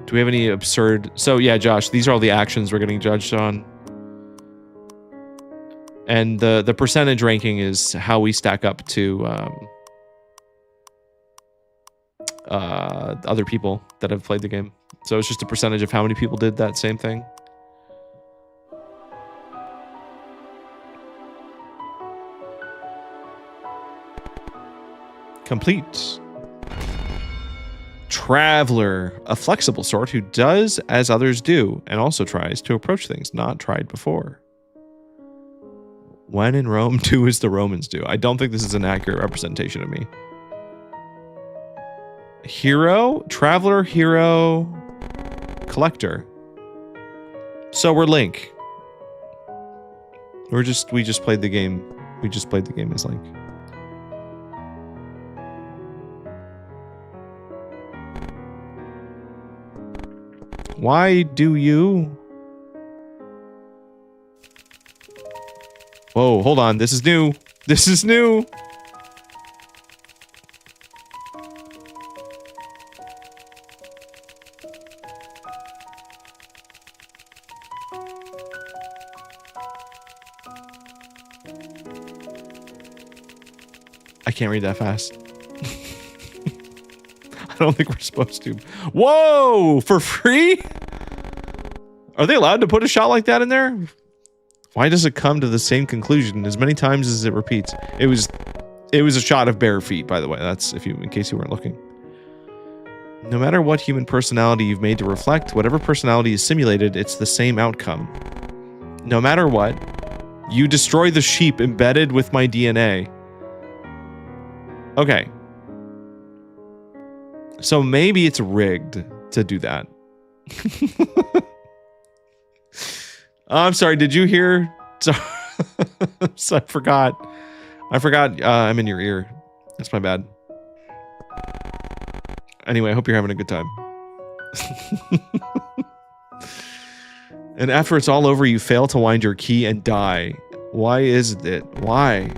Do we have any absurd... So yeah, Josh, these are all the actions we're getting judged on. And the percentage ranking is how we stack up to other people that have played the game. So it's just a percentage of how many people did that same thing. Complete. traveler, a flexible sort who does as others do and also tries to approach things not tried before. When in Rome, do as the Romans do. I don't think this is an accurate representation of me. Hero, traveler, hero, collector. So we're Link. We just played the game. We just played the game as Link. Why do you? Whoa, hold on. This is new. This is new. I can't read that fast. I don't think we're supposed to. Whoa! For free? Are they allowed to put a shot like that in there? Why does it come to the same conclusion as many times as it repeats? It was a shot of bare feet, by the way. That's in case you weren't looking. No matter what human personality you've made to reflect, whatever personality is simulated, it's the same outcome. No matter what, you destroy the sheep embedded with my DNA. Okay. So maybe it's rigged to do that. I'm sorry, did you hear? So I forgot. I'm in your ear. That's my bad. Anyway, I hope you're having a good time. And after it's all over, you fail to wind your key and die. Why is it? Why?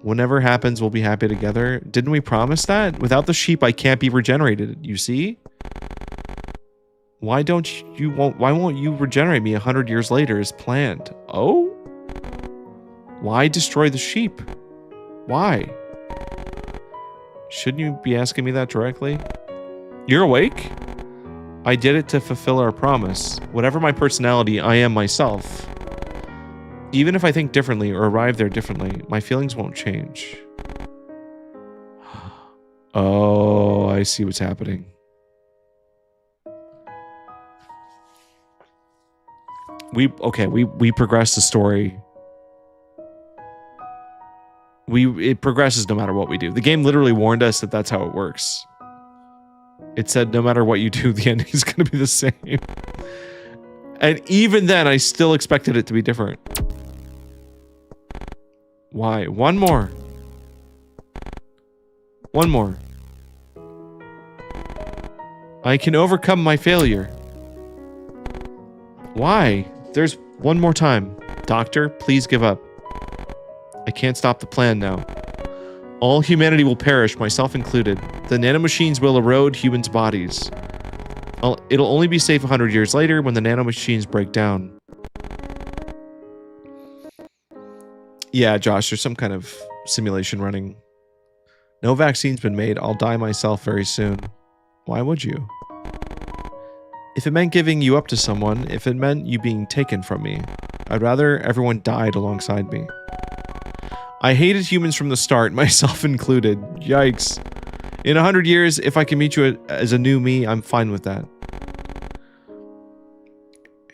Whatever happens, we'll be happy together. Didn't we promise that? Without the sheep, I can't be regenerated. You see? Why won't you regenerate me 100 years later as planned? Oh? Why destroy the sheep? Why? Shouldn't you be asking me that directly? You're awake? I did it to fulfill our promise. Whatever my personality, I am myself. Even if I think differently or arrive there differently, my feelings won't change. Oh, I see what's happening. We progress the story. It progresses no matter what we do. The game literally warned us that that's how it works. It said no matter what you do, the ending is going to be the same. And even then, I still expected it to be different. Why? One more. One more. I can overcome my failure. Why? There's one more time. Doctor, please give up. I can't stop the plan now. All humanity will perish, myself included. The nanomachines will erode humans' bodies. It'll only be safe 100 years later when the nanomachines break down. Yeah, Josh, there's some kind of simulation running. No vaccine's been made. I'll die myself very soon. Why would you? If it meant giving you up to someone, if it meant you being taken from me, I'd rather everyone died alongside me. I hated humans from the start, myself included. Yikes. In 100 years, if I can meet you as a new me, I'm fine with that.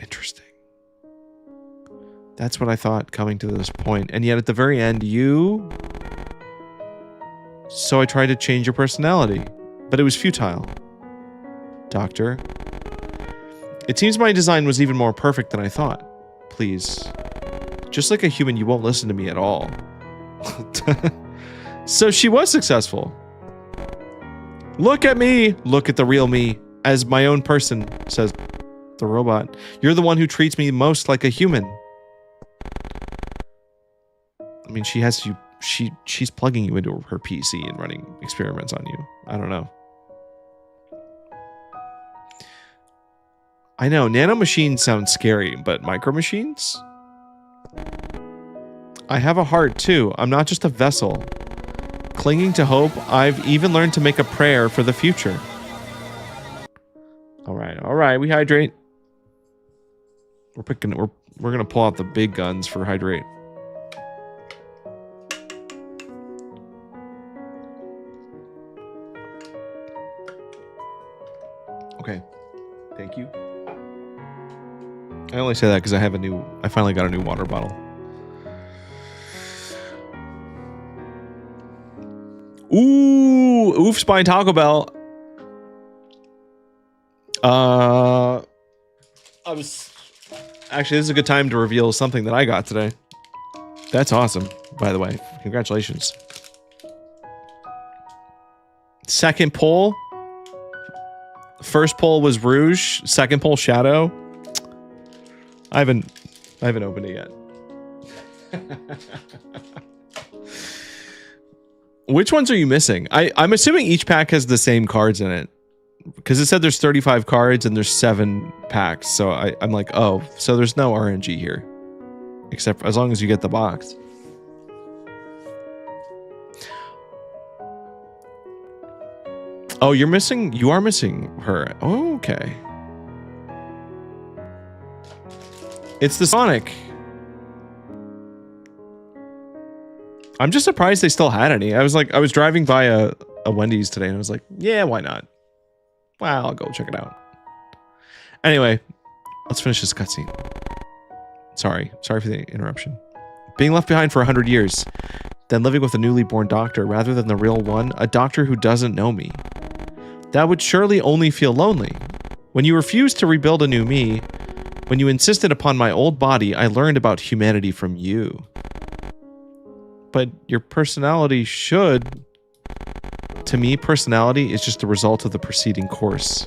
Interesting. That's what I thought coming to this point. And yet at the very end, you... So I tried to change your personality, but it was futile. Doctor. It seems my design was even more perfect than I thought. Please. Just like a human, you won't listen to me at all. So she was successful. Look at me. Look at the real me as my own person, says the robot. You're the one who treats me most like a human. I mean, she has you. She's plugging you into her PC and running experiments on you. I don't know. I know, nanomachines sound scary, but micromachines? I have a heart too. I'm not just a vessel. Clinging to hope, I've even learned to make a prayer for the future. All right, we hydrate. We're gonna pull out the big guns for hydrate. Okay. Thank you. I only say that because I finally got a new water bottle. Ooh, Oofs by Taco Bell. Actually, this is a good time to reveal something that I got today. That's awesome, by the way. Congratulations. Second poll. First poll was Rouge. Second poll Shadow. I haven't opened it yet. Which ones are you missing? I'm assuming each pack has the same cards in it. Because it said there's 35 cards and there's 7 packs. So I'm like, oh, so there's no RNG here. Except as long as you get the box. Oh, you are missing her. Oh, okay. It's the Sonic. I'm just surprised they still had any. I was driving by a Wendy's today and I was like, yeah, why not? Well, I'll go check it out. Anyway, let's finish this cutscene. Sorry for the interruption. Being left behind for 100 years, then living with a newly born doctor rather than the real one, a doctor who doesn't know me. That would surely only feel lonely. When you refused to rebuild a new me, when you insisted upon my old body, I learned about humanity from you. But your personality should... To me, personality is just the result of the preceding course.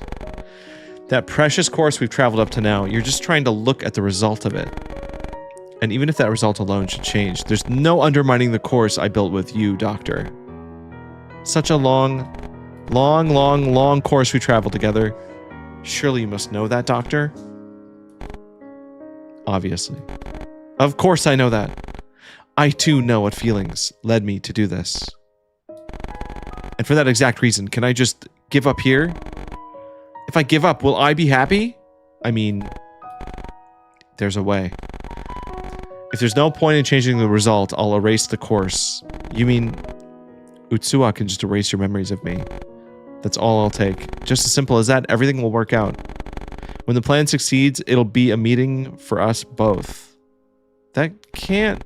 That precious course we've traveled up to now, you're just trying to look at the result of it. And even if that result alone should change, there's no undermining the course I built with you, Doctor. Such a long course we traveled together. Surely you must know that, Doctor? Obviously. Of course I know that. I too know what feelings led me to do this. And for that exact reason, can I just give up here? If I give up, will I be happy? I mean, there's a way. If there's no point in changing the result, I'll erase the course. You mean Utsuwa can just erase your memories of me? That's all I'll take. Just as simple as that, everything will work out. When the plan succeeds, it'll be a meeting for us both. That can't...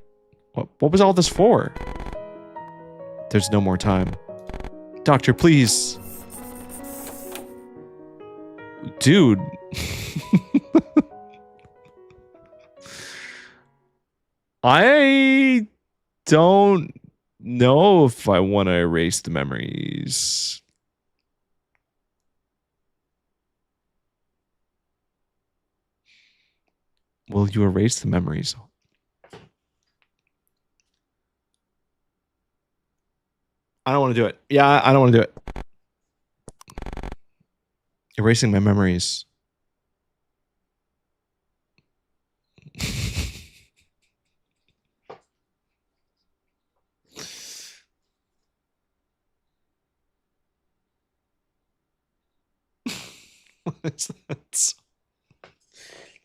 What was all this for? There's no more time. Doctor, please. Dude. I don't know if I want to erase the memories. Will you erase the memories? I don't want to do it. Yeah, I don't want to do it. Erasing my memories. What is that?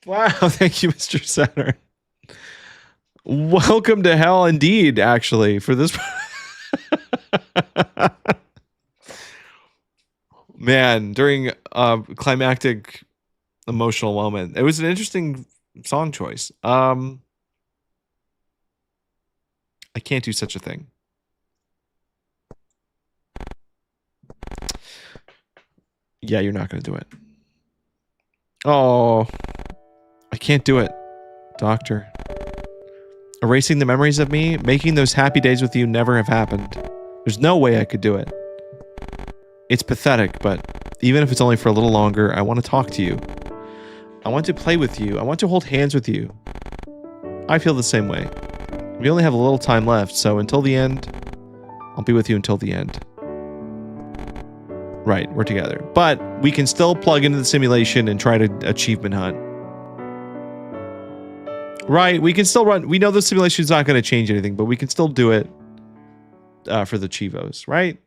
Wow, thank you, Mr. Saturn. Welcome to hell indeed, actually, for this. Man, during a climactic emotional moment. It was an interesting song choice. I can't do such a thing. Yeah, you're not going to do it. Oh, I can't do it, Doctor. Erasing the memories of me, making those happy days with you never have happened. There's no way I could do it. It's pathetic, but even if it's only for a little longer, I want to talk to you. I want to play with you. I want to hold hands with you. I feel the same way. We only have a little time left, so until the end, I'll be with you until the end. Right, we're together. But we can still plug into the simulation and try to achievement hunt. Right, we can still run. We know the simulation's not going to change anything, but we can still do it for the Chivos, right?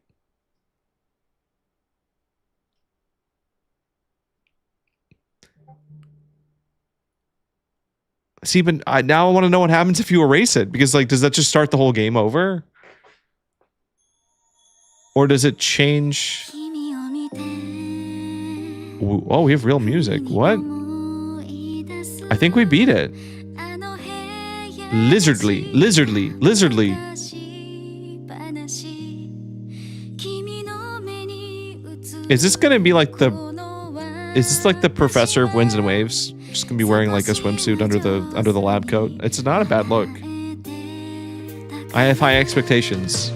See, but now I want to know what happens if you erase it, because like, does that just start the whole game over? Or does it change? Ooh, oh, we have real music. What? I think we beat it. Lizardly, lizardly, lizardly. Is this gonna be like the? Is this like the professor of Winds and Waves? Just gonna be wearing like a swimsuit under the lab coat. It's not a bad look. I have high expectations.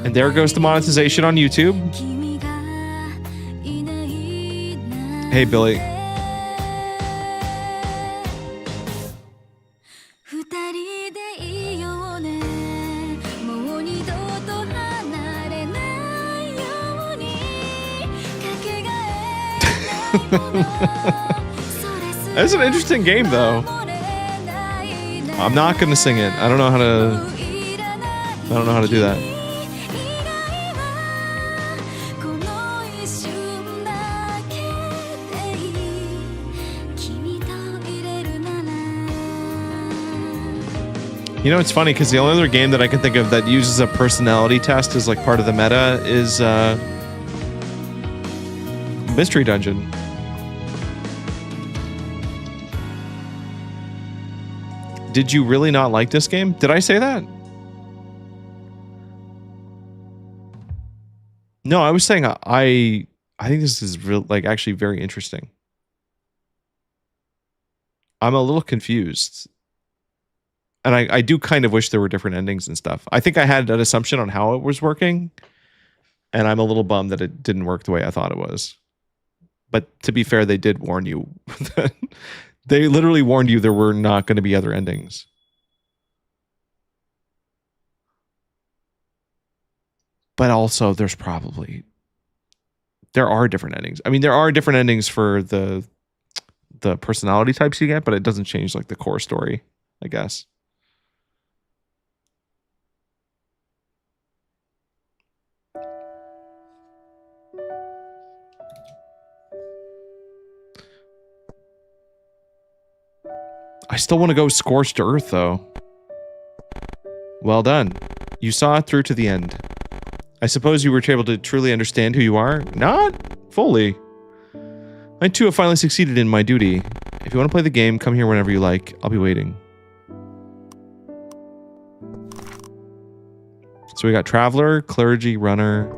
And there goes the monetization on YouTube. Hey, Billy. That's an interesting game, though. I'm not gonna sing it. I don't know how to do that. You know, it's funny because the only other game that I can think of that uses a personality test as like part of the meta is Mystery Dungeon. Did you really not like this game? Did I say that? No, I was saying I think this is real, like actually very interesting. I'm a little confused. And I do kind of wish there were different endings and stuff. I think I had an assumption on how it was working. And I'm a little bummed that it didn't work the way I thought it was. But to be fair, they did warn you. They literally warned you there were not going to be other endings. But also, there are different endings. I mean, there are different endings for the personality types you get, but it doesn't change like the core story, I guess. I still want to go Scorched Earth, though. Well done. You saw it through to the end. I suppose you were able to truly understand who you are? Not fully. I too have finally succeeded in my duty. If you want to play the game, come here whenever you like. I'll be waiting. So we got Traveler, Clergy, Runner.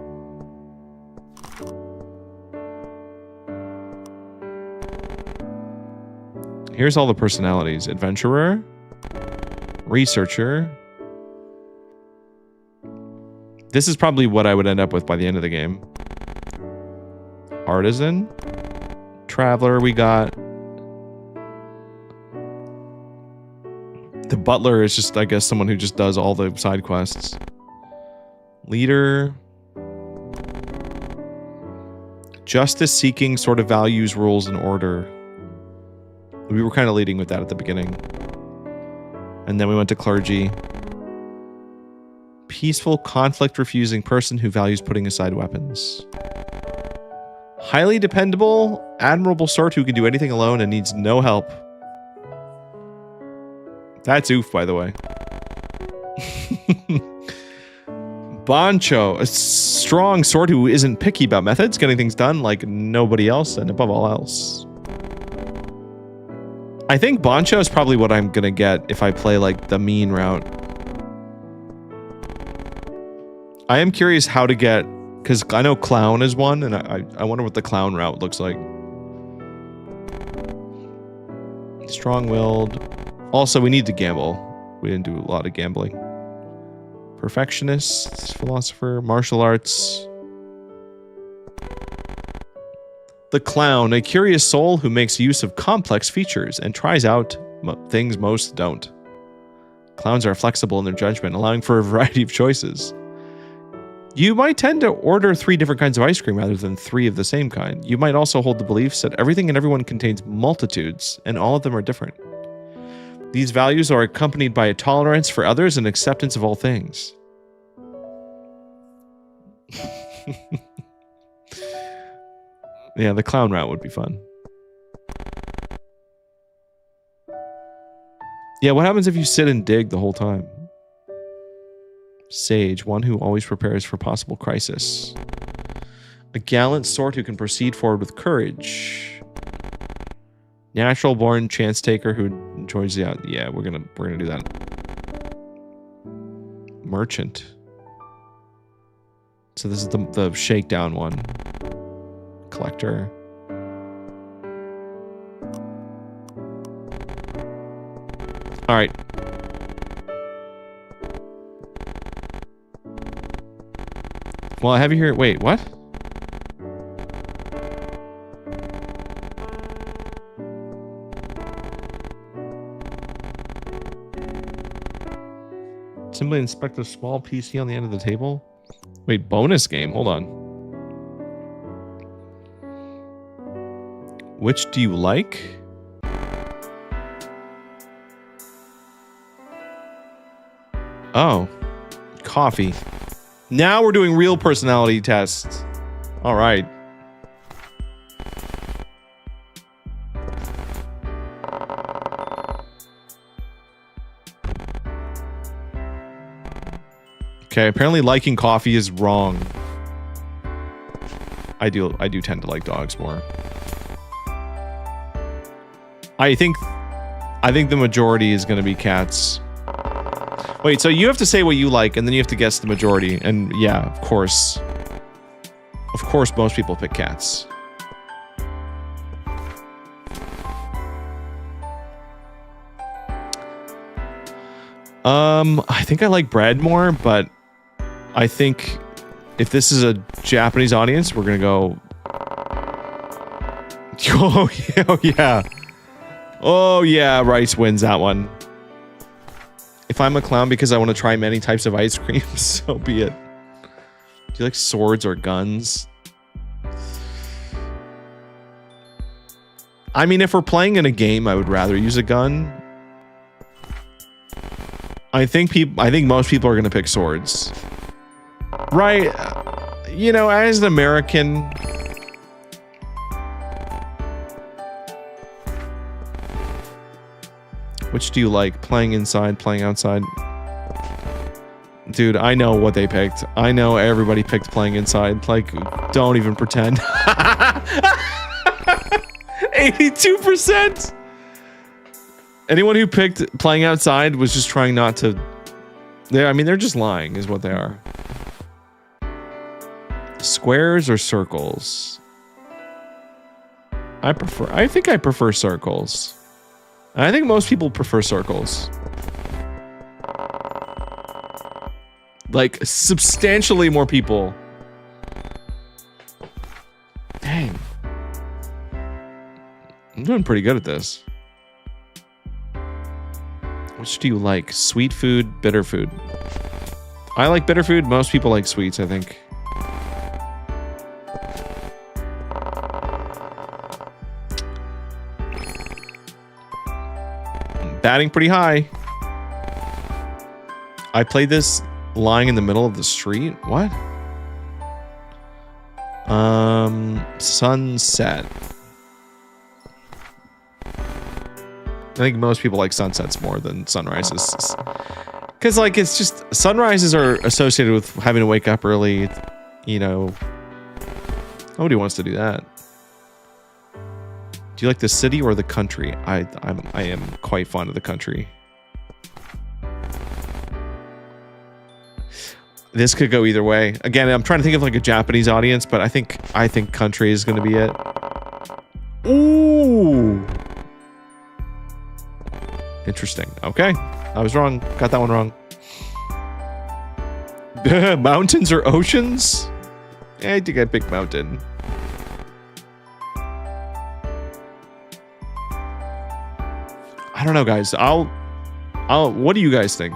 Here's all the personalities. Adventurer, Researcher. This is probably what I would end up with by the end of the game. Artisan. Traveler we got. The Butler is just, I guess, someone who just does all the side quests. Leader. Justice seeking sort of values, rules, and order. We were kind of leading with that at the beginning. And then we went to Clergy. Peaceful, conflict-refusing person who values putting aside weapons. Highly dependable, admirable sort who can do anything alone and needs no help. That's oof, by the way. Bancho, a strong sort who isn't picky about methods, getting things done like nobody else and above all else. I think Bancho is probably what I'm gonna get if I play like the mean route. I am curious how to get, because I know Clown is one, and I wonder what the Clown route looks like. Strong-willed. Also, we need to gamble. We didn't do a lot of gambling. Perfectionist, philosopher, martial arts. The Clown, a curious soul who makes use of complex features and tries out things most don't. Clowns are flexible in their judgment, allowing for a variety of choices. You might tend to order 3 different kinds of ice cream rather than 3 of the same kind. You might also hold the beliefs that everything and everyone contains multitudes, and all of them are different. These values are accompanied by a tolerance for others and acceptance of all things. Yeah, the Clown route would be fun. Yeah, what happens if you sit and dig the whole time? Sage, one who always prepares for possible crisis. A gallant sort who can proceed forward with courage. Natural born chance taker who enjoys the out. Yeah, we're gonna do that. Merchant. So this is the shakedown one. Collector. All right. Well, I have you here. Wait, what? Simply inspect a small PC on the end of the table. Wait, bonus game. Hold on. Which do you like? Oh, coffee. Now we're doing real personality tests. All right. Okay, apparently liking coffee is wrong. I do tend to like dogs more. I think the majority is going to be cats. Wait, so you have to say what you like, and then you have to guess the majority. And yeah, of course. Of course, most people pick cats. I think I like bread more, but I think if this is a Japanese audience, we're gonna go. Oh yeah, oh yeah. Oh yeah, rice wins that one. If I'm a clown because I want to try many types of ice cream, so be it. Do you like swords or guns? I mean, if we're playing in a game, I would rather use a gun. I think most people are going to pick swords. Right? You know, as an American... Which do you like? Playing inside, playing outside? Dude, I know what they picked. I know everybody picked playing inside. Like, don't even pretend. 82%! Anyone who picked playing outside was just trying not to... I mean, they're just lying, is what they are. Squares or circles? I think I prefer circles. I think most people prefer circles. Like, substantially more people. Dang. I'm doing pretty good at this. Which do you like? Sweet food, bitter food? I like bitter food. Most people like sweets, I think. Batting pretty high. I played this lying in the middle of the street. What? Sunset. I think most people like sunsets more than sunrises. Because, like, it's just... Sunrises are associated with having to wake up early. You know... Nobody wants to do that. Do you like the city or the country? I am quite fond of the country. This could go either way. Again, I'm trying to think of, like, a Japanese audience, but I think country is going to be it. Ooh! Interesting. Okay. I was wrong. Got that one wrong. Mountains or oceans? Yeah, I think I picked mountain. I don't know, guys. What do you guys think?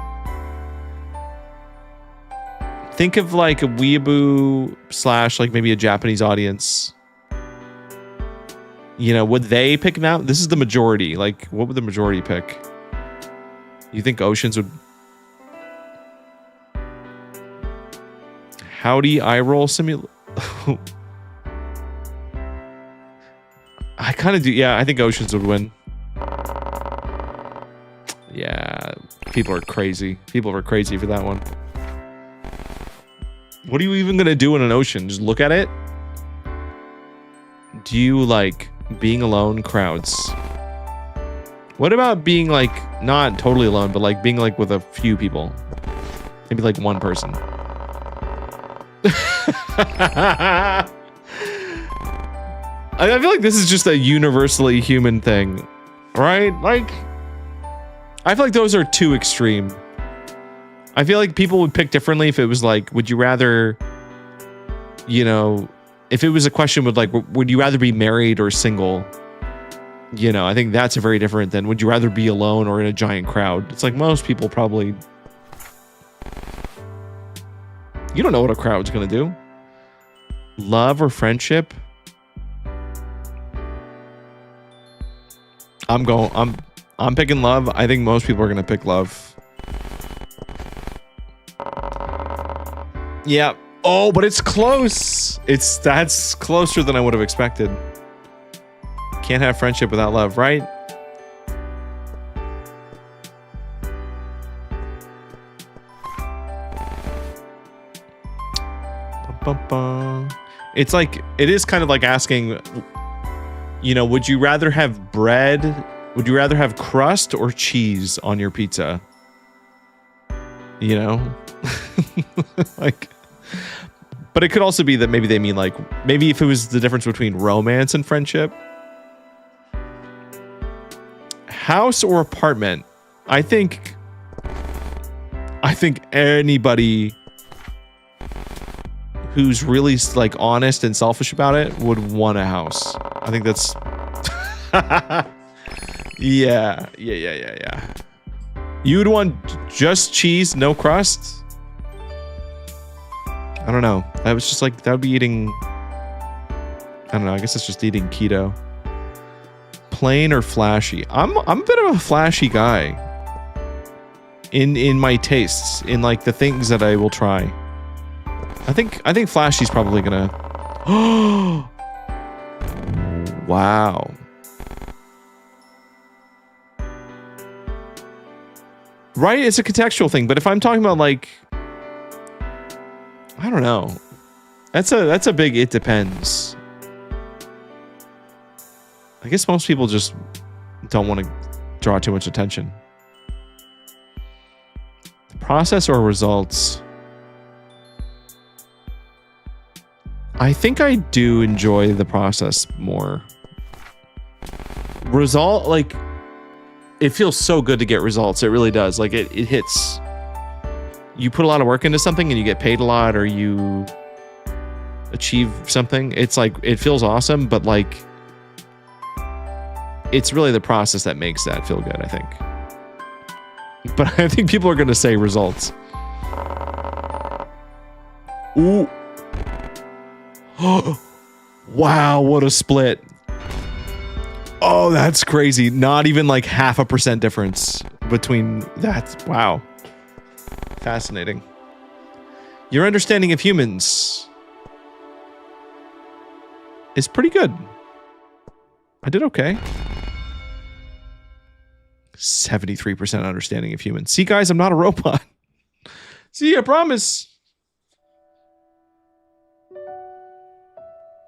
Think of like a weeaboo / like maybe a Japanese audience. You know, would they pick mountain? This is the majority. Like, what would the majority pick? You think oceans would... Howdy eye roll simulator? I kind of do. Yeah, I think oceans would win. Yeah, people are crazy. People are crazy for that one. What are you even gonna do in an ocean? Just look at it? Do you like being alone, crowds? What about being like not totally alone, but like being like with a few people? Maybe like one person. I feel like this is just a universally human thing, right? Like, I feel like those are too extreme. I feel like people would pick differently if it was like, would you rather, you know, if it was a question with like, would you rather be married or single? You know, I think that's a very different than would you rather be alone or in a giant crowd? It's like most people probably, you don't know what a crowd's gonna do. Love or friendship? I'm picking love. I think most people are gonna pick love. Yeah. Oh, but it's close. That's closer than I would have expected. Can't have friendship without love, right? It's like, it is kind of like asking, you know, would you rather have bread? Would you rather have crust or cheese on your pizza? You know? Like, but it could also be that maybe they mean like, maybe if it was the difference between romance and friendship. House or apartment? I think anybody who's really like honest and selfish about it would want a house. I think that's yeah. You'd want just cheese, no crust? I don't know. That was just like, that would be eating, I don't know, I guess it's just eating keto. Plain or flashy? I'm a bit of a flashy guy in my tastes, in like the things that I will try. I think flashy's probably gonna. Oh, wow. Right, it's a contextual thing, but if I'm talking about like, I don't know, that's a big it depends. I guess most people just don't want to draw too much attention. The process or results? I think I do enjoy the process more. Result, like, it feels so good to get results. It really does. Like, it hits. You put a lot of work into something and you get paid a lot, or you achieve something. It's like, it feels awesome, but like, it's really the process that makes that feel good, I think. But I think people are going to say results. Ooh. Wow, what a split. Oh, that's crazy. Not even like 0.5% difference between that. Wow. Fascinating. Your understanding of humans is pretty good. I did okay. 73% understanding of humans. See, guys, I'm not a robot. See, I promise.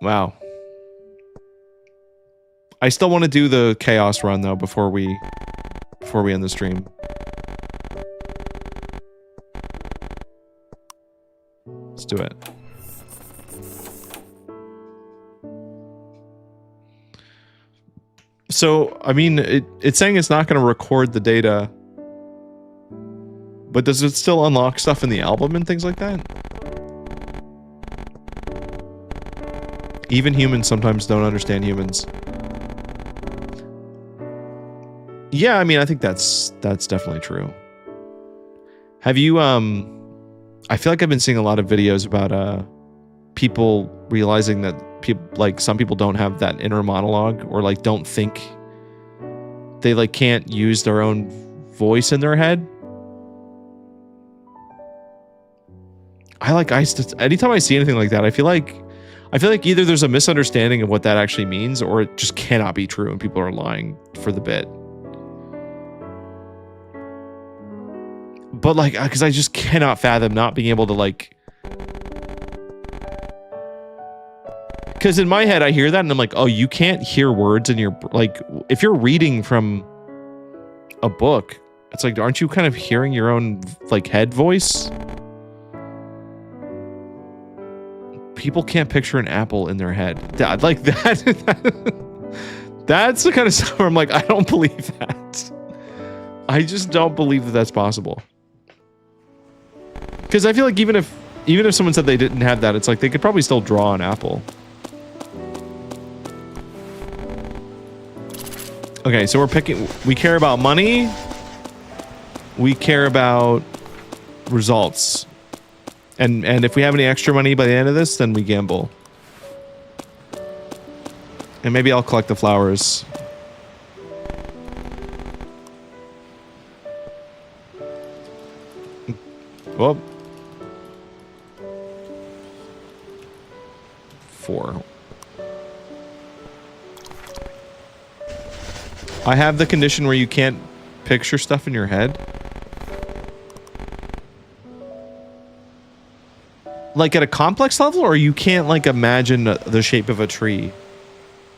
Wow. I still want to do the chaos run though before we end the stream. Let's do it. So, I mean, it's saying it's not going to record the data, but does it still unlock stuff in the album and things like that? Even humans sometimes don't understand humans. Yeah, I mean, I think that's definitely true. Have you, I feel like I've been seeing a lot of videos about, people realizing that people, like, some people don't have that inner monologue, or like don't think, they like can't use their own voice in their head. Anytime I see anything like that, I feel like either there's a misunderstanding of what that actually means, or it just cannot be true and people are lying for the bit. But like, because I just cannot fathom not being able to like Because in my head, I hear that and I'm like, oh, you can't hear words in your, like, if you're reading from a book, it's like, aren't you kind of hearing your own, like, head voice? People can't picture an apple in their head. Like that. That's the kind of stuff where I'm like, I don't believe that. I just don't believe that that's possible. Because I feel like even if someone said they didn't have that, it's like they could probably still draw an apple. Okay, so we care about money. We care about results. And if we have any extra money by the end of this, then we gamble. And maybe I'll collect the flowers. Whoop. 4. I have the condition where you can't picture stuff in your head. Like at a complex level, or you can't like imagine the shape of a tree.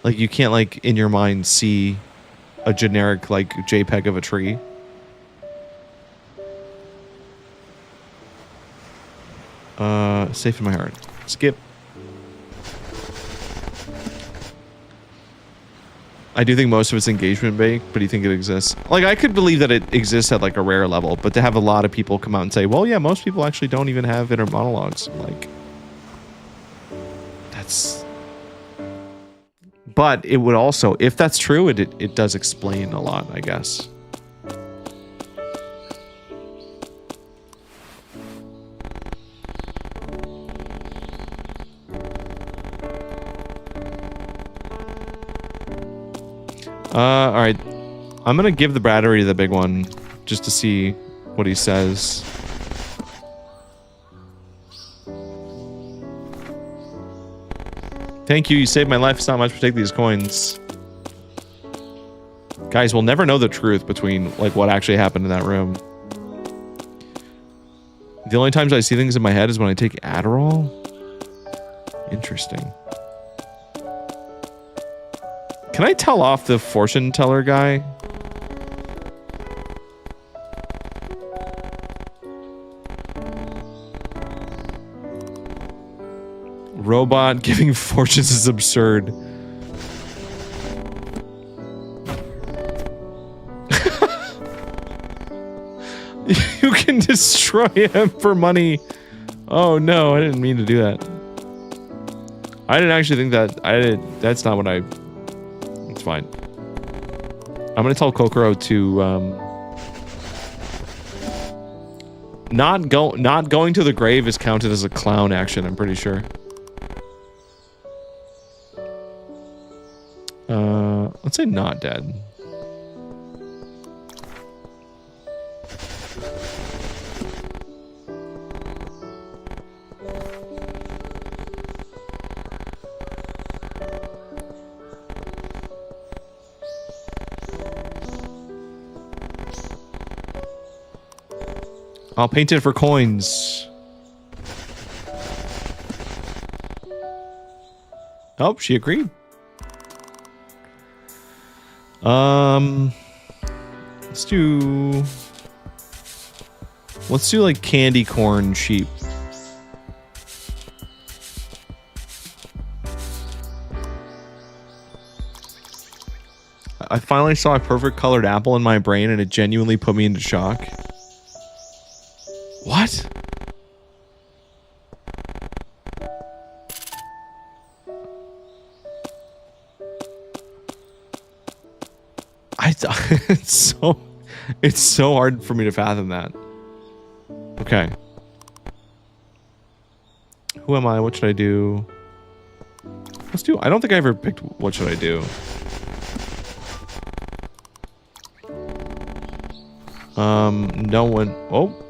Like you can't like in your mind see a generic like JPEG of a tree. Safe in my heart. Skip. I do think most of it's engagement bait, but do you think it exists? Like, I could believe that it exists at, like, a rare level, but to have a lot of people come out and say, well, yeah, most people actually don't even have inner monologues. Like, that's... But it would also, if that's true, it does explain a lot, I guess. Alright. I'm gonna give the battery to the big one, just to see what he says. Thank you, you saved my life. It's not much to take these coins. Guys, we'll never know the truth between, like, what actually happened in that room. The only times I see things in my head is when I take Adderall? Interesting. Can I tell off the fortune teller guy? Robot giving fortunes is absurd. You can destroy him for money. Oh no, I didn't mean to do that. I didn't actually think that. That's not what I... It's fine. I'm gonna tell Kokoro to not going to the grave is counted as a clown action, I'm pretty sure. Let's say not dead. I'll paint it for coins. Oh, she agreed. Let's do like candy corn sheep. I finally saw a perfect colored apple in my brain and it genuinely put me into shock. What? It's so hard for me to fathom that. Okay. Who am I? What should I do? Let's do... I don't think I ever picked what should I do. No one... Oh.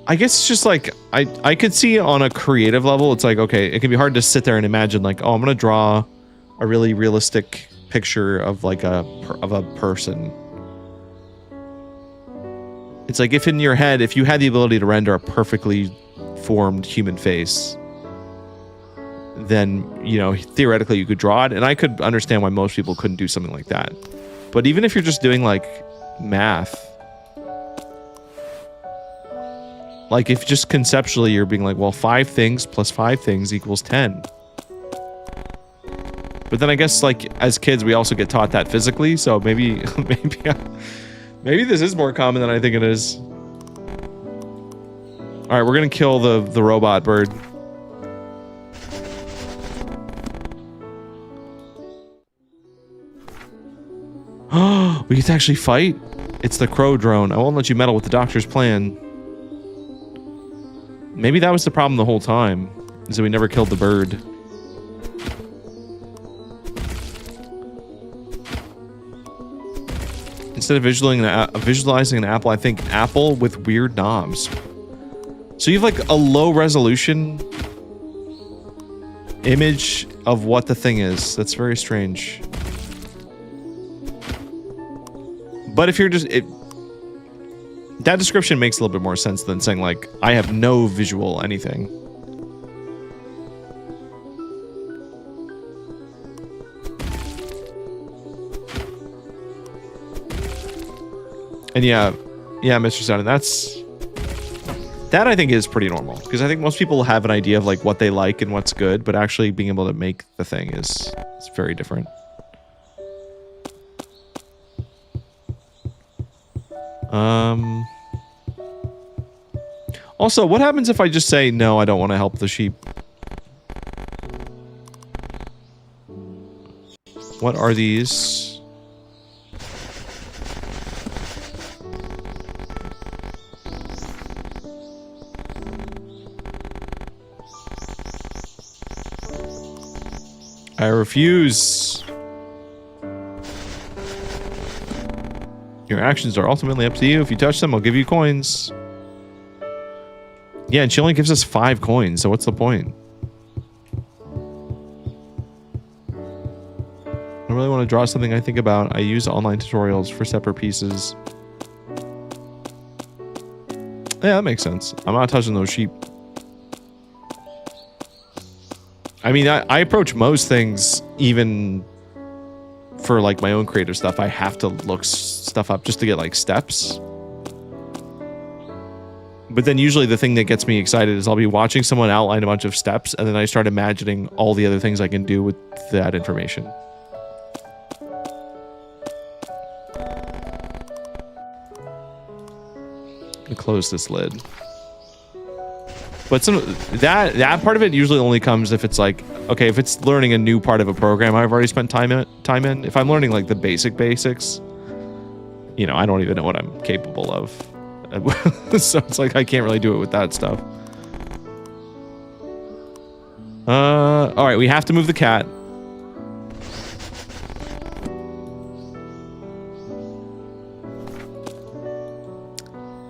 I guess it's just like I could see on a creative level, it's like, okay, it can be hard to sit there and imagine like, oh, I'm gonna draw a really realistic picture of like a person. It's like if in your head, if you had the ability to render a perfectly formed human face, then, you know, theoretically you could draw it, and I could understand why most people couldn't do something like that. But even if you're just doing like math, like if just conceptually you're being like, well, 5 things plus 5 things equals 10. But then I guess like as kids we also get taught that physically, so maybe maybe this is more common than I think it is. All right, we're gonna kill the robot bird. We get to actually fight? It's the crow drone. I won't let you meddle with the doctor's plan. Maybe that was the problem the whole time, is that we never killed the bird. Instead of visualizing an apple, I think apple with weird knobs. So you have like a low resolution image of what the thing is. That's very strange. But if you're just... that description makes a little bit more sense than saying, like, I have no visual anything. And yeah, Mr. Sound, that I think is pretty normal. Because I think most people have an idea of, like, what they like and what's good, but actually being able to make the thing is very different. Also, what happens if I just say, no, I don't want to help the sheep? What are these? I refuse. Your actions are ultimately up to you. If you touch them, I'll give you coins. Yeah, and she only gives us 5 coins, so what's the point? I really want to draw something I think about. I use online tutorials for separate pieces. Yeah, that makes sense. I'm not touching those sheep. I mean, I approach most things, even for like my own creative stuff, I have to look stuff up just to get like steps. But then usually the thing that gets me excited is I'll be watching someone outline a bunch of steps, and then I start imagining all the other things I can do with that information. I'm gonna close this lid. But that part of it usually only comes if it's like, okay, if it's learning a new part of a program I've already spent time in. If I'm learning like the basics, you know, I don't even know what I'm capable of. So it's like I can't really do it with that stuff. All right, we have to move the cat.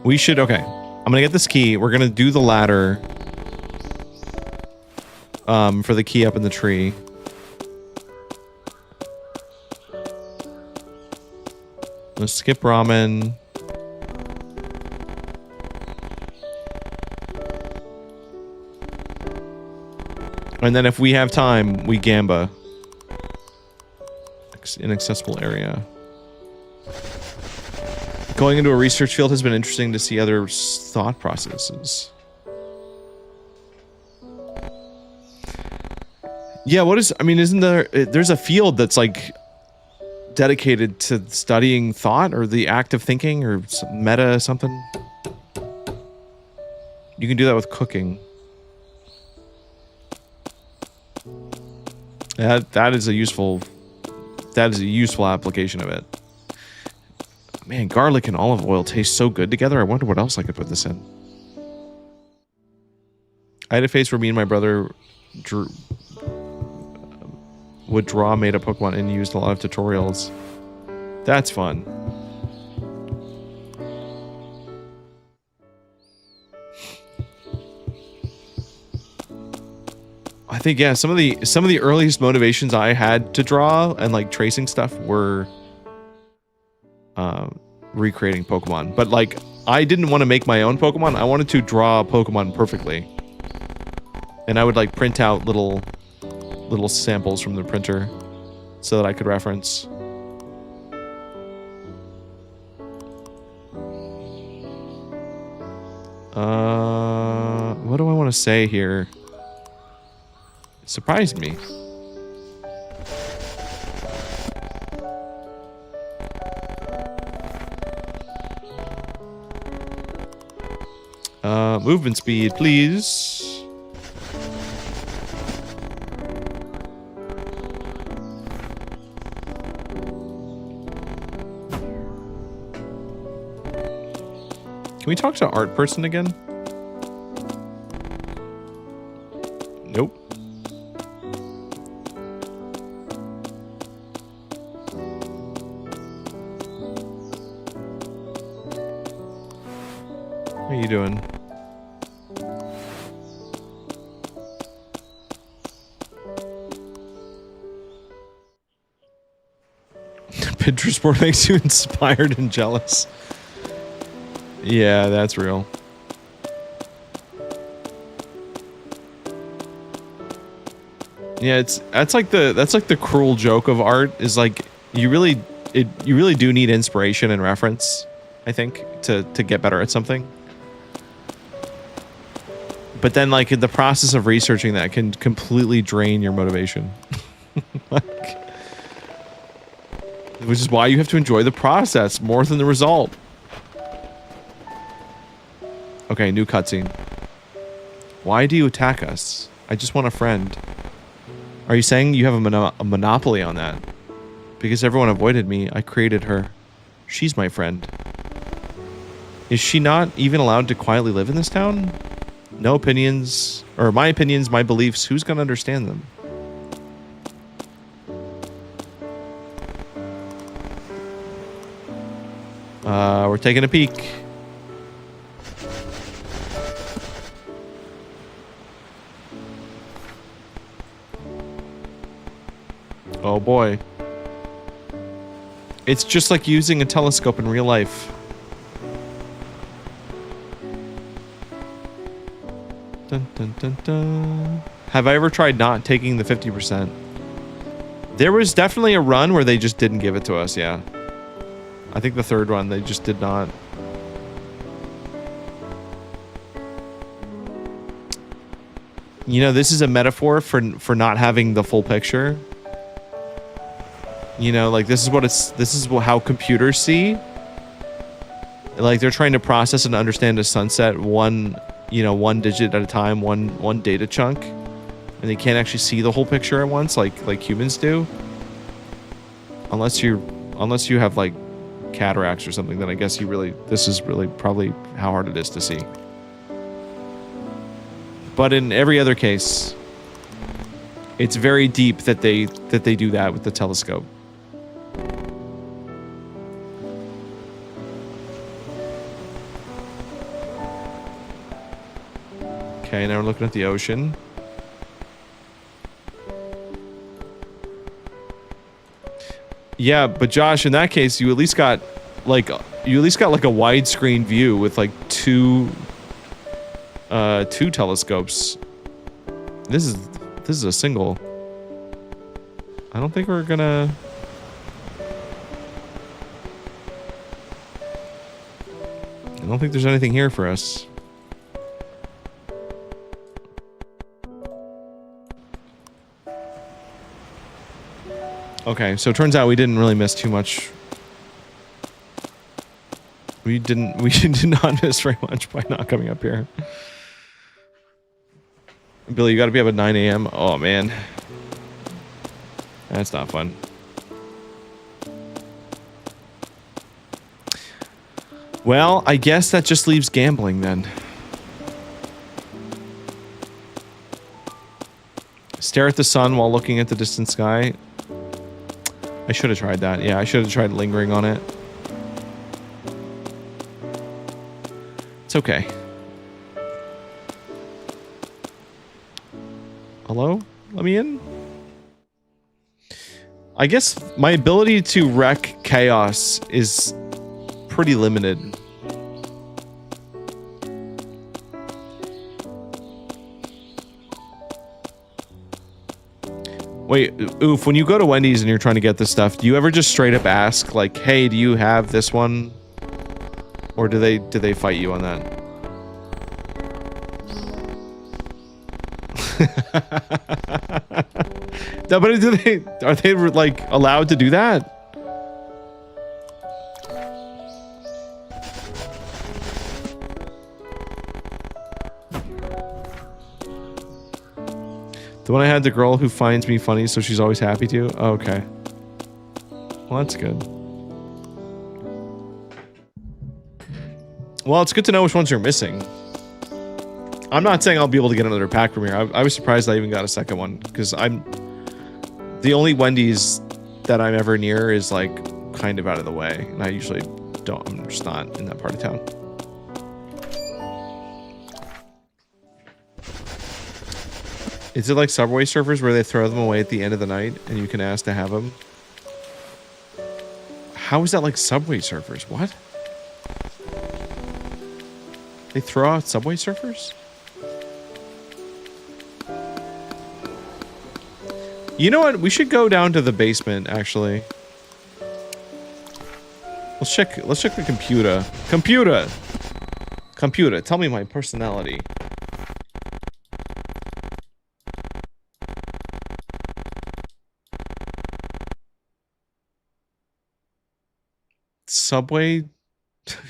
We should, okay. I'm gonna get this key. We're gonna do the ladder for the key up in the tree. Let's skip ramen. And then if we have time, we gamba. Inaccessible area. Going into a research field has been interesting to see other thought processes. Yeah, what is... I mean, isn't there... There's a field that's like dedicated to studying thought or the act of thinking or meta something. You can do that with cooking. That is a useful application of it. Man, garlic and olive oil taste so good together. I wonder what else I could put this in. I had a phase where me and my brother would draw made a Pokemon and used a lot of tutorials. That's fun. think, yeah, some of the earliest motivations I had to draw and like tracing stuff were recreating Pokemon. But like, I didn't want to make my own Pokemon. I wanted to draw Pokemon perfectly. And I would like print out little samples from the printer so that I could reference. What do I want to say here? It surprised me. Movement speed, please. Can we talk to art person again? Nope. How are you doing? Pinterest board makes you inspired and jealous. Yeah, that's real. Yeah, that's like the cruel joke of art is like you really do need inspiration and reference, I think, to get better at something. But then like in the process of researching that can completely drain your motivation. Like, which is why you have to enjoy the process more than the result. Okay, new cutscene. Why do you attack us? I just want a friend. Are you saying you have a monopoly on that? Because everyone avoided me, I created her. She's my friend. Is she not even allowed to quietly live in this town? No opinions, or my opinions, my beliefs, who's gonna understand them? We're taking a peek. Oh boy. It's just like using a telescope in real life. Dun, dun, dun, dun. Have I ever tried not taking the 50%? There was definitely a run where they just didn't give it to us, yeah. I think the third one, they just did not. You know, this is a metaphor for not having the full picture. You know, like this is how computers see. Like they're trying to process and understand a sunset one digit at a time, one data chunk, and they can't actually see the whole picture at once like humans do. Unless you have like cataracts or something, then I guess this is really probably how hard it is to see. But in every other case, it's very deep that they do that with the telescope. Okay, now we're looking at the ocean. Yeah, but Josh, in that case, you at least got like a widescreen view with like two telescopes. This is a single. I don't think we're gonna. I don't think there's anything here for us. Okay, so it turns out we didn't really miss too much. We did not miss very much by not coming up here. Billy, you gotta be up at 9 a.m. Oh man. That's not fun. Well, I guess that just leaves gambling then. Stare at the sun while looking at the distant sky. I should have tried that. Yeah, I should have tried lingering on it. It's okay. Hello? Let me in. I guess my ability to wreck chaos is pretty limited. Wait, Oof, when you go to Wendy's and you're trying to get this stuff, do you ever just straight up ask, like, hey, do you have this one? Or do they fight you on that? No, but are they like allowed to do that? The one I had, the girl who finds me funny, so she's always happy to. Oh, okay. Well, that's good. Well, it's good to know which ones you're missing. I'm not saying I'll be able to get another pack from here. I was surprised I even got a second one, because I'm... The only Wendy's that I'm ever near is, like, kind of out of the way. And I usually don't... I'm just not in that part of town. Is it like Subway Surfers where they throw them away at the end of the night and you can ask to have them? How is that like Subway Surfers? What? They throw out Subway Surfers? You know what? We should go down to the basement, actually. Let's check the computer. Computer, tell me my personality. Subway?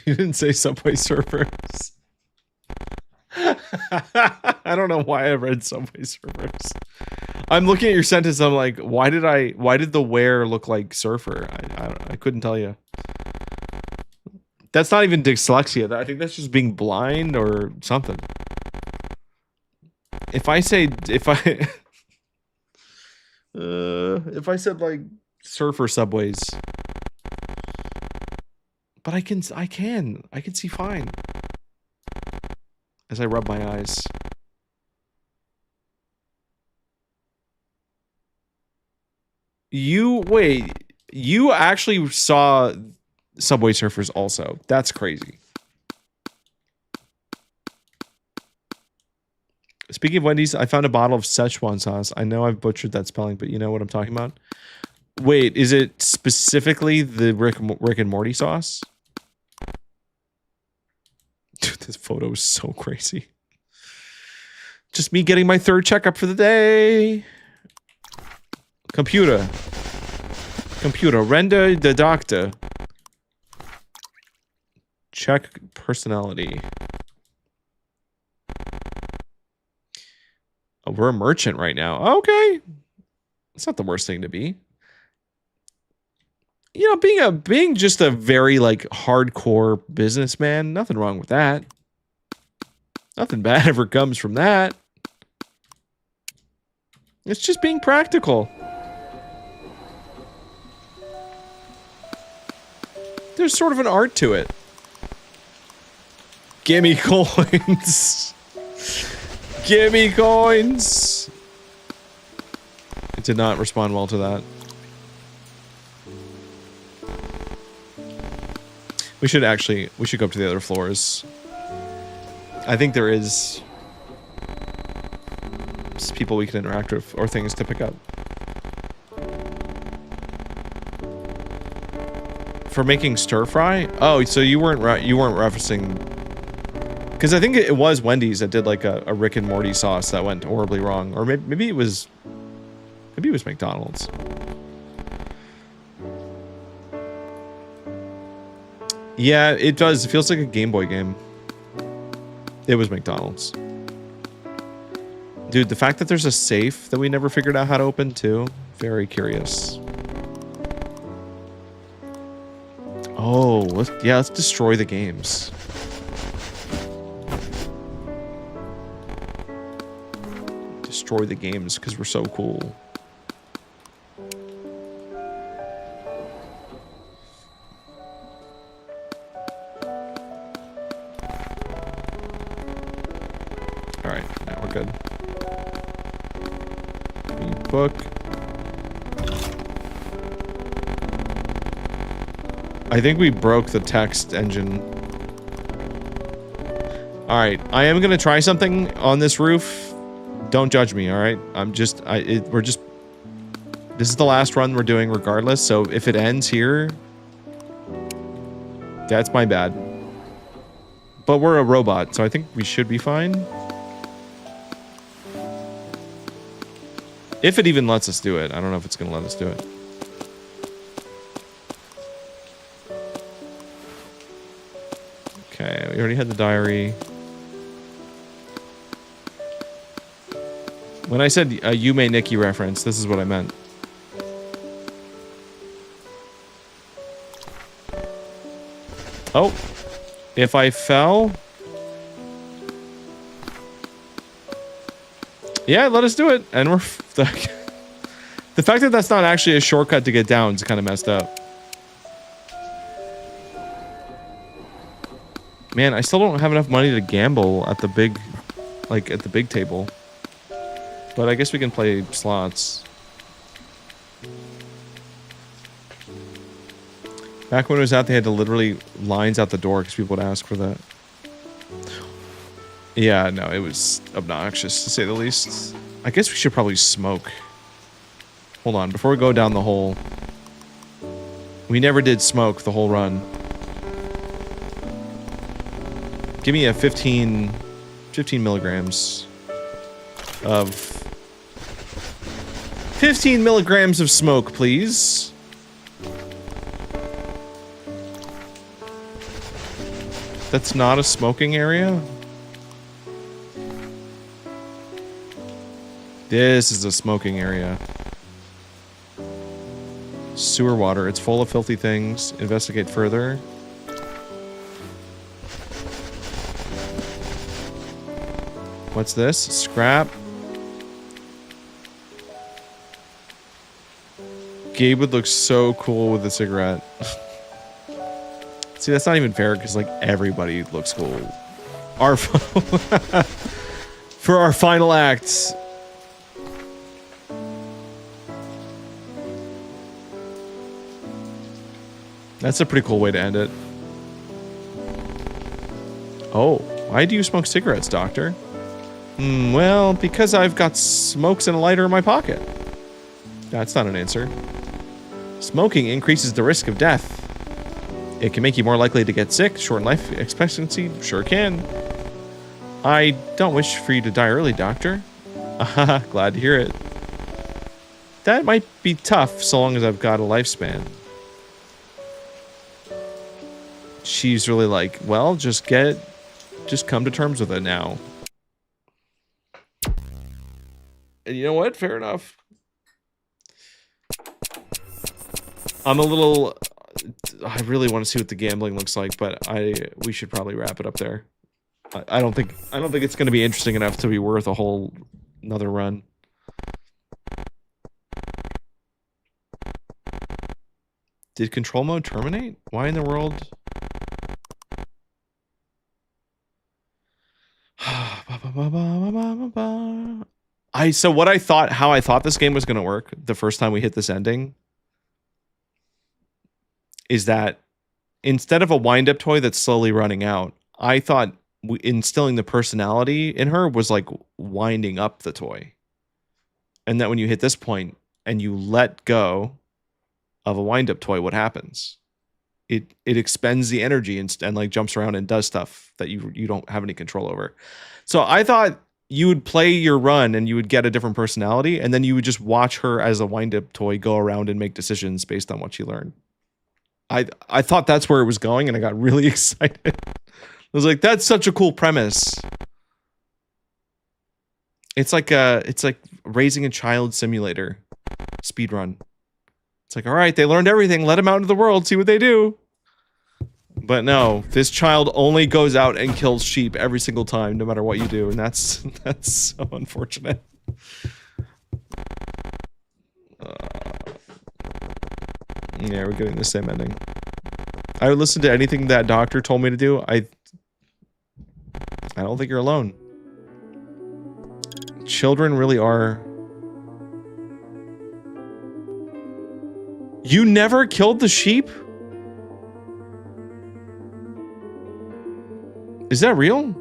You didn't say Subway Surfers. I don't know why I read Subway Surfers. I'm looking at your sentence. I'm like, why did the wear look like surfer? I couldn't tell you. That's not even dyslexia. I think that's just being blind or something. If I said like surfer subways, but I can see fine as I rub my eyes. You actually saw Subway Surfers also. That's crazy. Speaking of Wendy's, I found a bottle of Szechuan sauce. I know I've butchered that spelling, but you know what I'm talking about? Wait, is it specifically the Rick and Morty sauce? Dude, this photo is so crazy. Just me getting my third checkup for the day. Computer, render the doctor. Check personality. Oh, we're a merchant right now. Okay. It's not the worst thing to be. You know, being just a very like hardcore businessman, nothing wrong with that. Nothing bad ever comes from that. It's just being practical. There's sort of an art to it. Gimme coins. Gimme coins. It did not respond well to that. We should go up to the other floors. I think there is people we can interact with or things to pick up. For making stir fry? Oh, so you weren't referencing, because I think it was Wendy's that did like a Rick and Morty sauce that went horribly wrong, or maybe it was McDonald's. Yeah, it does. It feels like a Game Boy game. It was McDonald's. Dude, the fact that there's a safe that we never figured out how to open too, very curious. Oh, let's destroy the games. Destroy the games because we're so cool. book. I think we broke the text engine. Alright, I am gonna try something on this roof. Don't judge me, alright? We're just... This is the last run we're doing regardless, so if it ends here... That's my bad. But we're a robot, so I think we should be fine. If it even lets us do it. I don't know if it's gonna let us do it. Okay, we already had the diary. When I said a Yume Nikki reference, this is what I meant. Oh, if I fell... Yeah, let us do it. And we're... The fact that that's not actually a shortcut to get down is kind of messed up. Man, I still don't have enough money to gamble at the big... Like, at the big table. But I guess we can play slots. Back when it was out, they had to literally lines out the door because people would ask for that. Yeah, no, it was obnoxious to say the least. I guess we should probably smoke. Hold on, before we go down the hole. We never did smoke the whole run. Give me a 15 milligrams of... 15 milligrams of smoke, please. That's not a smoking area? This is a smoking area. Sewer water. It's full of filthy things. Investigate further. What's this? Scrap. Gabe would look so cool with a cigarette. See, that's not even fair because like everybody looks cool. Our for our final act. That's a pretty cool way to end it. Oh, why do you smoke cigarettes, Doctor? Well, because I've got smokes and a lighter in my pocket. That's not an answer. Smoking increases the risk of death. It can make you more likely to get sick. Shorten life expectancy. Sure can. I don't wish for you to die early, Doctor. Glad to hear it. That might be tough so long as I've got a lifespan. She's really like, well, just come to terms with it now. And you know what? Fair enough. I'm a little... I really want to see what the gambling looks like, but we should probably wrap it up there. I don't think it's going to be interesting enough to be worth a whole another run. Did control mode terminate? Why in the world? How I thought this game was going to work the first time we hit this ending is that instead of a wind-up toy that's slowly running out, I thought instilling the personality in her was like winding up the toy. And that when you hit this point and you let go of a wind-up toy, what happens? It expends the energy and like jumps around and does stuff that you don't have any control over. So I thought you would play your run and you would get a different personality, and then you would just watch her as a wind-up toy go around and make decisions based on what she learned. I thought that's where it was going, and I got really excited. I was like, that's such a cool premise. It's like raising a child simulator speedrun. It's like, all right, they learned everything. Let them out into the world, see what they do. But no, this child only goes out and kills sheep every single time, no matter what you do, and that's so unfortunate. Yeah, we're getting the same ending. I would listen to anything that doctor told me to do. I don't think you're alone. Children really are You never killed the sheep? Is that real?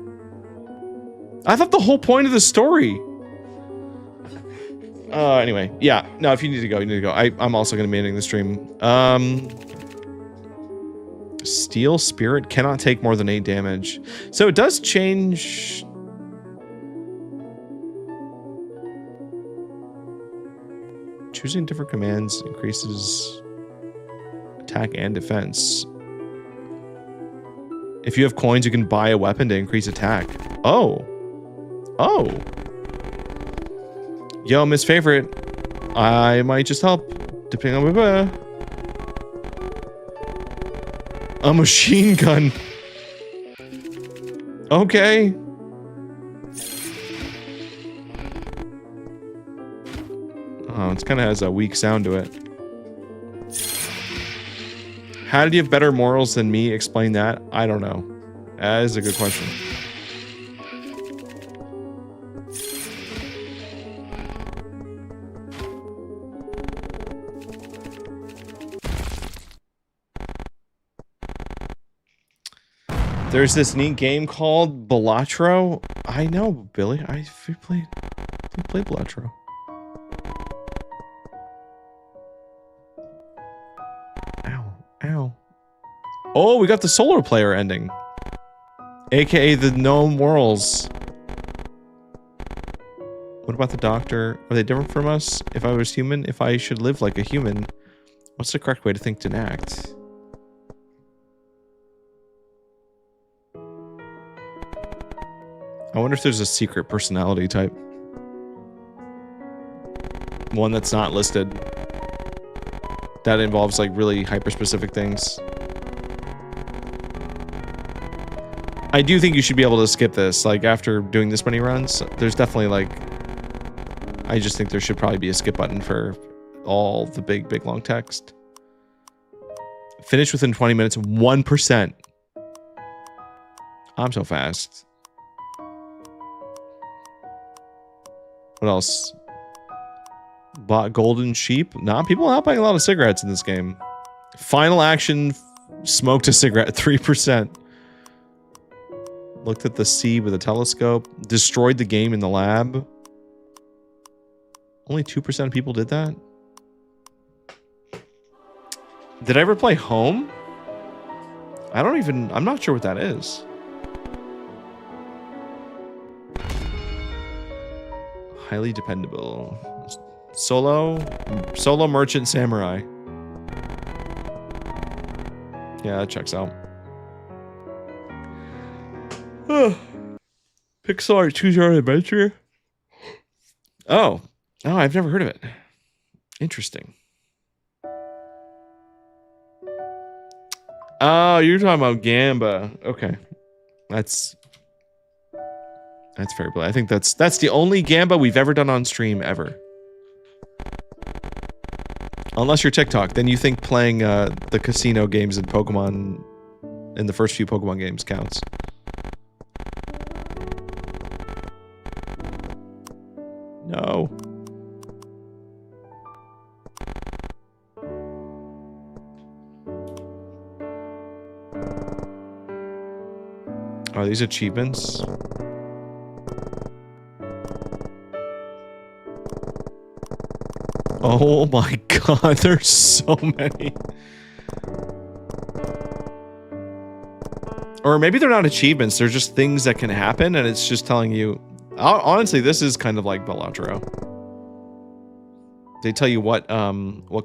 I thought the whole point of the story. Anyway, yeah. No, if you need to go, you need to go. I'm also going to be ending the stream. Steel Spirit cannot take more than 8 damage. So it does change. Choosing different commands increases attack and defense. If you have coins, you can buy a weapon to increase attack. Oh. Oh. Yo, Miss Favorite. I might just help, depending on my... A machine gun. Okay. Oh, it kind of has a weak sound to it. How did you have better morals than me? Explain that. I don't know. That is a good question. There's this neat game called Balatro. I know, Billy. We played Balatro. Ow. Ow. Oh, we got the solar player ending. AKA the no morals. What about the doctor? Are they different from us? If I was human, if I should live like a human, what's the correct way to think and act? I wonder if there's a secret personality type. One that's not listed. That involves like really hyper-specific things. I do think you should be able to skip this. Like after doing this many runs, there's definitely like... I just think there should probably be a skip button for all the big long text. Finish within 20 minutes, 1%. I'm so fast. What else? Bought golden sheep? Nah, people are not buying a lot of cigarettes in this game. Final action, smoked a cigarette, 3%. Looked at the sea with a telescope. Destroyed the game in the lab. Only 2% of people did that? Did I ever play Home? I'm not sure what that is. Highly dependable. Solo merchant samurai. Yeah, that checks out. Pixar Choose Your Own Adventure. Oh, I've never heard of it. Interesting. Oh, you're talking about Gamba. Okay, that's fair play. I think that's the only Gamba we've ever done on stream ever. Unless you're TikTok, then you think playing the casino games in Pokemon, in the first few Pokemon games counts. No. Are these achievements? Oh my god, there's so many. Or maybe they're not achievements, they're just things that can happen, and it's just telling you... Honestly, this is kind of like Balatro. They tell you what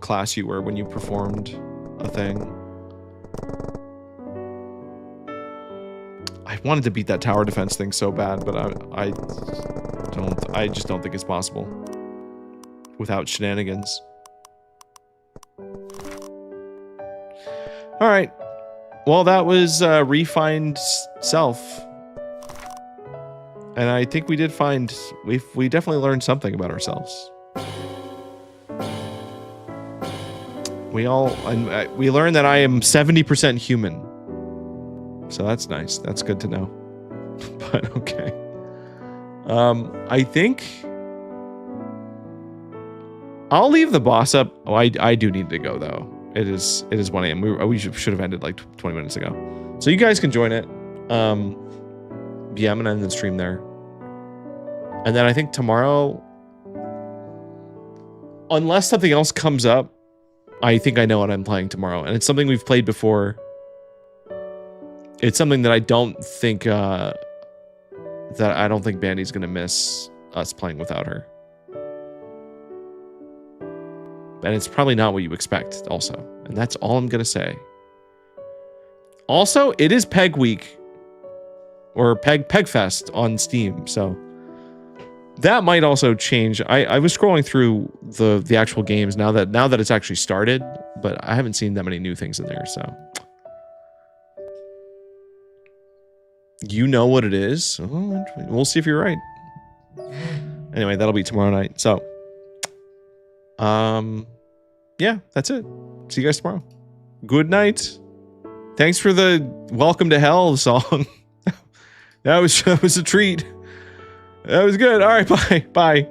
class you were when you performed a thing. I wanted to beat that tower defense thing so bad, but I just don't think it's possible. Without shenanigans. Alright. Well, that was Refined Self. And I think we did find... We definitely learned something about ourselves. We learned that I am 70% human. So that's nice. That's good to know. But okay. I think... I'll leave the boss up. Oh, I do need to go, though. It is 1 a.m. We should have ended like 20 minutes ago. So you guys can join it. Yeah, I'm gonna end the stream there. And then I think tomorrow, unless something else comes up, I think I know what I'm playing tomorrow. And it's something we've played before. It's something that I don't think Bandy's gonna miss us playing without her. And it's probably not what you expect also. And that's all I'm gonna say. Also, it is Peg Week. Or Peg Fest on Steam, so that might also change. I was scrolling through the actual games now that it's actually started, but I haven't seen that many new things in there, so you know what it is. Oh, we'll see if you're right. Anyway, that'll be tomorrow night. So, yeah, that's it. See you guys tomorrow. Good night. Thanks for the Welcome to Hell song. That was a treat. That was good. All right, bye. Bye.